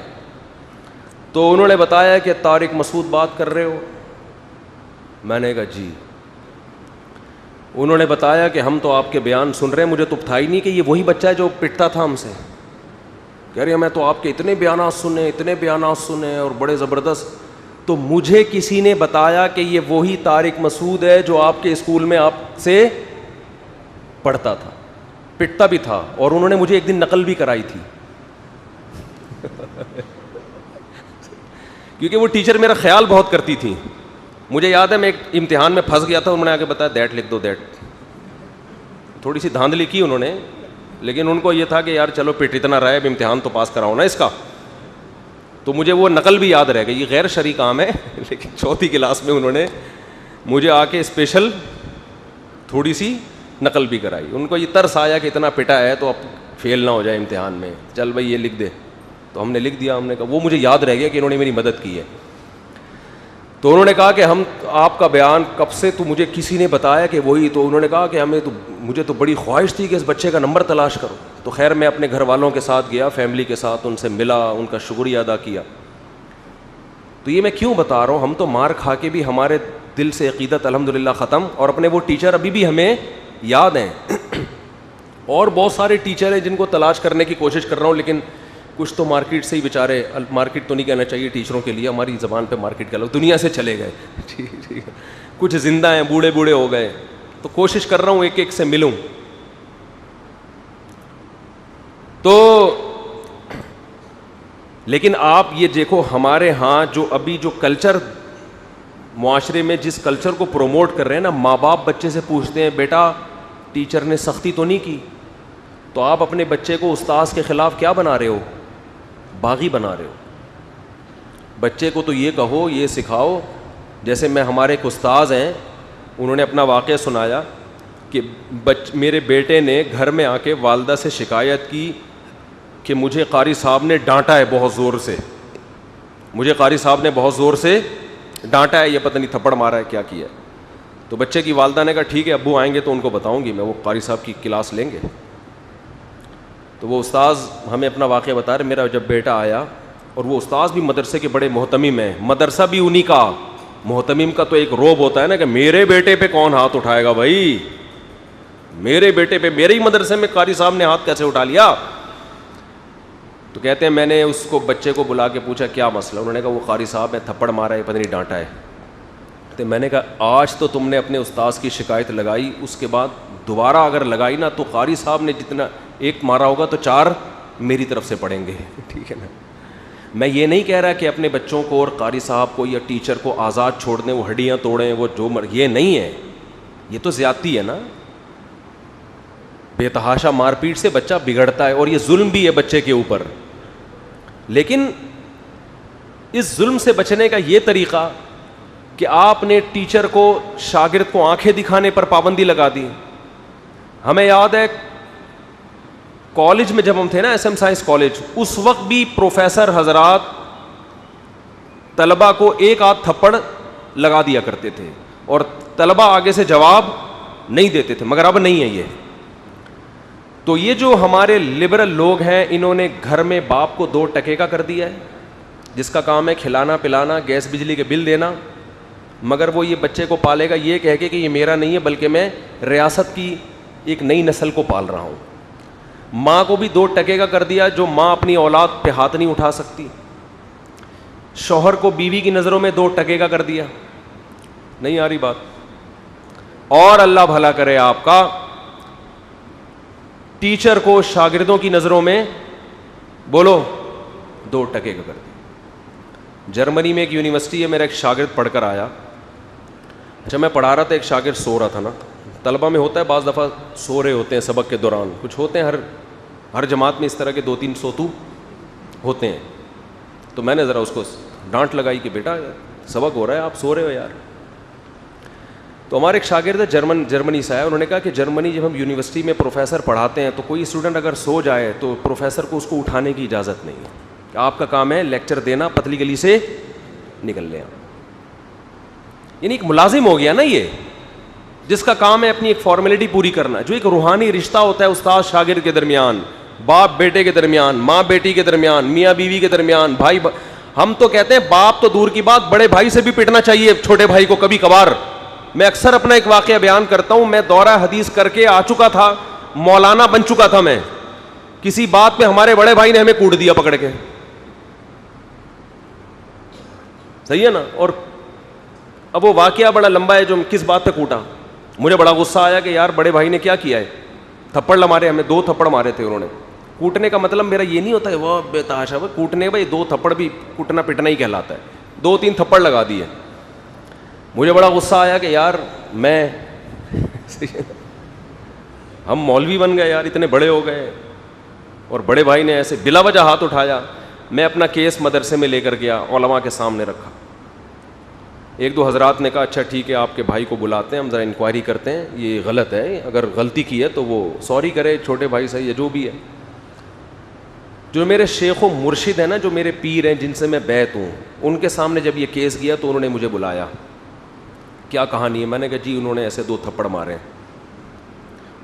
تو انہوں نے بتایا کہ طارق مسعود بات کر رہے ہو. میں نے کہا جی. انہوں نے بتایا کہ ہم تو آپ کے بیان سن رہے ہیں, مجھے تو تھا ہی نہیں کہ یہ وہی بچہ ہے جو پٹتا تھا ہم سے. کہہ رہے میں تو آپ کے اتنے بیانات سنے اور بڑے زبردست, تو مجھے کسی نے بتایا کہ یہ وہی طارق مسعود ہے جو آپ کے اسکول میں آپ سے پڑھتا تھا, پٹتا بھی تھا, اور انہوں نے مجھے ایک دن نقل بھی کرائی تھی. کیونکہ وہ ٹیچر میرا خیال بہت کرتی تھی. مجھے یاد ہے میں ایک امتحان میں پھنس گیا تھا, انہوں نے آ کے بتایا دیٹ لکھ دو, دیٹ. تھوڑی سی دھاندلی کی انہوں نے, لیکن ان کو یہ تھا کہ یار چلو پٹ اتنا رہا ہے, اب امتحان تو پاس کراؤ نا اس کا. تو مجھے وہ نقل بھی یاد رہ گئی. یہ غیر شرعی کام ہے, لیکن چوتھی کلاس میں انہوں نے مجھے آ کے اسپیشل تھوڑی سی نقل بھی کرائی. ان کو یہ ترس آیا کہ اتنا پٹا ہے تو اب فیل نہ ہو جائے امتحان میں, چل بھائی یہ لکھ دے. تو ہم نے لکھ دیا. ہم نے کہا, وہ مجھے یاد رہ گیا کہ انہوں نے میری مدد کی ہے. تو انہوں نے کہا کہ ہم آپ کا بیان کب سے, تو مجھے کسی نے بتایا کہ وہی. تو انہوں نے کہا کہ مجھے تو بڑی خواہش تھی کہ اس بچے کا نمبر تلاش کرو. تو خیر میں اپنے گھر والوں کے ساتھ گیا, فیملی کے ساتھ, ان سے ملا, ان کا شکریہ ادا کیا. تو یہ میں کیوں بتا رہا ہوں, ہم تو مار کھا کے بھی ہمارے دل سے عقیدت الحمدللہ ختم, اور اپنے وہ ٹیچر ابھی بھی ہمیں یاد ہیں. اور بہت سارے ٹیچر ہیں جن کو تلاش کرنے کی کوشش کر رہا ہوں, لیکن کچھ تو مارکیٹ سے ہی بیچارے, مارکیٹ تو نہیں کہنا چاہیے ٹیچروں کے لیے, ہماری زبان پہ مارکیٹ کا لوگ دنیا سے چلے گئے. ٹھیک, کچھ زندہ ہیں, بوڑھے ہو گئے. تو کوشش کر رہا ہوں ایک ایک سے ملوں. تو لیکن آپ یہ دیکھو, ہمارے ہاں جو ابھی جو کلچر معاشرے میں جس کلچر کو پروموٹ کر رہے ہیں نا, ماں باپ بچے سے پوچھتے ہیں بیٹا ٹیچر نے سختی تو نہیں کی, تو آپ اپنے بچے کو استاذ کے خلاف کیا بنا رہے ہو, باغی بنا رہے ہو. بچے کو تو یہ کہو, یہ سکھاؤ. جیسے میں ہمارے ایک استاذ ہیں, انہوں نے اپنا واقعہ سنایا کہ میرے بیٹے نے گھر میں آ کے والدہ سے شکایت کی کہ مجھے قاری صاحب نے ڈانٹا ہے بہت زور سے, مجھے قاری صاحب نے بہت زور سے ڈانٹا ہے, یہ پتہ نہیں تھپڑ مارا ہے کیا کیا ہے. تو بچے کی والدہ نے کہا ٹھیک ہے ابو آئیں گے تو ان کو بتاؤں گی میں, وہ قاری صاحب کی کلاس لیں گے. تو وہ استاذ ہمیں اپنا واقعہ بتا رہے, میرا جب بیٹا آیا, اور وہ استاذ بھی مدرسے کے بڑے محتمم ہیں, مدرسہ بھی انہی کا, محتمم کا تو ایک روب ہوتا ہے نا کہ میرے بیٹے پہ کون ہاتھ اٹھائے گا بھائی, میرے بیٹے پہ, میرے ہی مدرسے میں قاری صاحب نے ہاتھ کیسے اٹھا لیا. تو کہتے ہیں میں نے اس کو بچے کو بلا کے پوچھا کیا مسئلہ, انہوں نے کہا وہ قاری صاحب نے تھپڑ مارا ہے, پتہ نہیں ڈانٹا ہے. تو میں نے کہا آج تو تم نے اپنے استاذ کی شکایت لگائی, اس کے بعد دوبارہ اگر لگائی نا تو قاری صاحب نے جتنا ایک مارا ہوگا تو 4 میری طرف سے پڑیں گے. ٹھیک ہے نا. میں یہ نہیں کہہ رہا کہ اپنے بچوں کو اور قاری صاحب کو یا ٹیچر کو آزاد چھوڑ دیں, وہ ہڈیاں توڑیں, وہ جو یہ نہیں ہے, یہ تو زیادتی ہے نا. بے تحاشا مار پیٹ سے بچہ بگڑتا ہے, اور یہ ظلم بھی ہے بچے کے اوپر. لیکن اس ظلم سے بچنے کا یہ طریقہ کہ آپ نے ٹیچر کو, شاگرد کو آنکھیں دکھانے پر پابندی لگا دی. ہمیں یاد ہے کالج میں جب ہم تھے نا, ایس ایم سائنس کالج, اس وقت بھی پروفیسر حضرات طلبہ کو ایک آدھ تھپڑ لگا دیا کرتے تھے, اور طلبہ آگے سے جواب نہیں دیتے تھے, مگر اب نہیں ہے یہ. تو یہ جو ہمارے لبرل لوگ ہیں, انہوں نے گھر میں باپ کو 2 ٹکے کا کر دیا ہے, جس کا کام ہے کھلانا پلانا, گیس بجلی کے بل دینا, مگر وہ یہ بچے کو پالے گا یہ کہہ کے کہ یہ میرا نہیں ہے بلکہ میں ریاست کی ایک نئی نسل کو پال رہا ہوں. ماں کو بھی 2 ٹکے کا کر دیا, جو ماں اپنی اولاد پہ ہاتھ نہیں اٹھا سکتی. شوہر کو بیوی کی نظروں میں 2 ٹکے کا کر دیا. نہیں آ رہی بات. اور اللہ بھلا کرے آپ کا, ٹیچر کو شاگردوں کی نظروں میں بولو 2 ٹکے کا کر دیا. جرمنی میں ایک یونیورسٹی ہے, میرا ایک شاگرد پڑھ کر آیا. اچھا میں پڑھا رہا تھا, ایک شاگرد سو رہا تھا نا. طلبہ میں ہوتا ہے بعض دفعہ سو رہے ہوتے ہیں سبق کے دوران, کچھ ہوتے ہیں ہر جماعت میں اس طرح کے 2-3 سوتو ہوتے ہیں. تو میں نے ذرا اس کو ڈانٹ لگائی کہ بیٹا سبق ہو رہا ہے, آپ سو رہے ہو یار. تو ہمارے ایک شاگرد ہے جرمنی سے آیا, انہوں نے کہا کہ جرمنی جب ہم یونیورسٹی میں پروفیسر پڑھاتے ہیں تو کوئی اسٹوڈنٹ اگر سو جائے تو پروفیسر کو اس کو اٹھانے کی اجازت نہیں ہے, آپ کا کام ہے لیکچر دینا, پتلی گلی سے نکل لیں. یعنی ایک ملازم ہو گیا نا یہ, جس کا کام ہے اپنی ایک فارمیلٹی پوری کرنا. جو ایک روحانی رشتہ ہوتا ہے استاد شاگرد کے درمیان, باپ بیٹے کے درمیان, ماں بیٹی کے درمیان, میاں بیوی کے درمیان, بھائی ہم تو کہتے ہیں باپ تو دور کی بات, بڑے بھائی سے بھی پٹنا چاہیے چھوٹے بھائی کو کبھی کبھار. میں اکثر اپنا ایک واقعہ بیان کرتا ہوں, میں دورہ حدیث کر کے آ چکا تھا, مولانا بن چکا تھا میں, کسی بات پہ ہمارے بڑے بھائی نے ہمیں کوٹ دیا پکڑ کے, صحیح ہے نا. اور اب وہ واقعہ بڑا لمبا ہے, جو کس بات پہ کوٹا. مجھے بڑا غصہ آیا کہ یار بڑے بھائی نے کیا کیا ہے, تھپڑ مارے ہمیں, 2 تھپڑ مارے تھے انہوں نے. کوٹنے کا مطلب میرا یہ نہیں ہوتا ہے وہ بے تحاشا, وہ کوٹنے بھائی 2 تھپڑ بھی کوٹنا پٹنا ہی کہلاتا ہے, 2-3 تھپڑ لگا دیے. مجھے بڑا غصہ آیا کہ یار میں ہم مولوی بن گئے یار, اتنے بڑے ہو گئے, اور بڑے بھائی نے ایسے بلا وجہ ہاتھ اٹھایا. میں اپنا کیس مدرسے میں لے کر گیا, علماء کے سامنے رکھا. 1-2 حضرات نے کہا اچھا ٹھیک ہے آپ کے بھائی کو بلاتے ہیں, ہم ذرا انکوائری کرتے ہیں, یہ غلط ہے, اگر غلطی کی ہے تو وہ سوری کرے, چھوٹے بھائی صحیح ہے جو بھی ہے. جو میرے شیخ و مرشد ہیں نا, جو میرے پیر ہیں جن سے میں بیعت ہوں, ان کے سامنے جب یہ کیس گیا تو انہوں نے مجھے بلایا, کیا کہانی ہے. میں نے کہا جی انہوں نے ایسے 2 تھپڑ مارے.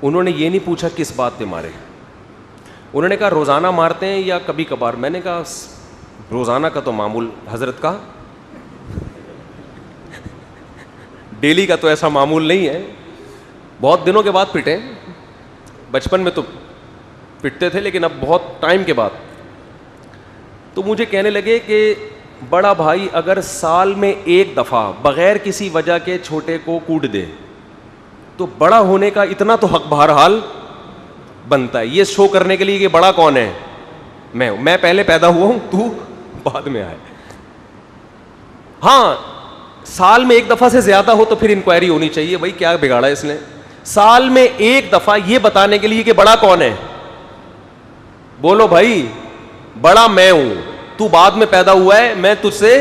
انہوں نے یہ نہیں پوچھا کس بات پہ مارے, انہوں نے کہا روزانہ مارتے ہیں یا کبھی کبھار. میں نے کہا روزانہ کا تو معمول حضرت کا, ڈیلی کا تو ایسا معمول نہیں ہے. بہت دنوں کے بعد پٹے, بچپن میں تو پٹتے تھے لیکن اب بہت ٹائم کے بعد. تو مجھے کہنے لگے کہ بڑا بھائی اگر سال میں 1 دفعہ بغیر کسی وجہ کے چھوٹے کو کوٹ دے تو بڑا ہونے کا اتنا تو حق بہرحال بنتا ہے, یہ شو کرنے کے لیے کہ بڑا کون ہے, میں پہلے پیدا ہوا ہوں, تو بعد میں آئے. ہاں سال میں 1 دفعہ سے زیادہ ہو تو پھر انکوائری ہونی چاہیے, بھائی کیا بگاڑا ہے اس نے. سال میں 1 دفعہ یہ بتانے کے لیے کہ بڑا کون ہے, بولو بھائی بڑا میں ہوں, تو بعد میں پیدا ہوا ہے, میں تجھ سے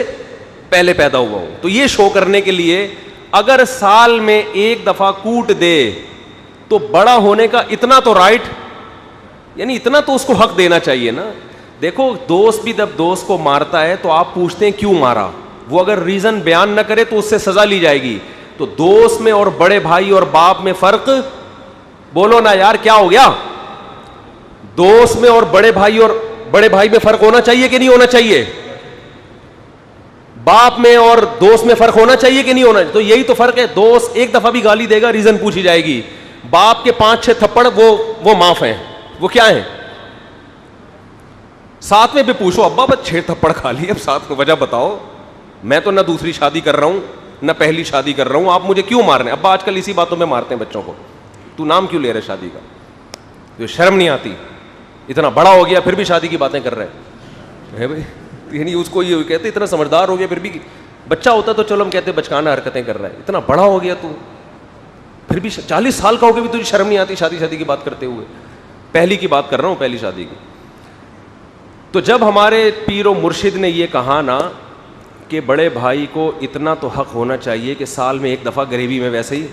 پہلے پیدا ہوا ہوں. تو یہ شو کرنے کے لیے اگر سال میں 1 دفعہ کوٹ دے تو بڑا ہونے کا اتنا تو رائٹ, یعنی اتنا تو اس کو حق دینا چاہیے نا. دیکھو دوست بھی جب دوست کو مارتا ہے تو آپ پوچھتے ہیں کیوں مارا, وہ اگر ریزن بیان نہ کرے تو اس سے سزا لی جائے گی. تو دوست میں اور بڑے بھائی اور باپ میں فرق, بولو نا یار کیا ہو گیا. دوست میں اور بڑے بھائی میں فرق ہونا چاہیے کہ نہیں ہونا چاہیے, باپ میں اور دوست میں فرق ہونا چاہیے کہ نہیں ہونا. تو یہی تو فرق ہے, دوست 1 دفعہ بھی گالی دے گا ریزن پوچھی جائے گی, باپ کے 5-6 تھپڑ وہ معاف ہیں, وہ کیا ہیں. ساتھ میں بھی پوچھو ابا بس 6 تھپڑ کھا لی, اب ساتھ میں وجہ بتاؤ, میں تو نہ دوسری شادی کر رہا ہوں نہ پہلی شادی کر رہا ہوں, آپ مجھے کیوں مار رہے ہیں. ابا آج کل اسی باتوں میں مارتے ہیں بچوں کو, تو نام کیوں لے رہے شادی کا, تو شرم نہیں آتی, اتنا بڑا ہو گیا پھر بھی شادی کی باتیں کر رہے ہیں بھائی. یعنی اس کو یہ کہتے اتنا سمجھدار ہو گیا پھر بھی, بچہ ہوتا تو چلو ہم کہتے بچکانہ حرکتیں کر رہا ہے, اتنا بڑا ہو گیا تو پھر بھی 40 سال کا ہو گیا بھی تجھے شرم نہیں آتی شادی کی بات کرتے ہوئے. پہلی کی بات کر رہا ہوں, پہلی شادی کی. تو جب ہمارے پیر و مرشد نے یہ کہا نا کہ بڑے بھائی کو اتنا تو حق ہونا چاہیے کہ سال میں 1 دفعہ غریبی میں ویسے ہی,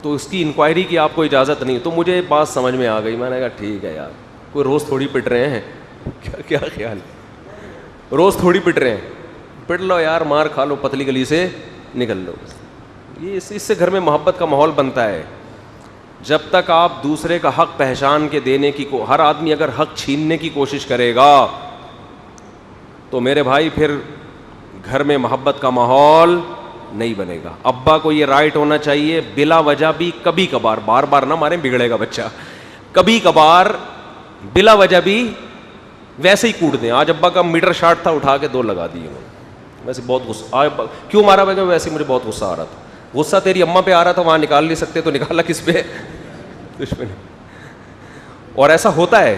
تو اس کی انکوائری کی آپ کو اجازت نہیں. تو مجھے بات سمجھ میں آ گئی, میں نے کہا ٹھیک ہے یار, کوئی روز تھوڑی پٹ رہے ہیں, کیا خیال ہے, روز تھوڑی پٹ رہے ہیں, پٹ لو یار, مار کھا لو, پتلی گلی سے نکل لو. یہ اس سے گھر میں محبت کا ماحول بنتا ہے. جب تک آپ دوسرے کا حق پہچان کے دینے کی ہر آدمی اگر حق چھیننے کی کوشش کرے گا تو میرے بھائی پھر گھر میں محبت کا ماحول نہیں بنے گا. ابا کو یہ رائٹ ہونا چاہیے بلا وجہ بھی, کبھی کبھار, بار بار نہ ماریں بگڑے گا بچہ, کبھی کبھار بلا وجہ بھی ویسے ہی کوٹ دیں. آج ابا کا میٹر شارٹ تھا, اٹھا کے 2 لگا دیے. ویسے بہت غصہ کیوں مارا بھائی, ویسے مجھے بہت غصہ آ رہا تھا. غصہ تیری اماں پہ آ رہا تھا, وہاں نکال نہیں سکتے تو نکالا کس پہ, کچھ پہ نہیں. اور ایسا ہوتا ہے,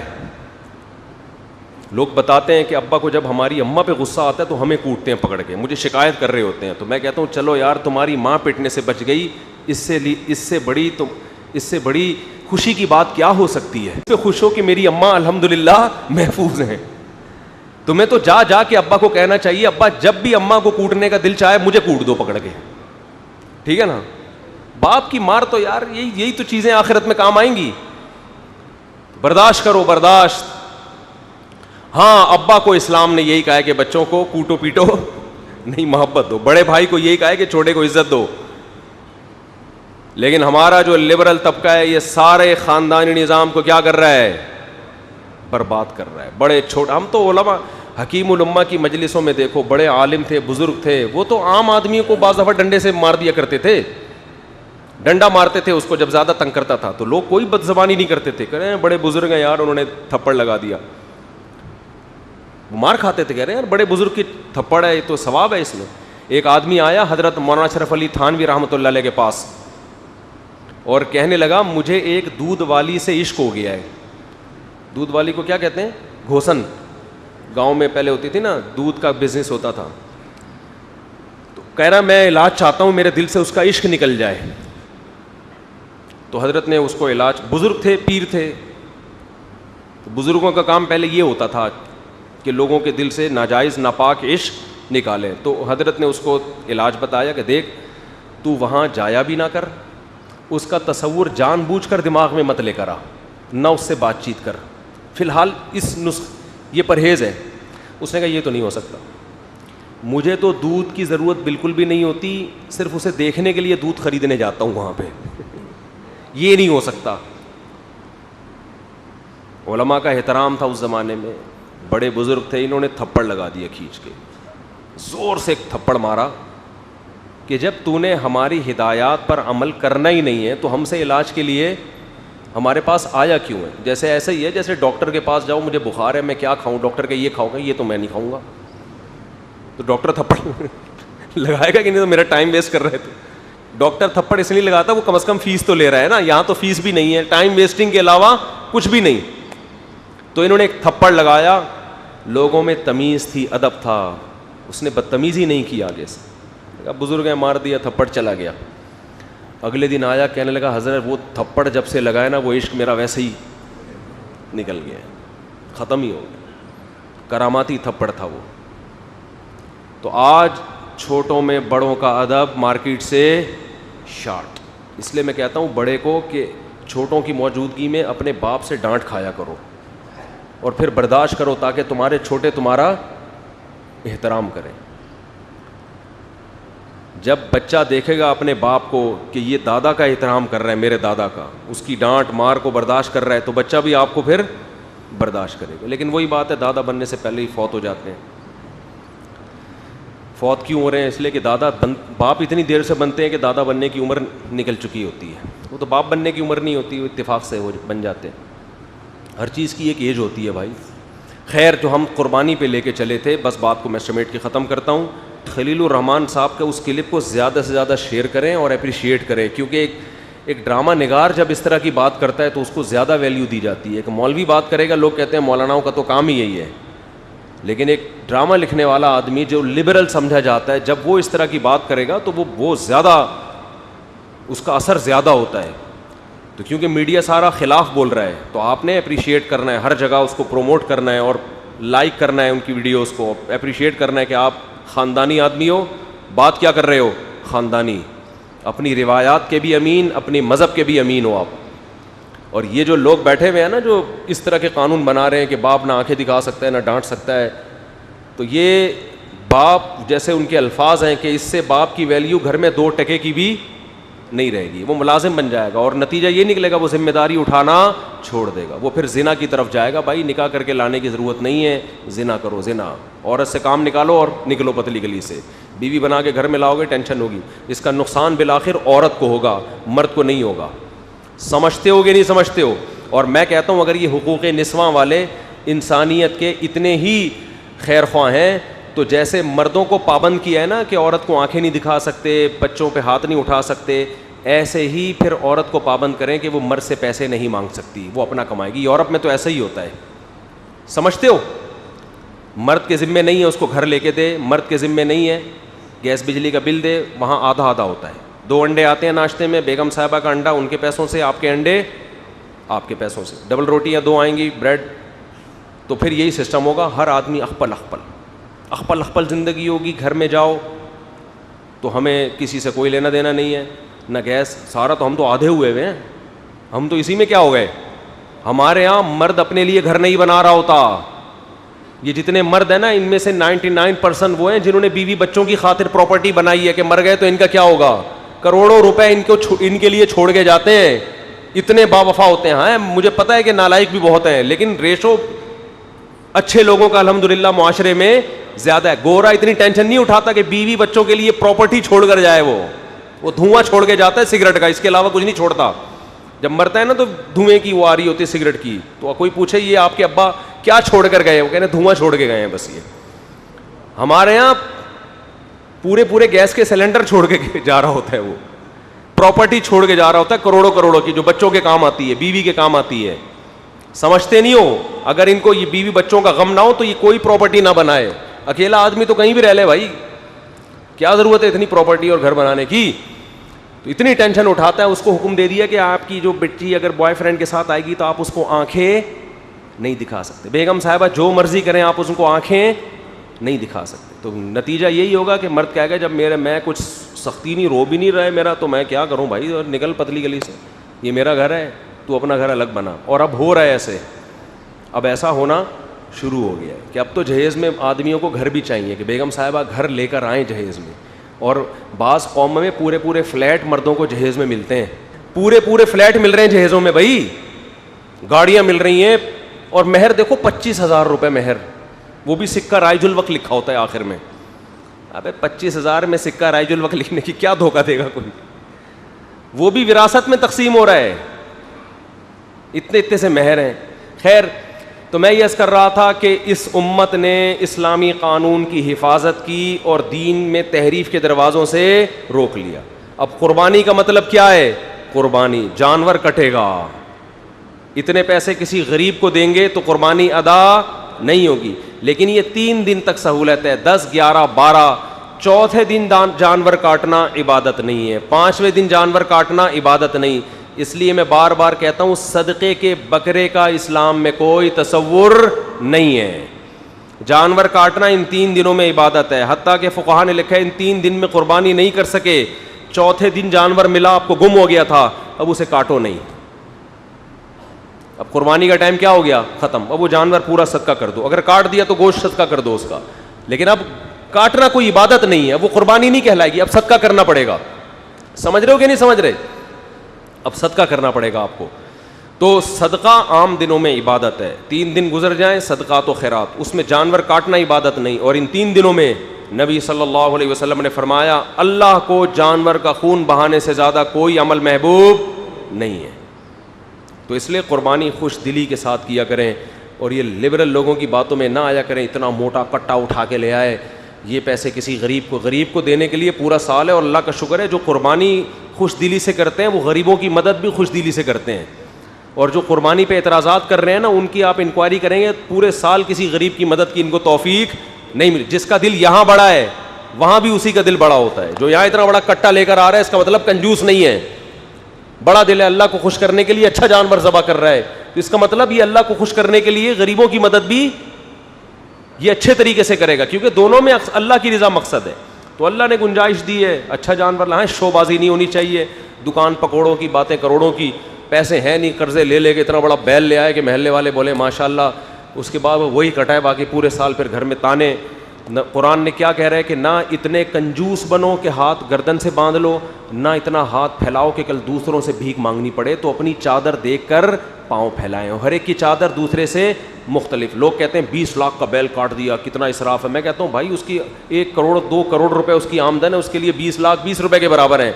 لوگ بتاتے ہیں کہ ابا کو جب ہماری اماں پہ غصہ آتا ہے تو ہمیں کوٹتے ہیں پکڑ کے, مجھے شکایت کر رہے ہوتے ہیں. تو میں کہتا ہوں چلو یار تمہاری ماں پیٹنے سے بچ گئی, اس سے بڑی خوشی کی بات کیا ہو سکتی ہے. اس پہ خوش ہو کہ میری اماں الحمدللہ محفوظ ہیں. تمہیں تو جا کے ابا کو کہنا چاہیے ابا جب بھی اماں کو کوٹنے کا دل چاہے مجھے کوٹ دو پکڑ کے, ٹھیک ہے نا. باپ کی مار تو یار یہی تو چیزیں آخرت میں کام آئیں گی. برداشت کرو, برداشت. ہاں ابا کو اسلام نے یہی کہا ہے کہ بچوں کو کوٹو پیٹو نہیں, محبت دو. بڑے بھائی کو یہی کہا ہے کہ چھوٹے کو عزت دو. لیکن ہمارا جو لبرل طبقہ ہے یہ سارے خاندانی نظام کو کیا کر رہا ہے, برباد کر رہا ہے. بڑے چھوٹے, ہم تو علماء حکیم الامہ کی مجلسوں میں دیکھو, بڑے عالم تھے, بزرگ تھے, وہ تو عام آدمیوں کو بعض دفعہ ڈنڈے سے مار دیا کرتے تھے. ڈنڈا مارتے تھے اس کو جب زیادہ تنگ کرتا تھا, تو لوگ کوئی بد زبانی نہیں کرتے تھے, کہہ رہے ہیں بڑے بزرگ ہیں یار انہوں نے تھپڑ لگا دیا, مار کھاتے تھے, کہہ رہے ہیں یار بڑے بزرگ کی تھپڑ ہے, یہ تو ثواب ہے اس میں. ایک آدمی آیا حضرت مولانا اشرف علی تھانوی رحمۃ اللہ علیہ کے پاس اور کہنے لگا مجھے ایک دودھ والی سے عشق ہو گیا ہے. دودھ والی کو کیا کہتے ہیں؟ گھوسن. گاؤں میں پہلے ہوتی تھی نا, دودھ کا بزنس ہوتا تھا. تو کہہ رہا میں علاج چاہتا ہوں, میرے دل سے اس کا عشق نکل جائے. تو حضرت نے اس کو علاج, بزرگ تھے, پیر تھے, تو بزرگوں کا کام پہلے یہ ہوتا تھا کہ لوگوں کے دل سے ناجائز ناپاک عشق نکالیں. تو حضرت نے اس کو علاج بتایا کہ دیکھ تو وہاں جایا بھی نہ کر, اس کا تصور جان بوجھ کر دماغ میں مت لے کر آ, نہ اس سے بات چیت کر, فی الحال اس یہ پرہیز ہے. اس نے کہا یہ تو نہیں ہو سکتا, مجھے تو دودھ کی ضرورت بالکل بھی نہیں ہوتی, صرف اسے دیکھنے کے لیے دودھ خریدنے جاتا ہوں وہاں پہ, یہ نہیں ہو سکتا. علماء کا احترام تھا اس زمانے میں, بڑے بزرگ تھے, انہوں نے تھپڑ لگا دیا کھینچ کے, زور سے ایک تھپڑ مارا کہ جب تو نے ہماری ہدایات پر عمل کرنا ہی نہیں ہے تو ہم سے علاج کے لیے ہمارے پاس آیا کیوں ہے؟ جیسے ایسا ہی ہے جیسے ڈاکٹر کے پاس جاؤ, مجھے بخار ہے میں کیا کھاؤں, ڈاکٹر کہ یہ کھاؤ گا, یہ تو میں نہیں کھاؤں گا, تو ڈاکٹر تھپڑ لگائے گا کہ نہیں؟ تو میرا ٹائم ویسٹ کر رہے تھے. ڈاکٹر تھپڑ اس لیے لگاتا وہ کم از کم فیس تو لے رہا ہے نا, یہاں تو فیس بھی نہیں ہے, ٹائم ویسٹنگ کے علاوہ کچھ بھی نہیں. تو انہوں نے ایک تھپڑ لگایا, لوگوں میں تمیز تھی, ادب تھا, اس نے بدتمیزی نہیں کی آگے سے, بزرگ ہیں مار دیا, تھپڑ چلا گیا. اگلے دن آیا کہنے لگا حضرت وہ تھپڑ جب سے لگایا نا وہ عشق میرا ویسے ہی نکل گیا, ختم ہی ہو گیا, کراماتی تھپڑ تھا وہ. تو آج چھوٹوں میں بڑوں کا ادب مارکیٹ سے شارٹ. اس لیے میں کہتا ہوں بڑے کو کہ چھوٹوں کی موجودگی میں اپنے باپ سے ڈانٹ کھایا کرو اور پھر برداشت کرو تاکہ تمہارے چھوٹے تمہارا احترام کریں. جب بچہ دیکھے گا اپنے باپ کو کہ یہ دادا کا احترام کر رہا ہے, میرے دادا کا, اس کی ڈانٹ مار کو برداشت کر رہا ہے, تو بچہ بھی آپ کو پھر برداشت کرے گا. لیکن وہی بات ہے, دادا بننے سے پہلے ہی فوت ہو جاتے ہیں. فوت کیوں ہو رہے ہیں؟ اس لیے کہ باپ اتنی دیر سے بنتے ہیں کہ دادا بننے کی عمر نکل چکی ہوتی ہے. وہ تو باپ بننے کی عمر نہیں ہوتی, وہ اتفاق سے بن جاتے ہیں. ہر چیز کی ایک ایج ہوتی ہے بھائی. خیر, جو ہم قربانی پہ لے کے چلے تھے, بس بات کو میں سمیٹ کے ختم کرتا ہوں. خلیل الرحمان صاحب کے اس کلپ کو زیادہ سے زیادہ شیئر کریں اور اپریشیٹ کریں, کیونکہ ایک ڈرامہ نگار جب اس طرح کی بات کرتا ہے تو اس کو زیادہ ویلیو دی جاتی ہے. ایک مولوی بات کرے گا, لوگ کہتے ہیں مولاناؤں کا تو کام ہی یہی ہے, لیکن ایک ڈرامہ لکھنے والا آدمی جو لبرل سمجھا جاتا ہے, جب وہ اس طرح کی بات کرے گا تو وہ زیادہ, اس کا اثر زیادہ ہوتا ہے. تو کیونکہ میڈیا سارا خلاف بول رہا ہے تو آپ نے اپریشیٹ کرنا ہے, ہر جگہ اس کو پروموٹ کرنا ہے اور لائک کرنا ہے ان کی ویڈیوز کو, اپریشیٹ کرنا ہے کہ آپ خاندانی آدمی ہو, بات کیا کر رہے ہو خاندانی, اپنی روایات کے بھی امین, اپنی مذہب کے بھی امین ہو آپ. اور یہ جو لوگ بیٹھے ہوئے ہیں نا جو اس طرح کے قانون بنا رہے ہیں کہ باپ نہ آنکھیں دکھا سکتا ہے نہ ڈانٹ سکتا ہے, تو یہ باپ جیسے ان کے الفاظ ہیں کہ اس سے باپ کی ویلیو گھر میں 2 ٹکے کی بھی نہیں رہے گی, وہ ملازم بن جائے گا اور نتیجہ یہ نکلے گا وہ ذمہ داری اٹھانا چھوڑ دے گا, وہ پھر زنا کی طرف جائے گا. بھائی نکاح کر کے لانے کی ضرورت نہیں ہے, زنا کرو, زنا, عورت سے کام نکالو اور نکلو پتلی گلی سے, بیوی بنا کے گھر میں لاؤ گے ٹینشن ہوگی, اس کا نقصان بالآخر عورت کو ہوگا, مرد کو نہیں ہوگا. سمجھتے ہو کہ نہیں سمجھتے ہو؟ اور میں کہتا ہوں اگر یہ حقوق نسواں والے انسانیت کے اتنے ہی خیر خواہ ہیں تو جیسے مردوں کو پابند کیا ہے نا کہ عورت کو آنکھیں نہیں دکھا سکتے, بچوں پہ ہاتھ نہیں اٹھا سکتے, ایسے ہی پھر عورت کو پابند کریں کہ وہ مرد سے پیسے نہیں مانگ سکتی, وہ اپنا کمائے گی. یورپ میں تو ایسا ہی ہوتا ہے, سمجھتے ہو؟ مرد کے ذمے نہیں ہے اس کو گھر لے کے دے, مرد کے ذمے نہیں ہے گیس بجلی کا بل دے, وہاں آدھا آدھا ہوتا ہے. 2 انڈے آتے ہیں ناشتے میں, بیگم صاحبہ کا انڈا ان کے پیسوں سے, آپ کے انڈے آپ کے پیسوں سے, ڈبل روٹیاں 2 آئیں گی, بریڈ. تو پھر یہی سسٹم ہوگا, ہر آدمی اخپل زندگی ہوگی. گھر میں جاؤ تو ہمیں کسی سے کوئی لینا دینا نہیں ہے, نہ گیس, سارا تو ہم تو آدھے ہوئے ہیں, ہم تو اسی میں کیا ہو گئے. ہمارے یہاں مرد اپنے لیے گھر نہیں بنا رہا ہوتا. یہ جتنے مرد ہیں نا ان میں سے 99% وہ ہیں جنہوں نے بیوی بچوں کی خاطر پراپرٹی بنائی ہے کہ مر گئے تو ان کا کیا ہوگا, کروڑوں روپے ان کے لیے چھوڑ کے جاتے ہیں. اتنے با وفا ہوتے ہیں. ہاں مجھے پتا ہے کہ نالائق بھی بہت ہیں, لیکن ریشو اچھے لوگوں کا الحمدللہ معاشرے میں زیادہ ہے. گورا اتنی ٹینشن نہیں اٹھاتا کہ بیوی بچوں کے لیے پراپرٹی چھوڑ کر جائے, وہ وہ دھواں چھوڑ کے جاتا ہے سگریٹ کا, اس کے علاوہ کچھ نہیں چھوڑتا. جب مرتا ہے نا تو دھوئیں کی وہ آ رہی ہوتی ہے سگریٹ کی, تو کوئی پوچھے یہ آپ کے ابا کیا چھوڑ کر گئے, وہ کہتے ہیں دھواں چھوڑ کے گئے ہیں بس. یہ ہمارے یہاں پورے گیس کے سلنڈر چھوڑ کے جا رہا ہوتا ہے, وہ پراپرٹی چھوڑ کے جا رہا ہوتا ہے کروڑوں کی, جو بچوں کے کام آتی ہے, بیوی کے کام آتی ہے. سمجھتے نہیں ہو, اگر ان کو یہ بیوی بچوں کا غم نہ ہو تو یہ کوئی پراپرٹی نہ بنائے. اکیلا آدمی تو کہیں بھی رہ لے بھائی, کیا ضرورت ہے اتنی پراپرٹی اور گھر بنانے کی. تو اتنی ٹینشن اٹھاتا ہے, اس کو حکم دے دیا کہ آپ کی جو بچی اگر بوائے فرینڈ کے ساتھ آئے گی تو آپ اس کو آنکھیں نہیں دکھا سکتے. بیگم صاحبہ جو مرضی کریں آپ اس کو آنکھیں نہیں دکھا سکتے. تو نتیجہ یہی ہوگا کہ مرد کہے گا جب میں کچھ سختی نہیں, رو بھی نہیں رہا ہے میرا, تو میں کیا کروں بھائی, اور نکل پتلی گلی سے, یہ میرا گھر ہے, تو اپنا گھر الگ بنا. اور اب ہو رہا ہے ایسے, اب ایسا ہونا شروع ہو گیا ہے کہ اب تو جہیز میں آدمیوں کو گھر بھی چاہیے کہ بیگم صاحبہ گھر لے کر آئیں جہیز میں. اور بعض قوم میں پورے فلیٹ مردوں کو جہیز میں ملتے ہیں, پورے فلیٹ مل رہے ہیں جہیزوں میں بھائی, گاڑیاں مل رہی ہیں. اور مہر دیکھو 25,000 روپے مہر, وہ بھی سکہ رائج الوقت لکھا ہوتا ہے آخر میں. ابے 25,000 میں سکہ رائج الوقت لکھنے کی کیا دھوکہ دے گا کوئی, وہ بھی وراثت میں تقسیم ہو رہا ہے, اتنے سے مہر ہیں. خیر, تو میں یہ عرض کر رہا تھا کہ اس امت نے اسلامی قانون کی حفاظت کی اور دین میں تحریف کے دروازوں سے روک لیا. اب قربانی کا مطلب کیا ہے, قربانی جانور کٹے گا, اتنے پیسے کسی غریب کو دیں گے تو قربانی ادا نہیں ہوگی. لیکن یہ 3 دن تک سہولت ہے, 10, 11, 12. چوتھے دن جانور کاٹنا عبادت نہیں ہے, 5ویں دن جانور کاٹنا عبادت نہیں. اس لیے میں بار بار کہتا ہوں صدقے کے بکرے کا اسلام میں کوئی تصور نہیں ہے. جانور کاٹنا ان 3 دنوں میں عبادت ہے. حتیٰ کہ فقہا نے لکھا ہے ان 3 دن میں قربانی نہیں کر سکے, چوتھے دن جانور ملا, آپ کو گم ہو گیا تھا, اب اسے کاٹو نہیں. اب قربانی کا ٹائم کیا ہو گیا, ختم. اب وہ جانور پورا صدقہ کر دو, اگر کاٹ دیا تو گوشت صدقہ کر دو اس کا. لیکن اب کاٹنا کوئی عبادت نہیں ہے, وہ قربانی نہیں کہلائے گی, اب صدقہ کرنا پڑے گا. سمجھ رہے ہو کہ نہیں سمجھ رہے, اب صدقہ کرنا پڑے گا آپ کو. تو صدقہ عام دنوں میں عبادت ہے, 3 دن گزر جائیں صدقات و خیرات, اس میں جانور کاٹنا عبادت نہیں. اور ان 3 دنوں میں نبی صلی اللہ علیہ وسلم نے فرمایا اللہ کو جانور کا خون بہانے سے زیادہ کوئی عمل محبوب نہیں ہے. تو اس لیے قربانی خوش دلی کے ساتھ کیا کریں, اور یہ لبرل لوگوں کی باتوں میں نہ آیا کریں, اتنا موٹا کٹا اٹھا کے لے آئے, یہ پیسے کسی غریب کو دینے کے لیے پورا سال ہے. اور اللہ کا شکر ہے جو قربانی خوش دلی سے کرتے ہیں وہ غریبوں کی مدد بھی خوش دلی سے کرتے ہیں. اور جو قربانی پہ اعتراضات کر رہے ہیں نا, ان کی آپ انکوائری کریں گے پورے سال کسی غریب کی مدد کی ان کو توفیق نہیں ملی. جس کا دل یہاں بڑا ہے وہاں بھی اسی کا دل بڑا ہوتا ہے. جو یہاں اتنا بڑا کٹا لے کر آ رہا ہے اس کا مطلب کنجوس نہیں ہے, بڑا دل ہے, اللہ کو خوش کرنے کے لیے اچھا جانور ذبح کر رہا ہے, تو اس کا مطلب یہ اللہ کو خوش کرنے کے لیے غریبوں کی مدد بھی یہ اچھے طریقے سے کرے گا, کیونکہ دونوں میں اللہ کی رضا مقصد ہے. تو اللہ نے گنجائش دی ہے, اچھا جانور لائیں, شو بازی نہیں ہونی چاہیے, دکان پکوڑوں کی باتیں کروڑوں کی, پیسے ہیں نہیں, قرضے لے کے اتنا بڑا بیل لے آئے کہ محلے والے بولے ماشاء اللہ, اس کے بعد وہی کٹائے, باقی پورے سال پھر گھر میں تانے. قرآن نے کیا کہہ رہا ہے کہ نہ اتنے کنجوس بنو کہ ہاتھ گردن سے باندھ لو, نہ اتنا ہاتھ پھیلاؤ کہ کل دوسروں سے بھیک مانگنی پڑے, تو اپنی چادر دیکھ کر پاؤں پھیلائیں. ہر ایک کی چادر دوسرے سے مختلف. لوگ کہتے ہیں 20 لاکھ کا بیل کاٹ دیا, کتنا اسراف ہے. میں کہتا ہوں بھائی اس کی 1 کروڑ 2 کروڑ روپے اس کی آمدن ہے, اس کے لیے 20 لاکھ 20 روپے کے برابر ہیں.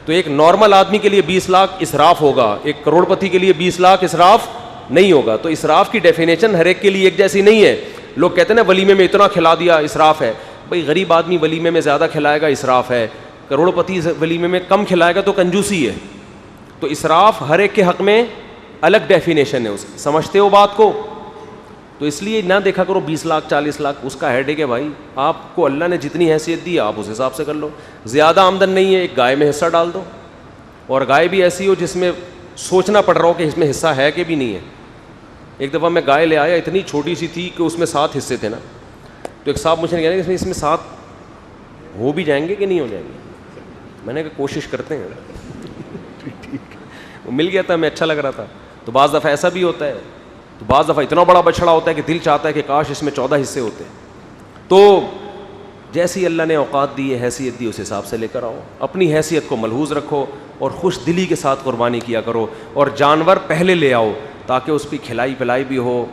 تو ایک نارمل آدمی کے لیے 20 لاکھ اسراف ہوگا, ایک کروڑ پتی کے لیے 20 لاکھ اسراف نہیں ہوگا. تو اسراف کی ڈیفینیشن ہر ایک کے لیے ایک جیسی نہیں ہے. لوگ کہتے ہیں نا ولیمے میں اتنا کھلا دیا اسراف ہے. بھائی غریب آدمی ولیمے میں زیادہ کھلائے گا اسراف ہے, کروڑ پتی ولیمے میں کم کھلائے گا تو کنجوسی ہے. تو اسراف ہر ایک کے حق میں الگ ڈیفینیشن ہے اس کی, سمجھتے ہو بات کو. تو اس لیے نہ دیکھا کرو 20 لاکھ 40 لاکھ, اس کا ہیڈ ایک ہے بھائی. آپ کو اللہ نے جتنی حیثیت دی آپ اس حساب سے کر لو. زیادہ آمدن نہیں ہے, ایک گائے میں حصہ ڈال دو, اور گائے بھی ایسی ہو جس میں سوچنا پڑ رہا ہو کہ اس میں حصہ ہے کہ بھی نہیں ہے. ایک دفعہ میں گائے لے آیا, اتنی چھوٹی سی تھی کہ اس میں 7 حصے تھے نا. تو ایک صاحب مجھے کہہ رہے ہیں اس میں 7 ہو بھی جائیں گے کہ نہیں ہو جائیں گے. میں نے کہا کوشش کرتے ہیں. وہ مل گیا تھا, میں اچھا لگ رہا تھا. تو بعض دفعہ ایسا بھی ہوتا ہے, تو بعض دفعہ اتنا بڑا بچڑا ہوتا ہے کہ دل چاہتا ہے کہ کاش اس میں 14 حصے ہوتے. تو جیسی اللہ نے اوقات دی ہے, حیثیت دی, اس حساب سے لے کر آؤ. اپنی حیثیت کو ملحوظ رکھو اور خوش دلی کے ساتھ قربانی کیا کرو. اور جانور پہلے لے آؤ تاکہ اس کی کھلائی پلائی بھی ہو,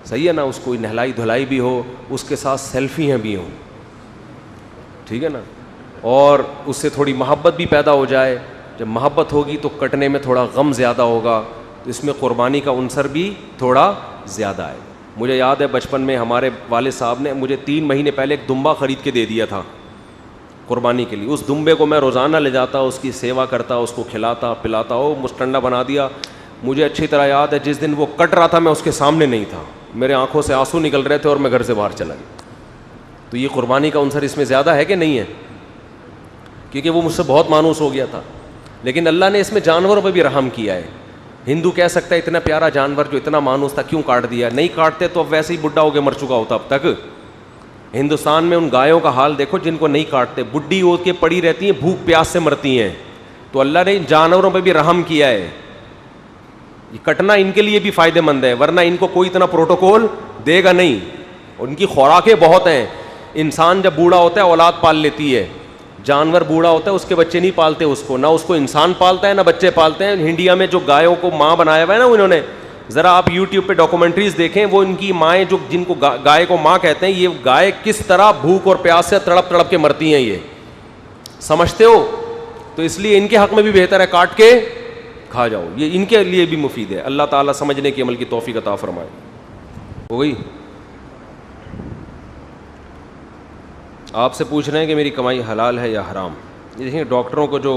صحیح ہے نا, اس کو نہلائی دھلائی بھی ہو, اس کے ساتھ سیلفیاں بھی ہوں, ٹھیک ہے نا. اور اس سے تھوڑی محبت بھی پیدا ہو جائے. جب محبت ہوگی تو کٹنے میں تھوڑا غم زیادہ ہوگا, تو اس میں قربانی کا عنصر بھی تھوڑا زیادہ ہے. مجھے یاد ہے بچپن میں ہمارے والد صاحب نے مجھے 3 مہینے پہلے ایک دمبا خرید کے دے دیا تھا قربانی کے لیے. اس دمبے کو میں روزانہ لے جاتا, اس کی سیوا کرتا, اس کو کھلاتا پلاتا, مستنڈا بنا دیا. مجھے اچھی طرح یاد ہے جس دن وہ کٹ رہا تھا میں اس کے سامنے نہیں تھا, میرے آنکھوں سے آنسو نکل رہے تھے اور میں گھر سے باہر چلا گیا. تو یہ قربانی کا عنصر اس میں زیادہ ہے کہ نہیں ہے؟ کیونکہ وہ مجھ سے بہت مانوس ہو گیا تھا. لیکن اللہ نے اس میں جانوروں پہ بھی رحم کیا ہے. ہندو کہہ سکتا ہے اتنا پیارا جانور جو اتنا مانوس تھا کیوں کاٹ دیا؟ نہیں کاٹتے تو اب ویسے ہی بڈھا ہو کے مر چکا ہوتا اب تک. ہندوستان میں ان گایوں کا حال دیکھو جن کو نہیں کاٹتے, بڈھی ہو کے پڑی رہتی ہیں, بھوک پیاس سے مرتی ہیں. تو اللہ نے ان جانوروں پہ بھی رحم کیا ہے. یہ کٹنا ان کے لیے بھی فائدہ مند ہے, ورنہ ان کو کوئی اتنا پروٹوکول دے گا نہیں. ان کی خوراکیں بہت ہیں. انسان جب بوڑھا ہوتا ہے اولاد پال لیتی ہے, جانور بوڑھا ہوتا ہے اس کے بچے نہیں پالتے اس کو, نہ اس کو انسان پالتا ہے نہ بچے پالتے ہیں. انڈیا میں جو گایوں کو ماں بنایا ہوا ہے نا انہوں نے, ذرا آپ یوٹیوب پہ ڈاکومنٹریز دیکھیں, وہ ان کی مائیں جو جن کو گائے کو ماں کہتے ہیں, یہ گائے کس طرح بھوک اور پیاس سے تڑپ تڑپ کے مرتی ہیں, یہ سمجھتے ہو؟ تو اس لیے ان کے حق میں بھی بہتر ہے کاٹ کے کھا جاؤ, یہ ان کے لیے بھی مفید ہے. اللہ تعالیٰ سمجھنے کی عمل کی توفیق عطا فرمائے. ہو گئی؟ آپ سے پوچھ رہے ہیں کہ میری کمائی حلال ہے یا حرام. یہ دیکھیں ڈاکٹروں کو جو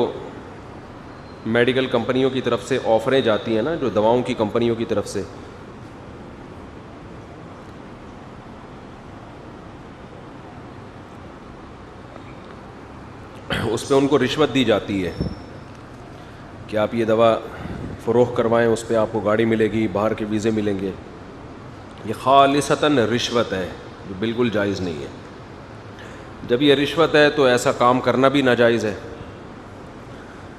میڈیکل کمپنیوں کی طرف سے آفریں جاتی ہیں نا, جو دواؤں کی کمپنیوں کی طرف سے, اس پہ ان کو رشوت دی جاتی ہے کہ آپ یہ دوا فروخت کروائیں, اس پہ آپ کو گاڑی ملے گی, باہر کے ویزے ملیں گے. یہ خالصتاً رشوت ہے جو بالکل جائز نہیں ہے. جب یہ رشوت ہے تو ایسا کام کرنا بھی ناجائز ہے.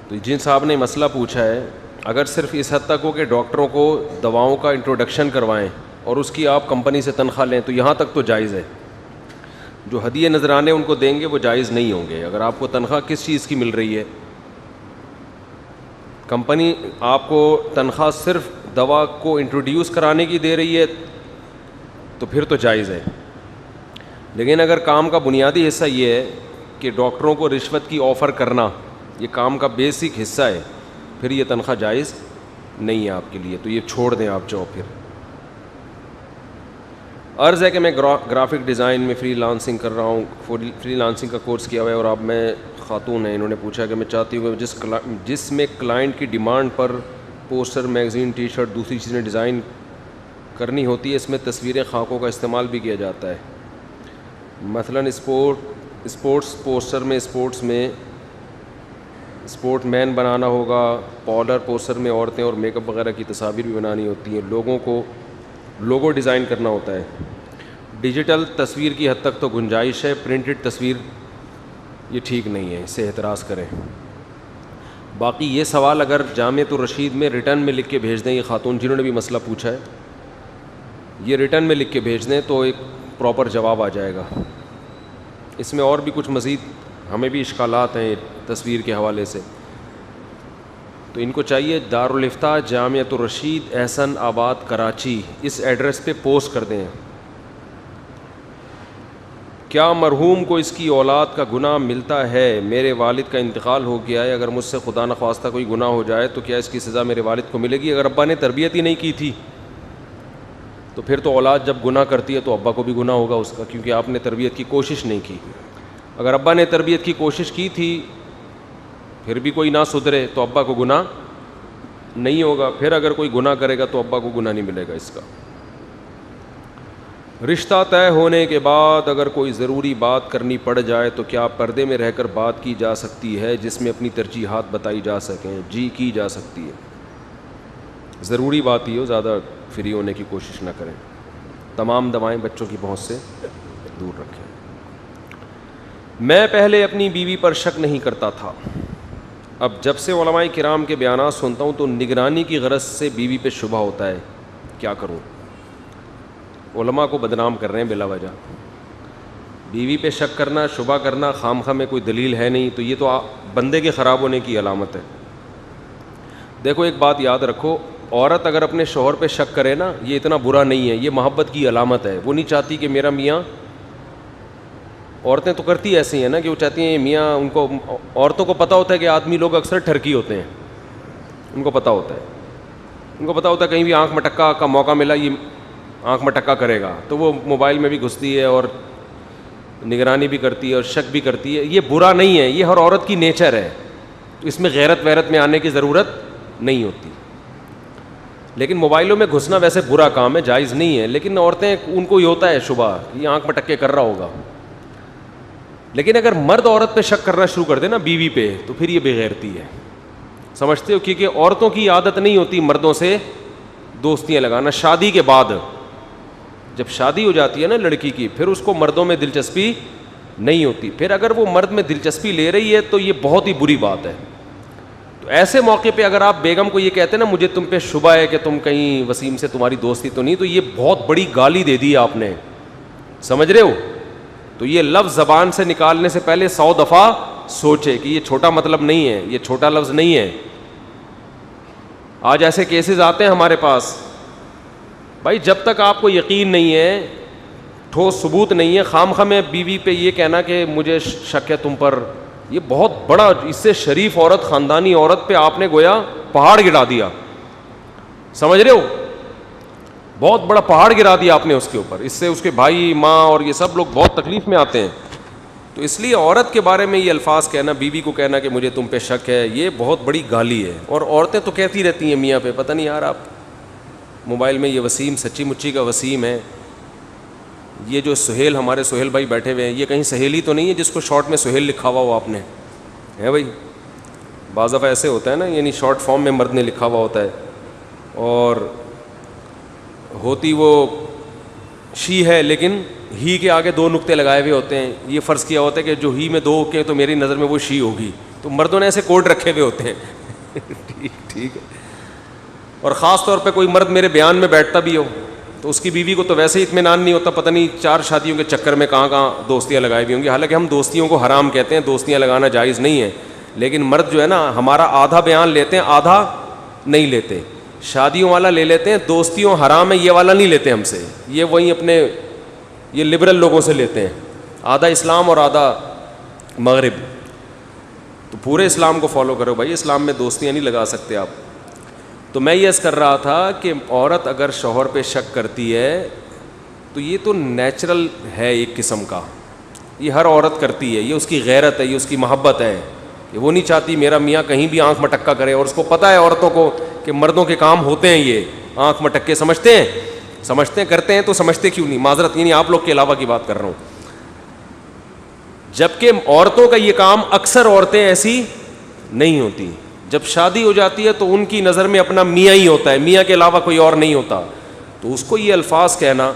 تو جن صاحب نے مسئلہ پوچھا ہے, اگر صرف اس حد تک ہو کہ ڈاکٹروں کو دواؤں کا انٹروڈکشن کروائیں اور اس کی آپ کمپنی سے تنخواہ لیں تو یہاں تک تو جائز ہے. جو ہدیے نذرانے ان کو دیں گے وہ جائز نہیں ہوں گے. اگر آپ کو تنخواہ کس چیز کی مل رہی ہے, کمپنی آپ کو تنخواہ صرف دوا کو انٹروڈیوس کرانے کی دے رہی ہے تو پھر تو جائز ہے. لیکن اگر کام کا بنیادی حصہ یہ ہے کہ ڈاکٹروں کو رشوت کی آفر کرنا, یہ کام کا بیسک حصہ ہے, پھر یہ تنخواہ جائز نہیں ہے آپ کے لیے, تو یہ چھوڑ دیں آپ جاب. پھر عرض ہے کہ میں گرافک ڈیزائن میں فری لانسنگ کر رہا ہوں, فری لانسنگ کا کورس کیا ہوا ہے, اور اب میں خاتون ہیں, انہوں نے پوچھا کہ میں چاہتی ہوں جس میں کلائنٹ کی ڈیمانڈ پر پوسٹر, میگزین, ٹی شرٹ, دوسری چیزیں ڈیزائن کرنی ہوتی ہے, اس میں تصویریں, خاکوں کا استعمال بھی کیا جاتا ہے. مثلاً اسپورٹس پوسٹر میں اسپورٹ مین بنانا ہوگا, پاؤڈر پوسٹر میں عورتیں اور میک اپ وغیرہ کی تصاویر بھی بنانی ہوتی ہیں, لوگوں کو لوگو ڈیزائن کرنا ہوتا ہے. ڈیجیٹل تصویر کی حد تک تو گنجائش ہے, پرنٹڈ تصویر یہ ٹھیک نہیں ہے, اس سے اعتراض کریں. باقی یہ سوال اگر جامعۃ الرشید میں ریٹرن میں لکھ کے بھیج دیں, یہ خاتون جنہوں نے بھی مسئلہ پوچھا ہے, یہ ریٹرن میں لکھ کے بھیج دیں تو ایک پراپر جواب آ جائے گا. اس میں اور بھی کچھ مزید ہمیں بھی اشکالات ہیں تصویر کے حوالے سے, تو ان کو چاہیے دارالفتاح جامعۃ الرشید احسن آباد کراچی, اس ایڈریس پہ پوسٹ کر دیں. کیا مرحوم کو اس کی اولاد کا گناہ ملتا ہے؟ میرے والد کا انتقال ہو گیا ہے, اگر مجھ سے خدا نخواستہ کوئی گناہ ہو جائے تو کیا اس کی سزا میرے والد کو ملے گی؟ اگر ابا نے تربیت ہی نہیں کی تھی تو پھر تو اولاد جب گناہ کرتی ہے تو ابا کو بھی گناہ ہوگا اس کا, کیونکہ آپ نے تربیت کی کوشش نہیں کی. اگر ابا نے تربیت کی کوشش کی تھی پھر بھی کوئی نہ سدھرے تو ابا کو گناہ نہیں ہوگا, پھر اگر کوئی گناہ کرے گا تو ابا کو گناہ نہیں ملے گا اس کا. رشتہ طے ہونے کے بعد اگر کوئی ضروری بات کرنی پڑ جائے تو کیا پردے میں رہ کر بات کی جا سکتی ہے جس میں اپنی ترجیحات بتائی جا سکیں؟ جی کی جا سکتی ہے. ضروری بات ہی ہو, زیادہ فری ہونے کی کوشش نہ کریں. تمام دوائیں بچوں کی پہنچ سے دور رکھیں. میں پہلے اپنی بیوی پر شک نہیں کرتا تھا, اب جب سے علماء کرام کے بیانات سنتا ہوں تو نگرانی کی غرض سے بیوی پہ شبہ ہوتا ہے, کیا کروں؟ علماء کو بدنام کر رہے ہیں بلا وجہ. بیوی پہ شک کرنا, شبہ کرنا خامخواہ میں کوئی دلیل ہے نہیں, تو یہ تو بندے کے خراب ہونے کی علامت ہے. دیکھو ایک بات یاد رکھو, عورت اگر اپنے شوہر پہ شک کرے نا, یہ اتنا برا نہیں ہے, یہ محبت کی علامت ہے. وہ نہیں چاہتی کہ میرا میاں عورتیں تو کرتی ایسی ہیں نا کہ وہ چاہتی ہیں میاں، ان کو عورتوں کو پتہ ہوتا ہے کہ آدمی لوگ اکثر ٹھرکی ہوتے ہیں، ان کو پتہ ہوتا ہے، ان کو پتہ ہوتا ہے کہیں بھی آنکھ مٹکا کا موقع ملا یہ آنکھ مٹکا کرے گا، تو وہ موبائل میں بھی گھستی ہے اور نگرانی بھی کرتی ہے اور شک بھی کرتی ہے. یہ برا نہیں ہے، یہ ہر عورت کی نیچر ہے، اس میں غیرت ویرت میں آنے کی ضرورت نہیں ہوتی. لیکن موبائلوں میں گھسنا ویسے برا کام ہے، جائز نہیں ہے، لیکن عورتیں ان کو یہ ہوتا ہے شبہ کہ یہ آنکھ مٹک کے کر رہا ہوگا. لیکن اگر مرد عورت پہ شک کرنا شروع کر دے نا، بیوی پہ، تو پھر یہ بے غیرتی ہے. سمجھتے ہو؟ کیونکہ عورتوں کی عادت نہیں ہوتی مردوں سے دوستیاں لگانا. شادی کے بعد جب شادی ہو جاتی ہے نا لڑکی کی، پھر اس کو مردوں میں دلچسپی نہیں ہوتی. پھر اگر وہ مرد میں دلچسپی لے رہی ہے تو یہ بہت ہی بری بات ہے. تو ایسے موقع پہ اگر آپ بیگم کو یہ کہتے ہیں نا مجھے تم پہ شبہ ہے کہ تم کہیں وسیم سے تمہاری دوستی تو نہیں، تو یہ بہت بڑی گالی دے دی آپ نے. سمجھ رہے ہو؟ تو یہ لفظ زبان سے نکالنے سے پہلے 100 دفعہ سوچے کہ یہ چھوٹا مطلب نہیں ہے، یہ چھوٹا لفظ نہیں ہے. آج ایسے کیسز آتے ہیں ہمارے پاس. بھائی جب تک آپ کو یقین نہیں ہے، ٹھوس ثبوت نہیں ہے، خام خواہ میں بیوی پہ یہ کہنا کہ مجھے شک ہے تم پر، یہ بہت بڑا، اس سے شریف عورت، خاندانی عورت پہ آپ نے گویا پہاڑ گرا دیا. سمجھ رہے ہو؟ بہت بڑا پہاڑ گرا دیا آپ نے اس کے اوپر. اس سے اس کے بھائی، ماں اور یہ سب لوگ بہت تکلیف میں آتے ہیں. تو اس لیے عورت کے بارے میں یہ الفاظ کہنا، بیوی کو کہنا کہ مجھے تم پہ شک ہے، یہ بہت بڑی گالی ہے. اور عورتیں تو کہتی رہتی ہیں میاں پہ، پتہ نہیں یار آپ موبائل میں یہ وسیم سچی مچی کا وسیم ہے، یہ جو سہیل، ہمارے سہیل بھائی بیٹھے ہوئے ہیں، یہ کہیں سہیلی تو نہیں ہے جس کو شارٹ میں سہیل لکھا ہوا ہو آپ نے؟ ہے بھائی، بعض دفعہ ایسے ہوتا ہے نا، یعنی شارٹ فارم میں مرد نے لکھا ہوا ہوتا ہے اور ہوتی وہ شی ہے، لیکن ہی کے آگے 2 نقطے لگائے ہوئے ہوتے ہیں. یہ فرض کیا ہوتا ہے کہ جو ہی میں 2 کے تو میری نظر میں وہ شی ہوگی. تو مردوں نے ایسے کوڈ رکھے ہوئے ہوتے ہیں. ٹھیک ہے. اور خاص طور پہ کوئی مرد میرے بیان میں بیٹھتا بھی ہو تو اس کی بیوی کو تو ویسے ہی اطمینان نہیں ہوتا، پتہ نہیں 4 شادیوں کے چکر میں کہاں کہاں دوستیاں لگائی ہوئی ہوں گی. حالانکہ ہم دوستیوں کو حرام کہتے ہیں، دوستیاں لگانا جائز نہیں ہے. لیکن مرد جو ہے نا، ہمارا آدھا بیان لیتے ہیں، آدھا نہیں لیتے. شادیوں والا لے لیتے ہیں، دوستیوں حرام ہے یہ والا نہیں لیتے ہم سے. یہ وہیں اپنے یہ لبرل لوگوں سے لیتے ہیں، آدھا اسلام اور آدھا مغرب. تو پورے اسلام کو فالو کرو بھائی، اسلام میں دوستیاں نہیں لگا سکتے آپ. تو میں یہ عرض کر رہا تھا کہ عورت اگر شوہر پہ شک کرتی ہے تو یہ تو نیچرل ہے ایک قسم کا، یہ ہر عورت کرتی ہے، یہ اس کی غیرت ہے، یہ اس کی محبت ہے کہ وہ نہیں چاہتی میرا میاں کہیں بھی آنکھ مٹکا کرے. اور اس کو پتہ ہے عورتوں کو کہ مردوں کے کام ہوتے ہیں یہ آنکھ مٹکے. سمجھتے ہیں کرتے ہیں تو سمجھتے کیوں نہیں؟ معذرت، یعنی آپ لوگ کے علاوہ کی بات کر رہا ہوں. جبکہ عورتوں کا یہ کام، اکثر عورتیں ایسی نہیں ہوتی. جب شادی ہو جاتی ہے تو ان کی نظر میں اپنا میاں ہی ہوتا ہے، میاں کے علاوہ کوئی اور نہیں ہوتا. تو اس کو یہ الفاظ کہنا،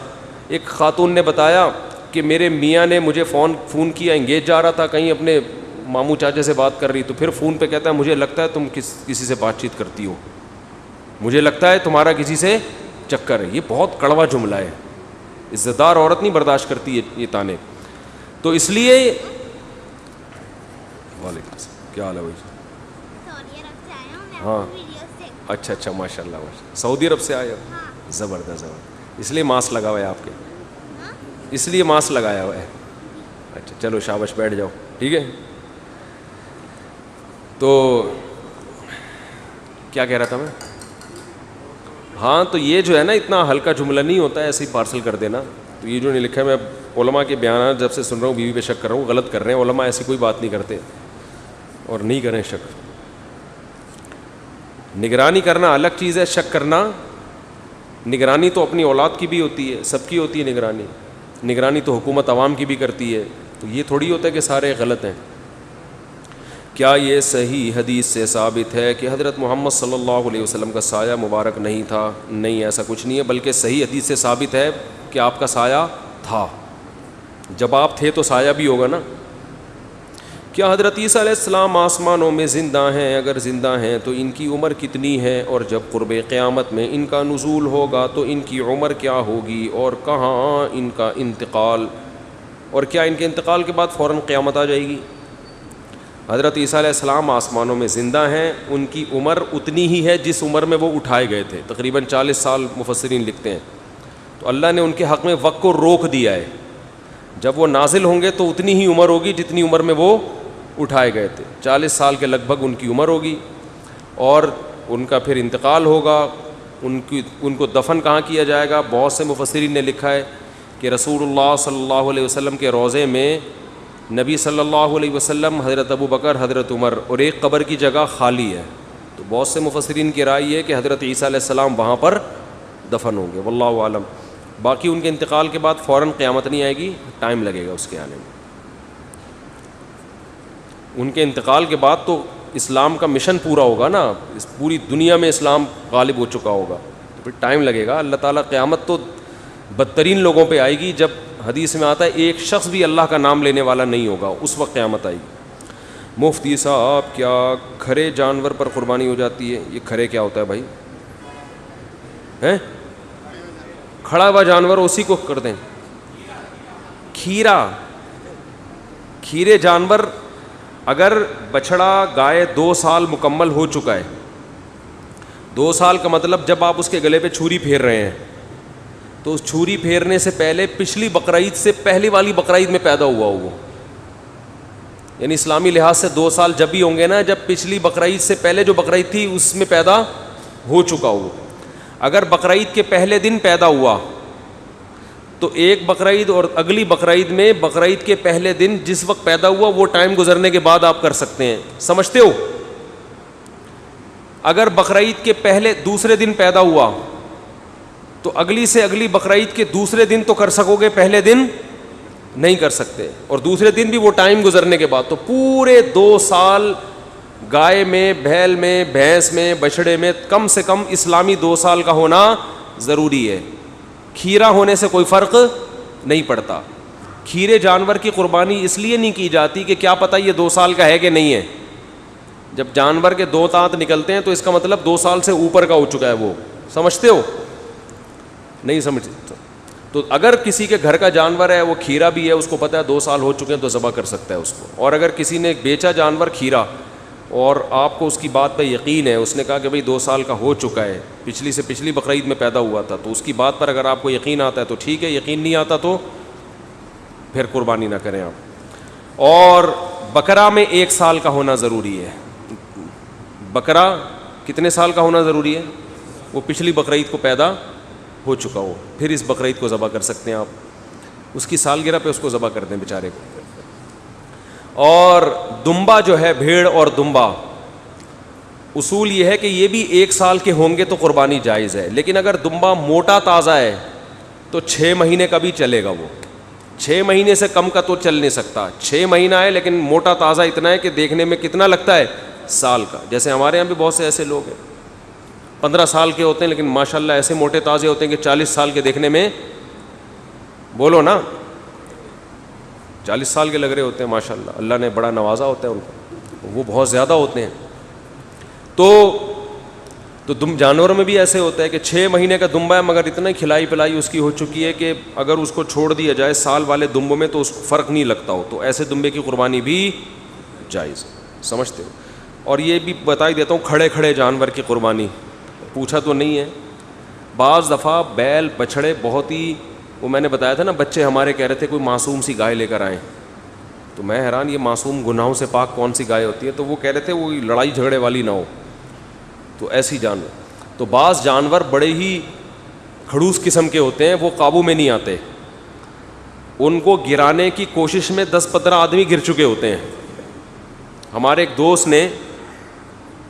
ایک خاتون نے بتایا کہ میرے میاں نے مجھے فون کیا، انگیج جا رہا تھا کہیں اپنے ماموں چاچے سے بات کر رہی، تو پھر فون پہ کہتا ہے مجھے لگتا ہے تم کسی سے بات چیت کرتی ہو، مجھے لگتا ہے تمہارا کسی سے چکر ہے. یہ بہت کڑوا جملہ ہے، عزت دار عورت نہیں برداشت کرتی یہ تانے. تو اس لیے وعلیکم السلام، کیا حال ہے بھائی؟ ہاں اچھا ماشاء اللہ سعودی عرب سے آئے ہو؟ زبردست. اس لیے ماسک لگا ہوا ہے آپ کے؟ اس لیے ماسک لگایا ہوا ہے. اچھا چلو شاباش، بیٹھ جاؤ. ٹھیک ہے. تو کیا کہہ رہا تھا میں؟ ہاں، تو یہ جو ہے نا اتنا ہلکا جملہ نہیں ہوتا ہے ایسے ہی پارسل کر دینا. تو یہ جو نہیں لکھا ہے، میں علماء کے بیانات جب سے سن رہا ہوں بیوی پہ شک کر رہا ہوں، غلط کر رہے ہیں علماء. ایسی کوئی بات نہیں کرتے اور نہیں کریں شک. نگرانی کرنا الگ چیز ہے، شک کرنا. نگرانی تو اپنی اولاد کی بھی ہوتی ہے، سب کی ہوتی ہے نگرانی. نگرانی تو حکومت عوام کی بھی کرتی ہے. تو یہ تھوڑی ہوتا ہے کہ سارے غلط ہیں. کیا یہ صحیح حدیث سے ثابت ہے کہ حضرت محمد صلی اللہ علیہ وسلم کا سایہ مبارک نہیں تھا؟ نہیں، ایسا کچھ نہیں ہے، بلکہ صحیح حدیث سے ثابت ہے کہ آپ کا سایہ تھا. جب آپ تھے تو سایہ بھی ہوگا نا. کیا حضرت عیسیٰ علیہ السلام آسمانوں میں زندہ ہیں؟ اگر زندہ ہیں تو ان کی عمر کتنی ہے؟ اور جب قرب قیامت میں ان کا نزول ہوگا تو ان کی عمر کیا ہوگی؟ اور کہاں ان کا انتقال؟ اور کیا ان کے انتقال کے بعد فوراً قیامت آ جائے گی؟ حضرت عیسیٰ علیہ السلام آسمانوں میں زندہ ہیں، ان کی عمر اتنی ہی ہے جس عمر میں وہ اٹھائے گئے تھے، تقریباً 40 سال مفسرین لکھتے ہیں. تو اللہ نے ان کے حق میں وقت کو روک دیا ہے. جب وہ نازل ہوں گے تو اتنی ہی عمر ہوگی جتنی عمر میں وہ اٹھائے گئے تھے. 40 سال کے لگ بھگ ان کی عمر ہوگی, اور ان کا پھر انتقال ہوگا. ان کو دفن کہاں کیا جائے گا؟ بہت سے مفسرین نے لکھا ہے کہ رسول اللہ صلی اللہ علیہ وسلم کے روضے میں نبی صلی اللہ علیہ وسلم, حضرت ابو بکر, حضرت عمر, اور ایک قبر کی جگہ خالی ہے. تو بہت سے مفسرین کی رائے یہ ہے کہ حضرت عیسیٰ علیہ السلام وہاں پر دفن ہوں گے, واللہ عالم. باقی ان کے انتقال کے بعد فوراً قیامت نہیں آئے گی, ٹائم لگے گا اس کے آنے میں. ان کے انتقال کے بعد تو اسلام کا مشن پورا ہوگا نا, اس پوری دنیا میں اسلام غالب ہو چکا ہوگا, تو پھر ٹائم لگے گا. اللہ تعالیٰ قیامت تو بدترین لوگوں پہ آئے گی, جب حدیث میں آتا ہے ایک شخص بھی اللہ کا نام لینے والا نہیں ہوگا, اس وقت قیامت آئے گی. مفتی صاحب, کیا کھرے جانور پر قربانی ہو جاتی ہے؟ یہ کھرے کیا ہوتا ہے بھائی؟ ہیں کھڑا ہوا جانور, اسی کو کر دیں کھیرا. کھیرے جانور, اگر بچڑا گائے 2 سال مکمل ہو چکا ہے, 2 سال کا مطلب جب آپ اس کے گلے پہ چھری پھیر رہے ہیں, تو اس چھری پھیرنے سے پہلے پچھلی بقرعید سے پہلی والی بقرعید میں پیدا ہوا ہو وہ, یعنی اسلامی لحاظ سے 2 سال جب بھی ہوں گے نا, جب پچھلی بقرعید سے پہلے جو بقرعید تھی اس میں پیدا ہو چکا ہو. اگر بقرعید کے پہلے دن پیدا ہوا تو ایک بقرعید اور اگلی بقرعید میں بقرعید کے پہلے دن جس وقت پیدا ہوا وہ ٹائم گزرنے کے بعد آپ کر سکتے ہیں. سمجھتے ہو؟ اگر بقرعید کے پہلے دوسرے دن پیدا ہوا تو اگلی سے اگلی بقرعید کے دوسرے دن تو کر سکو گے, پہلے دن نہیں کر سکتے, اور دوسرے دن بھی وہ ٹائم گزرنے کے بعد. تو پورے 2 سال گائے میں, بھیل میں, بھینس میں, بچڑے میں کم سے کم اسلامی 2 سال کا ہونا ضروری ہے. کھیرا ہونے سے کوئی فرق نہیں پڑتا. کھیرے جانور کی قربانی اس لیے نہیں کی جاتی کہ کیا پتہ یہ 2 سال کا ہے کہ نہیں ہے. جب جانور کے 2 دانت نکلتے ہیں تو اس کا مطلب 2 سال سے اوپر کا ہو چکا ہے وہ. سمجھتے ہو؟ نہیں سمجھتے؟ تو اگر کسی کے گھر کا جانور ہے, وہ کھیرا بھی ہے, اس کو پتہ ہے 2 سال ہو چکے ہیں, تو ذبح کر سکتا ہے اس کو. اور اگر کسی نے بیچا جانور کھیرا اور آپ کو اس کی بات پہ یقین ہے, اس نے کہا کہ بھئی 2 سال کا ہو چکا ہے, پچھلی سے پچھلی بقرعید میں پیدا ہوا تھا, تو اس کی بات پر اگر آپ کو یقین آتا ہے تو ٹھیک ہے, یقین نہیں آتا تو پھر قربانی نہ کریں آپ. اور بکرا میں 1 سال کا ہونا ضروری ہے. بکرا کتنے سال کا ہونا ضروری ہے؟ وہ پچھلی بقرعید کو پیدا ہو چکا ہو, پھر اس بقرعید کو ذبح کر سکتے ہیں آپ. اس کی سالگرہ پہ اس کو ذبح کر دیں بیچارے کو. اور دمبا جو ہے, بھیڑ اور دمبا, اصول یہ ہے کہ یہ بھی 1 سال کے ہوں گے تو قربانی جائز ہے. لیکن اگر دمبا موٹا تازہ ہے تو 6 مہینے کا بھی چلے گا. وہ 6 مہینے سے کم کا تو چل نہیں سکتا. 6 مہینہ ہے لیکن موٹا تازہ اتنا ہے کہ دیکھنے میں کتنا لگتا ہے؟ سال کا. جیسے ہمارے یہاں بھی بہت سے ایسے لوگ ہیں 15 سال کے ہوتے ہیں لیکن ماشاءاللہ ایسے موٹے تازے ہوتے ہیں کہ 40 سال کے دیکھنے میں, بولو نا, 40 سال کے لگ رہے ہوتے ہیں ماشاءاللہ. اللہ نے بڑا نوازا ہوتا ہے ان کو, وہ بہت زیادہ ہوتے ہیں. تو جانوروں میں بھی ایسے ہوتا ہے کہ 6 مہینے کا دمبا ہے مگر اتنا کھلائی پلائی اس کی ہو چکی ہے کہ اگر اس کو چھوڑ دیا جائے سال والے دمبوں میں تو اس کو فرق نہیں لگتا ہو, تو ایسے دمبے کی قربانی بھی جائز. سمجھتے ہو؟ اور یہ بھی بتا ہی دیتا ہوں, کھڑے کھڑے جانور کی قربانی پوچھا تو نہیں ہے. بعض دفعہ بیل بچھڑے بہت ہی, وہ میں نے بتایا تھا نا, بچے ہمارے کہہ رہے تھے کوئی معصوم سی گائے لے کر آئیں, تو میں حیران, یہ معصوم گناہوں سے پاک کون سی گائے ہوتی ہے؟ تو وہ کہہ رہے تھے وہ لڑائی جھگڑے والی نہ ہو, تو ایسی جانور. تو بعض جانور بڑے ہی کھڑوس قسم کے ہوتے ہیں, وہ قابو میں نہیں آتے, ان کو گرانے کی کوشش میں 10-15 آدمی گر چکے ہوتے ہیں. ہمارے ایک دوست نے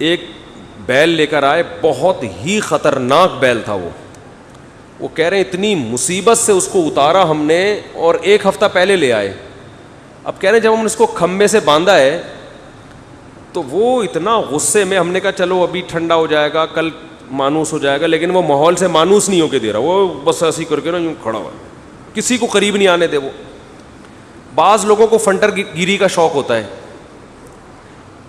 ایک بیل لے کر آئے, بہت ہی خطرناک بیل تھا وہ کہہ رہے ہیں اتنی مصیبت سے اس کو اتارا ہم نے, اور 1 ہفتہ پہلے لے آئے. اب کہہ رہے ہیں جب ہم نے اس کو کھمبے سے باندھا ہے تو وہ اتنا غصے میں, ہم نے کہا چلو ابھی ٹھنڈا ہو جائے گا, کل مانوس ہو جائے گا, لیکن وہ ماحول سے مانوس نہیں ہو کے دے رہا, وہ بس ایسی کر کے نا یوں کھڑا ہوا, کسی کو قریب نہیں آنے دے. وہ بعض لوگوں کو فنٹر گیری کا شوق ہوتا ہے.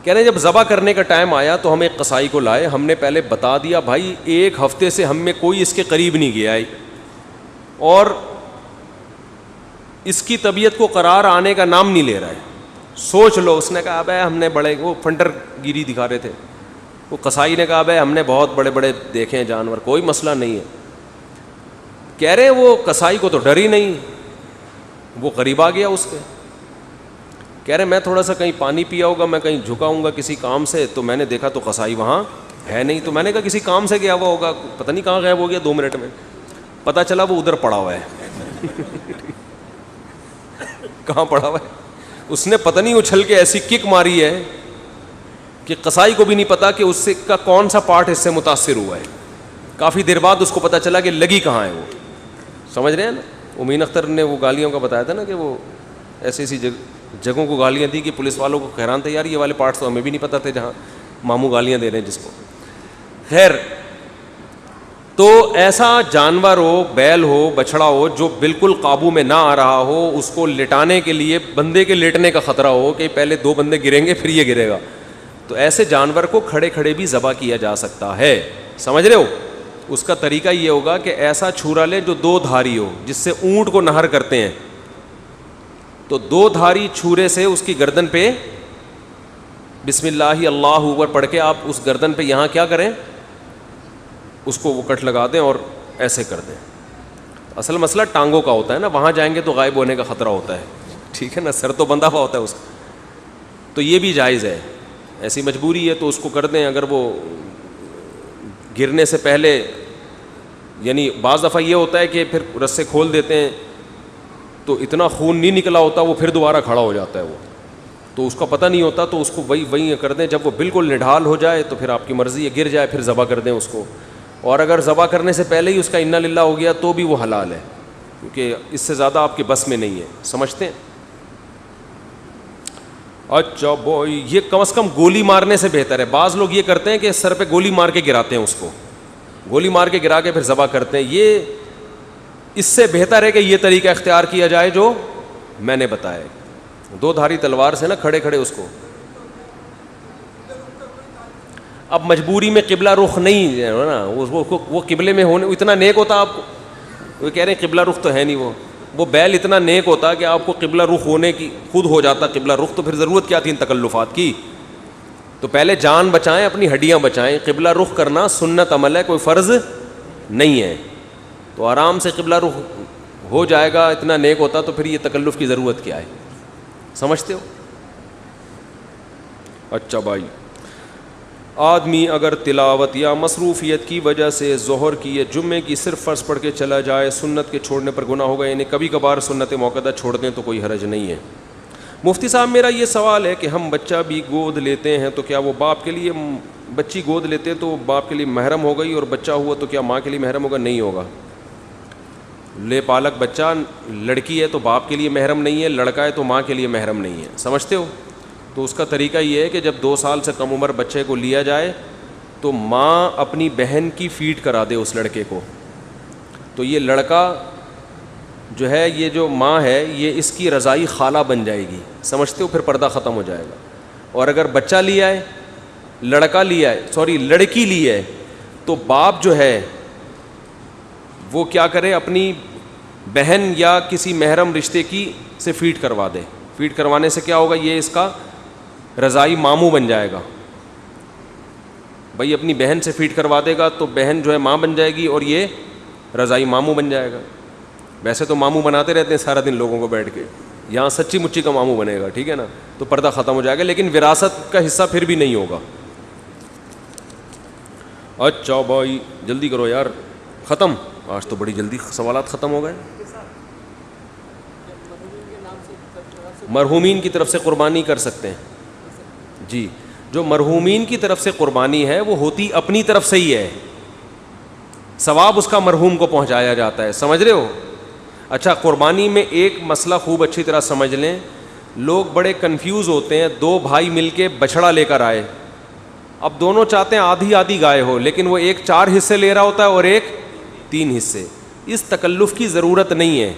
کہہ رہے ہیں جب ذبح کرنے کا ٹائم آیا تو ہم ایک قصائی کو لائے, ہم نے پہلے بتا دیا بھائی 1 ہفتے سے ہم میں کوئی اس کے قریب نہیں گیا ہے, اور اس کی طبیعت کو قرار آنے کا نام نہیں لے رہا ہے, سوچ لو. اس نے کہا بھائی ہم نے بڑے, وہ فنٹر گیری دکھا رہے تھے, وہ قصائی نے کہا بھائی ہم نے بہت بڑے بڑے دیکھے ہیں جانور, کوئی مسئلہ نہیں ہے. کہہ رہے وہ قصائی کو تو ڈر ہی نہیں, وہ قریب آ گیا اس کے, کہہ رہے میں تھوڑا سا کہیں پانی پیا ہوگا, میں کہیں جھکا ہوں گا کسی کام سے, تو میں نے دیکھا تو قصائی وہاں ہے نہیں, تو میں نے کہا کسی کام سے گیا ہوا ہوگا, پتہ نہیں کہاں غائب ہو گیا 2 منٹ میں, پتہ چلا وہ ادھر پڑا ہوا ہے. کہاں پڑا ہوا ہے؟ اس نے پتہ نہیں اچھل کے ایسی کک ماری ہے کہ قصائی کو بھی نہیں پتا کہ اس سے کا کون سا پارٹ اس سے متاثر ہوا ہے. کافی دیر بعد اس کو پتہ چلا کہ لگی کہاں ہے وہ, سمجھ رہے ہیں نا. امین اختر نے وہ گالیوں کا بتایا تھا نا کہ وہ ایسی ایسی جگہوں کو گالیاں دی کہ پولیس والوں کو حیران تھے, یار یہ والے پارٹس تو ہمیں بھی نہیں پتہ تھے جہاں ماموں گالیاں دے رہے ہیں جس کو. خیر, تو ایسا جانور ہو, بیل ہو, بچڑا ہو, جو بالکل قابو میں نہ آ رہا ہو, اس کو لٹانے کے لیے بندے کے لیٹنے کا خطرہ ہو کہ پہلے 2 بندے گریں گے پھر یہ گرے گا, تو ایسے جانور کو کھڑے کھڑے بھی ذبح کیا جا سکتا ہے. سمجھ رہے ہو؟ اس کا طریقہ یہ ہوگا کہ ایسا چھرا لے جو 2 دھاری ہو, جس سے اونٹ کو نہر کرتے ہیں, تو 2 دھاری چھورے سے اس کی گردن پہ بسم اللہ اللہ اکبر پڑھ کے آپ اس گردن پہ یہاں کیا کریں, اس کو وہ کٹ لگا دیں اور ایسے کر دیں. اصل مسئلہ ٹانگوں کا ہوتا ہے نا, وہاں جائیں گے تو غائب ہونے کا خطرہ ہوتا ہے, ٹھیک ہے نا, سر تو بندھا ہوا ہوتا ہے اس کا, تو یہ بھی جائز ہے. ایسی مجبوری ہے تو اس کو کر دیں. اگر وہ گرنے سے پہلے, یعنی بعض دفعہ یہ ہوتا ہے کہ پھر رسے کھول دیتے ہیں تو اتنا خون نہیں نکلا ہوتا, وہ پھر دوبارہ کھڑا ہو جاتا ہے وہ, تو اس کا پتہ نہیں ہوتا, تو اس کو وہی کر دیں. جب وہ بالکل نڈھال ہو جائے تو پھر آپ کی مرضی ہے, گر جائے پھر ذبح کر دیں اس کو. اور اگر ذبح کرنے سے پہلے ہی اس کا انا للہ ہو گیا تو بھی وہ حلال ہے, کیونکہ اس سے زیادہ آپ کے بس میں نہیں ہے. سمجھتے ہیں؟ اچھا بوائے, یہ کم از کم گولی مارنے سے بہتر ہے. بعض لوگ یہ کرتے ہیں کہ سر پہ گولی مار کے گراتے ہیں, اس کو گولی مار کے گرا کے پھر ذبح کرتے ہیں. یہ اس سے بہتر ہے کہ یہ طریقہ اختیار کیا جائے جو میں نے بتایا, 2 دھاری تلوار سے نا کھڑے کھڑے اس کو. اب مجبوری میں قبلہ رخ نہیں ہے نا, وہ قبلے میں ہونے اتنا نیک ہوتا آپ کو, وہ کہہ رہے ہیں قبلہ رخ تو ہے نہیں, وہ بیل اتنا نیک ہوتا کہ آپ کو قبلہ رخ ہونے کی خود ہو جاتا قبلہ رخ, تو پھر ضرورت کیا تھی ان تکلفات کی. تو پہلے جان بچائیں, اپنی ہڈیاں بچائیں. قبلہ رخ کرنا سنت عمل ہے, کوئی فرض نہیں ہے. تو آرام سے قبلہ رخ ہو جائے گا, اتنا نیک ہوتا, تو پھر یہ تکلف کی ضرورت کیا ہے. سمجھتے ہو؟ اچھا بھائی, آدمی اگر تلاوت یا مصروفیت کی وجہ سے ظہر کی یا جمعے کی صرف فرض پڑھ کے چلا جائے, سنت کے چھوڑنے پر گناہ ہوگا, یعنی کبھی کبھار سنت موقدہ چھوڑ دیں تو کوئی حرج نہیں ہے. مفتی صاحب میرا یہ سوال ہے کہ ہم بچہ بھی گود لیتے ہیں, تو کیا وہ باپ کے لیے, بچی گود لیتے ہیں تو وہ باپ کے لیے محرم ہو گئی, اور بچہ ہوا تو کیا ماں کے لیے محرم ہوگا؟ نہیں ہوگا. لے پالک بچہ لڑکی ہے تو باپ کے لیے محرم نہیں ہے, لڑکا ہے تو ماں کے لیے محرم نہیں ہے. سمجھتے ہو؟ تو اس کا طریقہ یہ ہے کہ جب 2 سال سے کم عمر بچے کو لیا جائے تو ماں اپنی بہن کی فیڈ کرا دے اس لڑکے کو, تو یہ لڑکا جو ہے, یہ جو ماں ہے, یہ اس کی رضائی خالہ بن جائے گی. سمجھتے ہو؟ پھر پردہ ختم ہو جائے گا. اور اگر بچہ لیا ہے, لڑکا لیا ہے, سوری لڑکی لی ہے, تو باپ جو ہے وہ کیا کرے, اپنی بہن یا کسی محرم رشتے کی سے فیڈ کروا دے. فیڈ کروانے سے کیا ہوگا, یہ اس کا رضائی ماموں بن جائے گا. بھائی اپنی بہن سے فیڈ کروا دے گا تو بہن جو ہے ماں بن جائے گی, اور یہ رضائی ماموں بن جائے گا. ویسے تو ماموں بناتے رہتے ہیں سارا دن لوگوں کو بیٹھ کے, یہاں سچی مچی کا ماموں بنے گا, ٹھیک ہے نا, تو پردہ ختم ہو جائے گا, لیکن وراثت کا حصہ پھر بھی نہیں ہوگا. اچھا بھائی جلدی کرو یار, ختم, آج تو بڑی جلدی سوالات ختم ہو گئے. مرحومین کی طرف سے قربانی کر سکتے ہیں جی. جو مرحومین کی طرف سے قربانی ہے وہ ہوتی اپنی طرف سے ہی ہے, ثواب اس کا مرحوم کو پہنچایا جاتا ہے. سمجھ رہے ہو؟ اچھا, قربانی میں ایک مسئلہ خوب اچھی طرح سمجھ لیں. لوگ بڑے کنفیوز ہوتے ہیں, 2 بھائی مل کے بچڑا لے کر آئے, اب دونوں چاہتے ہیں آدھی آدھی گائے ہو, لیکن وہ ایک 4 حصے لے رہا ہوتا ہے اور ایک 3 حصے. اس تکلف کی ضرورت نہیں ہے.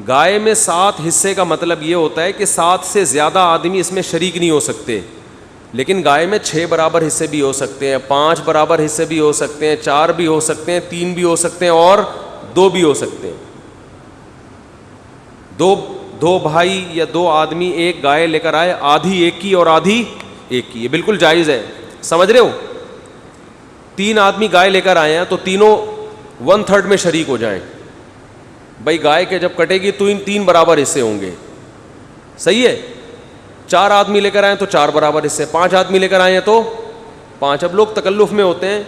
گائے میں 7 حصے کا مطلب یہ ہوتا ہے کہ 7 سے زیادہ آدمی اس میں شریک نہیں ہو سکتے, لیکن گائے میں 6 برابر حصے بھی ہو سکتے ہیں, 5 برابر حصے بھی ہو سکتے ہیں, 4 بھی ہو سکتے ہیں, 3 بھی ہو سکتے ہیں, اور 2 بھی ہو سکتے ہیں. 2 بھائی یا 2 آدمی ایک گائے لے کر آئے, آدھی ایک کی اور آدھی ایک کی, یہ بالکل جائز ہے. سمجھ رہے ہو؟ 3 آدمی گائے لے کر آئے ہیں تو تینوں 1/3 میں شریک ہو جائیں, بھائی گائے کے جب کٹے گی تو ان 3 برابر حصے ہوں گے, صحیح ہے. 4 آدمی لے کر آئیں تو 4 برابر حصے, 5 آدمی لے کر آئے ہیں تو 5. اب لوگ تکلف میں ہوتے ہیں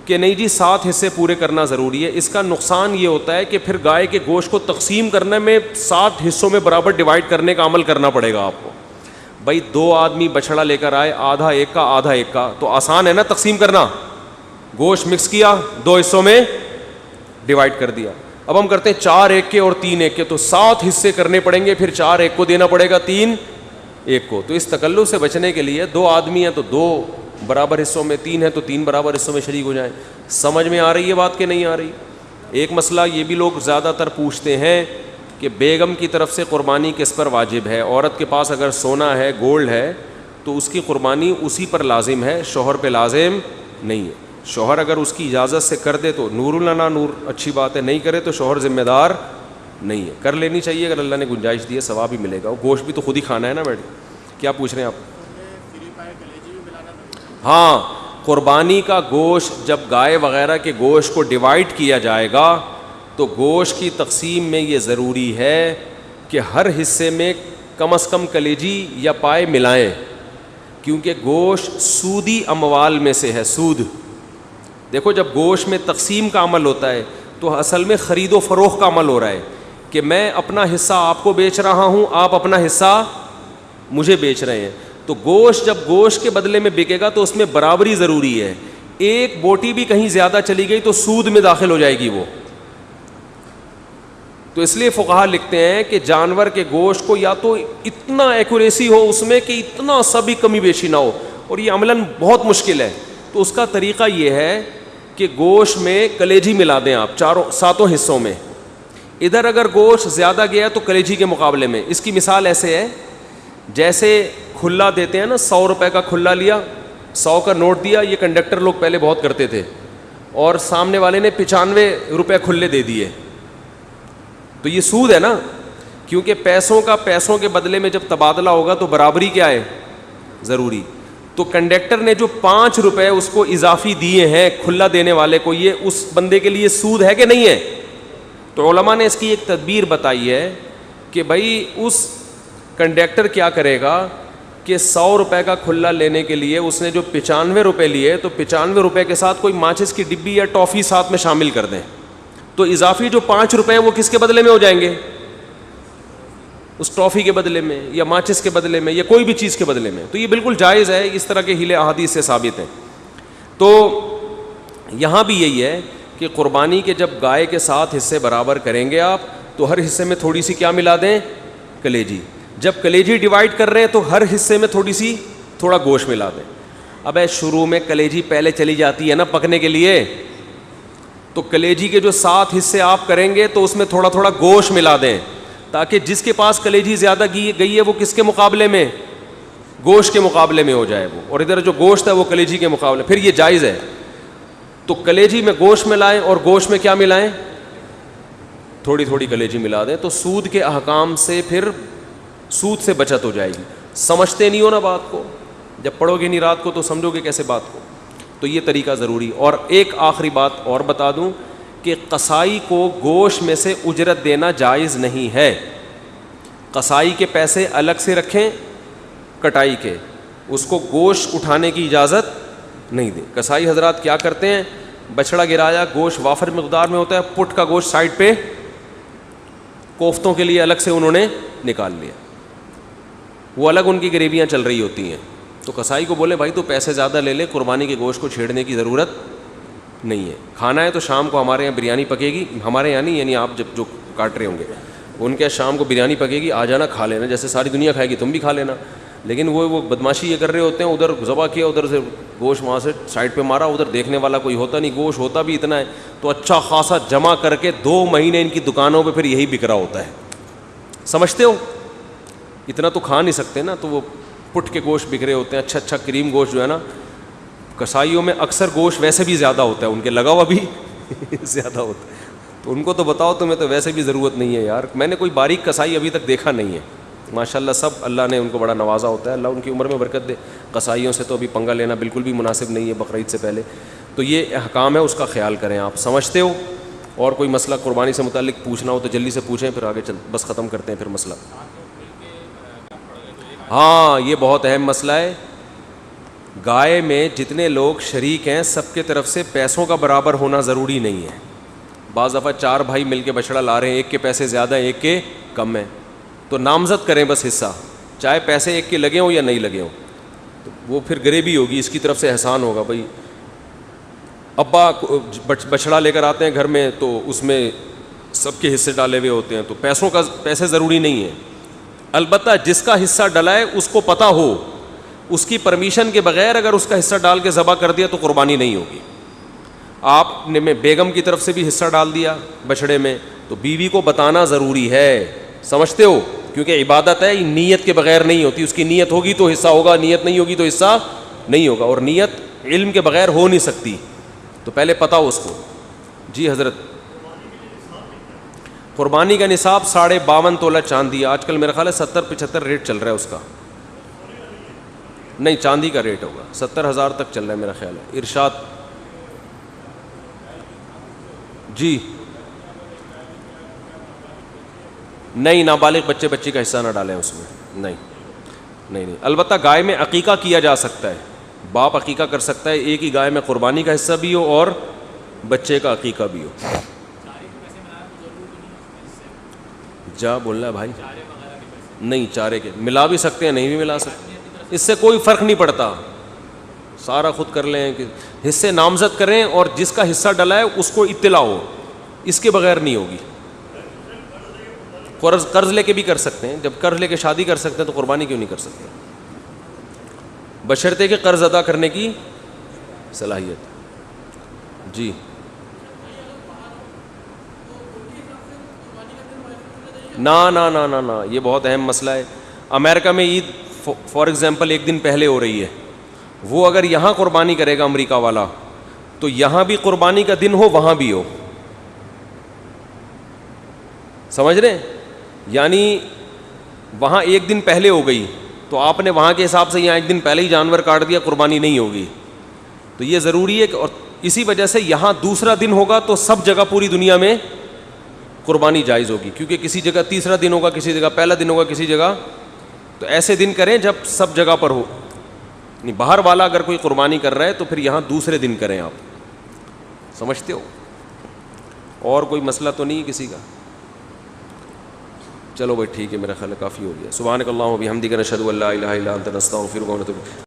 کہ نہیں جی 7 حصے پورے کرنا ضروری ہے. اس کا نقصان یہ ہوتا ہے کہ پھر گائے کے گوشت کو تقسیم کرنے میں 7 حصوں میں برابر ڈیوائڈ کرنے کا عمل کرنا پڑے گا آپ کو. بھائی 2 آدمی بچڑا لے کر آئے, آدھا ایک کا آدھا ایک کا, تو آسان ہے نا تقسیم کرنا. گوشت مکس کیا, 2 حصوں میں ڈیوائڈ کر دیا. اب ہم کرتے ہیں 4 ایک کے اور 3 ایک کے, تو 7 حصے کرنے پڑیں گے, پھر 4 ایک کو دینا پڑے گا, 3 ایک کو. تو اس تکلف سے بچنے کے لیے 2 آدمی ہیں تو 2 برابر حصوں میں, 3 ہے تو 3 برابر حصوں میں شریک ہو جائیں. سمجھ میں آ رہی ہے بات کہ نہیں آ رہی؟ ایک مسئلہ یہ بھی لوگ زیادہ تر پوچھتے ہیں کہ بیگم کی طرف سے قربانی کس پر واجب ہے. عورت کے پاس اگر سونا ہے, گولڈ ہے, تو اس کی قربانی اسی پر لازم ہے, شوہر پہ لازم نہیں ہے. شوہر اگر اس کی اجازت سے کر دے تو نور لنا نور, اچھی بات ہے, نہیں کرے تو شوہر ذمہ دار نہیں ہے. کر لینی چاہیے اگر اللہ نے گنجائش دی ہے, ثواب بھی ملے گا. وہ گوشت بھی تو خود ہی کھانا ہے نا. بیٹھ کیا پوچھ رہے ہیں آپ؟ ہاں, قربانی کا گوشت جب گائے وغیرہ کے گوشت کو ڈیوائڈ کیا جائے گا تو گوشت کی تقسیم میں یہ ضروری ہے کہ ہر حصے میں کم از کم کلیجی یا پائے ملائیں, کیونکہ گوشت سودی اموال میں سے ہے. سود, دیکھو جب گوشت میں تقسیم کا عمل ہوتا ہے تو اصل میں خرید و فروخت کا عمل ہو رہا ہے کہ میں اپنا حصہ آپ کو بیچ رہا ہوں, آپ اپنا حصہ مجھے بیچ رہے ہیں. تو گوشت جب گوشت کے بدلے میں بکے گا تو اس میں برابری ضروری ہے. ایک بوٹی بھی کہیں زیادہ چلی گئی تو سود میں داخل ہو جائے گی وہ. تو اس لیے فقہا لکھتے ہیں کہ جانور کے گوشت کو یا تو اتنا ایکوریسی ہو اس میں کہ اتنا سا بھی کمی بیشی نہ ہو, اور یہ عملاً بہت مشکل ہے. تو اس کا طریقہ یہ ہے کہ گوشت میں کلیجی ملا دیں آپ 7 حصوں میں. ادھر اگر گوشت زیادہ گیا تو کلیجی کے مقابلے میں. اس کی مثال ایسے ہے جیسے کھلا دیتے ہیں نا, 100 روپے کا کھلا لیا, 100 کا نوٹ دیا, یہ کنڈکٹر لوگ پہلے بہت کرتے تھے, اور سامنے والے نے 95 روپے کھلے دے دیے, تو یہ سود ہے نا, کیونکہ پیسوں کا پیسوں کے بدلے میں جب تبادلہ ہوگا تو برابری کیا ہے, ضروری. تو کنڈکٹر نے جو 5 روپے اس کو اضافی دیے ہیں کھلا دینے والے کو, یہ اس بندے کے لیے سود ہے کہ نہیں ہے؟ تو علماء نے اس کی ایک تدبیر بتائی ہے کہ بھائی اس کنڈکٹر کیا کرے گا کہ 100 روپے کا کھلا لینے کے لیے اس نے جو 95 روپے لیے, تو 95 روپے کے ساتھ کوئی ماچس کی ڈبی یا ٹافی ساتھ میں شامل کر دیں, تو اضافی جو 5 روپے ہیں وہ کس کے بدلے میں ہو جائیں گے؟ اس ٹافی کے بدلے میں یا ماچس کے بدلے میں یا کوئی بھی چیز کے بدلے میں. تو یہ بالکل جائز ہے, اس طرح کے ہیلے احادیث سے ثابت ہیں. تو یہاں بھی یہی ہے کہ قربانی کے جب گائے کے 7 حصے برابر کریں گے آپ, تو ہر حصے میں تھوڑی سی کیا ملا دیں؟ کلیجی. جب کلیجی ڈیوائڈ کر رہے ہیں تو ہر حصے میں تھوڑا گوشت ملا دیں. اب شروع میں کلیجی پہلے چلی جاتی ہے نا پکنے کے لیے, تو کلیجی کے جو 7 حصے آپ کریں گے تو اس میں تھوڑا تھوڑا گوشت ملا دیں, تاکہ جس کے پاس کلیجی زیادہ گئی ہے وہ کس کے مقابلے میں؟ گوشت کے مقابلے میں ہو جائے وہ, اور ادھر جو گوشت ہے وہ کلیجی کے مقابلے. پھر یہ جائز ہے. تو کلیجی میں گوشت ملائیں اور گوشت میں کیا ملائیں؟ تھوڑی تھوڑی کلیجی ملا دیں. تو سود کے احکام سے پھر سود سے بچت ہو جائے گی. سمجھتے نہیں ہو نا بات کو, جب پڑھو گے نہیں رات کو تو سمجھو گے کیسے بات کو. تو یہ طریقہ ضروری. اور ایک آخری بات اور بتا دوں کہ قصائی کو گوشت میں سے اجرت دینا جائز نہیں ہے. قصائی کے پیسے الگ سے رکھیں کٹائی کے, اس کو گوشت اٹھانے کی اجازت نہیں دیں. قصائی حضرات کیا کرتے ہیں, بچڑا گرایا, گوشت وافر مقدار میں ہوتا ہے, پٹ کا گوشت سائڈ پہ کوفتوں کے لیے الگ سے انہوں نے نکال لیا, وہ الگ ان کی گریویاں چل رہی ہوتی ہیں. تو قصائی کو بولے بھائی تو پیسے زیادہ لے لے, قربانی کے گوشت کو چھیڑنے کی ضرورت نہیں ہے. کھانا ہے تو شام کو ہمارے یہاں بریانی پکے گی, ہمارے یہاں نہیں, یعنی آپ جب جو کاٹ رہے ہوں گے ان کے شام کو بریانی پکے گی, آ جانا کھا لینا, جیسے ساری دنیا کھائے گی تم بھی کھا لینا. لیکن وہ بدماشی یہ کر رہے ہوتے ہیں, ادھر ذبح کیا, ادھر سے گوشت وہاں سے سائڈ پہ مارا, ادھر دیکھنے والا کوئی ہوتا نہیں, گوشت ہوتا بھی اتنا ہے تو اچھا خاصا جمع کر کے 2 مہینے ان کی دکانوں پہ پھر یہی بک رہا ہوتا ہے. سمجھتے ہو, اتنا تو کھا نہیں سکتے نا, تو وہ پٹ کے گوشت بک رہے ہوتے ہیں. اچھا اچھا کریم گوشت جو ہے نا, کسائیوں میں اکثر گوشت ویسے بھی زیادہ ہوتا ہے, ان کے لگا ہوا بھی زیادہ ہوتا ہے. تو ان کو تو بتاؤ تمہیں تو ویسے بھی ضرورت نہیں ہے یار. میں نے کوئی باریک کسائی ابھی تک دیکھا نہیں ہے ماشاء اللہ. سب اللہ نے ان کو بڑا نوازا ہوتا ہے, اللہ ان کی عمر میں برکت دے. قصائیوں سے تو ابھی پنگا لینا بالکل بھی مناسب نہیں ہے بقرعید سے پہلے. تو یہ احکام ہے, اس کا خیال کریں آپ. سمجھتے ہو؟ اور کوئی مسئلہ قربانی سے متعلق پوچھنا ہو تو جلدی سے پوچھیں، پھر آگے بس ختم کرتے ہیں پھر مسئلہ. ہاں یہ بہت اہم مسئلہ ہے. گائے میں جتنے لوگ شریک ہیں سب کے طرف سے پیسوں کا برابر ہونا ضروری نہیں ہے. بعض دفعہ 4 بھائی مل کے بچڑا لا رہے ہیں، ایک کے پیسے زیادہ ہیں ایک کے کم ہیں، تو نامزد کریں بس حصہ، چاہے پیسے ایک کے لگے ہوں یا نہیں لگے ہوں. تو وہ پھر غریبی ہوگی، اس کی طرف سے احسان ہوگا. بھائی ابا بچڑا لے کر آتے ہیں گھر میں تو اس میں سب کے حصے ڈالے ہوئے ہوتے ہیں، تو پیسے ضروری نہیں ہیں. البتہ جس کا حصہ ڈلا ہے اس کو پتہ ہو، اس کی پرمیشن کے بغیر اگر اس کا حصہ ڈال کے ذبح کر دیا تو قربانی نہیں ہوگی. آپ نے میں بیگم کی طرف سے بھی حصہ ڈال دیا بچڑے میں تو بیوی کو بتانا ضروری ہے، سمجھتے ہو؟ کیونکہ عبادت ہے، نیت کے بغیر نہیں ہوتی. اس کی نیت ہوگی تو حصہ ہوگا، نیت نہیں ہوگی تو حصہ نہیں ہوگا، اور نیت علم کے بغیر ہو نہیں سکتی. تو پہلے پتہ ہو اس کو. جی حضرت. قربانی کا نصاب 52.5 تولہ چاندی، آج کل میرا خیال ہے 70-75 ریٹ چل رہا ہے اس کا. نہیں چاندی کا ریٹ ہوگا 70,000 تک چل رہا ہے میرا خیال ہے. ارشاد. جی نہیں، نابالغ بچی کا حصہ نہ ڈالیں اس میں. نہیں. البتہ گائے میں عقیقہ کیا جا سکتا ہے، باپ عقیقہ کر سکتا ہے، ایک ہی گائے میں قربانی کا حصہ بھی ہو اور بچے کا عقیقہ بھی ہو. جا بولنا ہے بھائی. نہیں چارے کے ملا بھی سکتے ہیں، نہیں بھی ملا سکتے، اس سے کوئی فرق نہیں پڑتا. سارا خود کر لیں کہ حصے نامزد کریں اور جس کا حصہ ڈلا ہے اس کو اطلاع ہو، اس کے بغیر نہیں ہوگی. قرض لے کے بھی کر سکتے ہیں، جب قرض لے کے شادی کر سکتے ہیں تو قربانی کیوں نہیں کر سکتے؟ بشرطے کہ قرض ادا کرنے کی صلاحیت. جی نہ یہ بہت اہم مسئلہ ہے. امریکہ میں عید فار ایگزامپل 1 دن پہلے ہو رہی ہے، وہ اگر یہاں قربانی کرے گا امریکہ والا تو یہاں بھی قربانی کا دن ہو وہاں بھی ہو. سمجھ رہے ہیں؟ یعنی وہاں 1 دن پہلے ہو گئی تو آپ نے وہاں کے حساب سے یہاں 1 دن پہلے ہی جانور کاٹ دیا، قربانی نہیں ہوگی. تو یہ ضروری ہے کہ، اور اسی وجہ سے یہاں دوسرا دن ہوگا تو سب جگہ پوری دنیا میں قربانی جائز ہوگی، کیونکہ کسی جگہ تیسرا دن ہوگا، کسی جگہ پہلا دن ہوگا، کسی جگہ. تو ایسے دن کریں جب سب جگہ پر ہو. نہیں باہر والا اگر کوئی قربانی کر رہا ہے تو پھر یہاں دوسرے دن کریں آپ. سمجھتے ہو؟ اور کوئی مسئلہ تو نہیں کسی کا؟ چلو بھائی ٹھیک ہے، میرا خیال ہے کافی ہو گیا. سبحانک اللہم و بحمدک، نشہد ان لا الہ الا انت، نستغفرک و نتوب.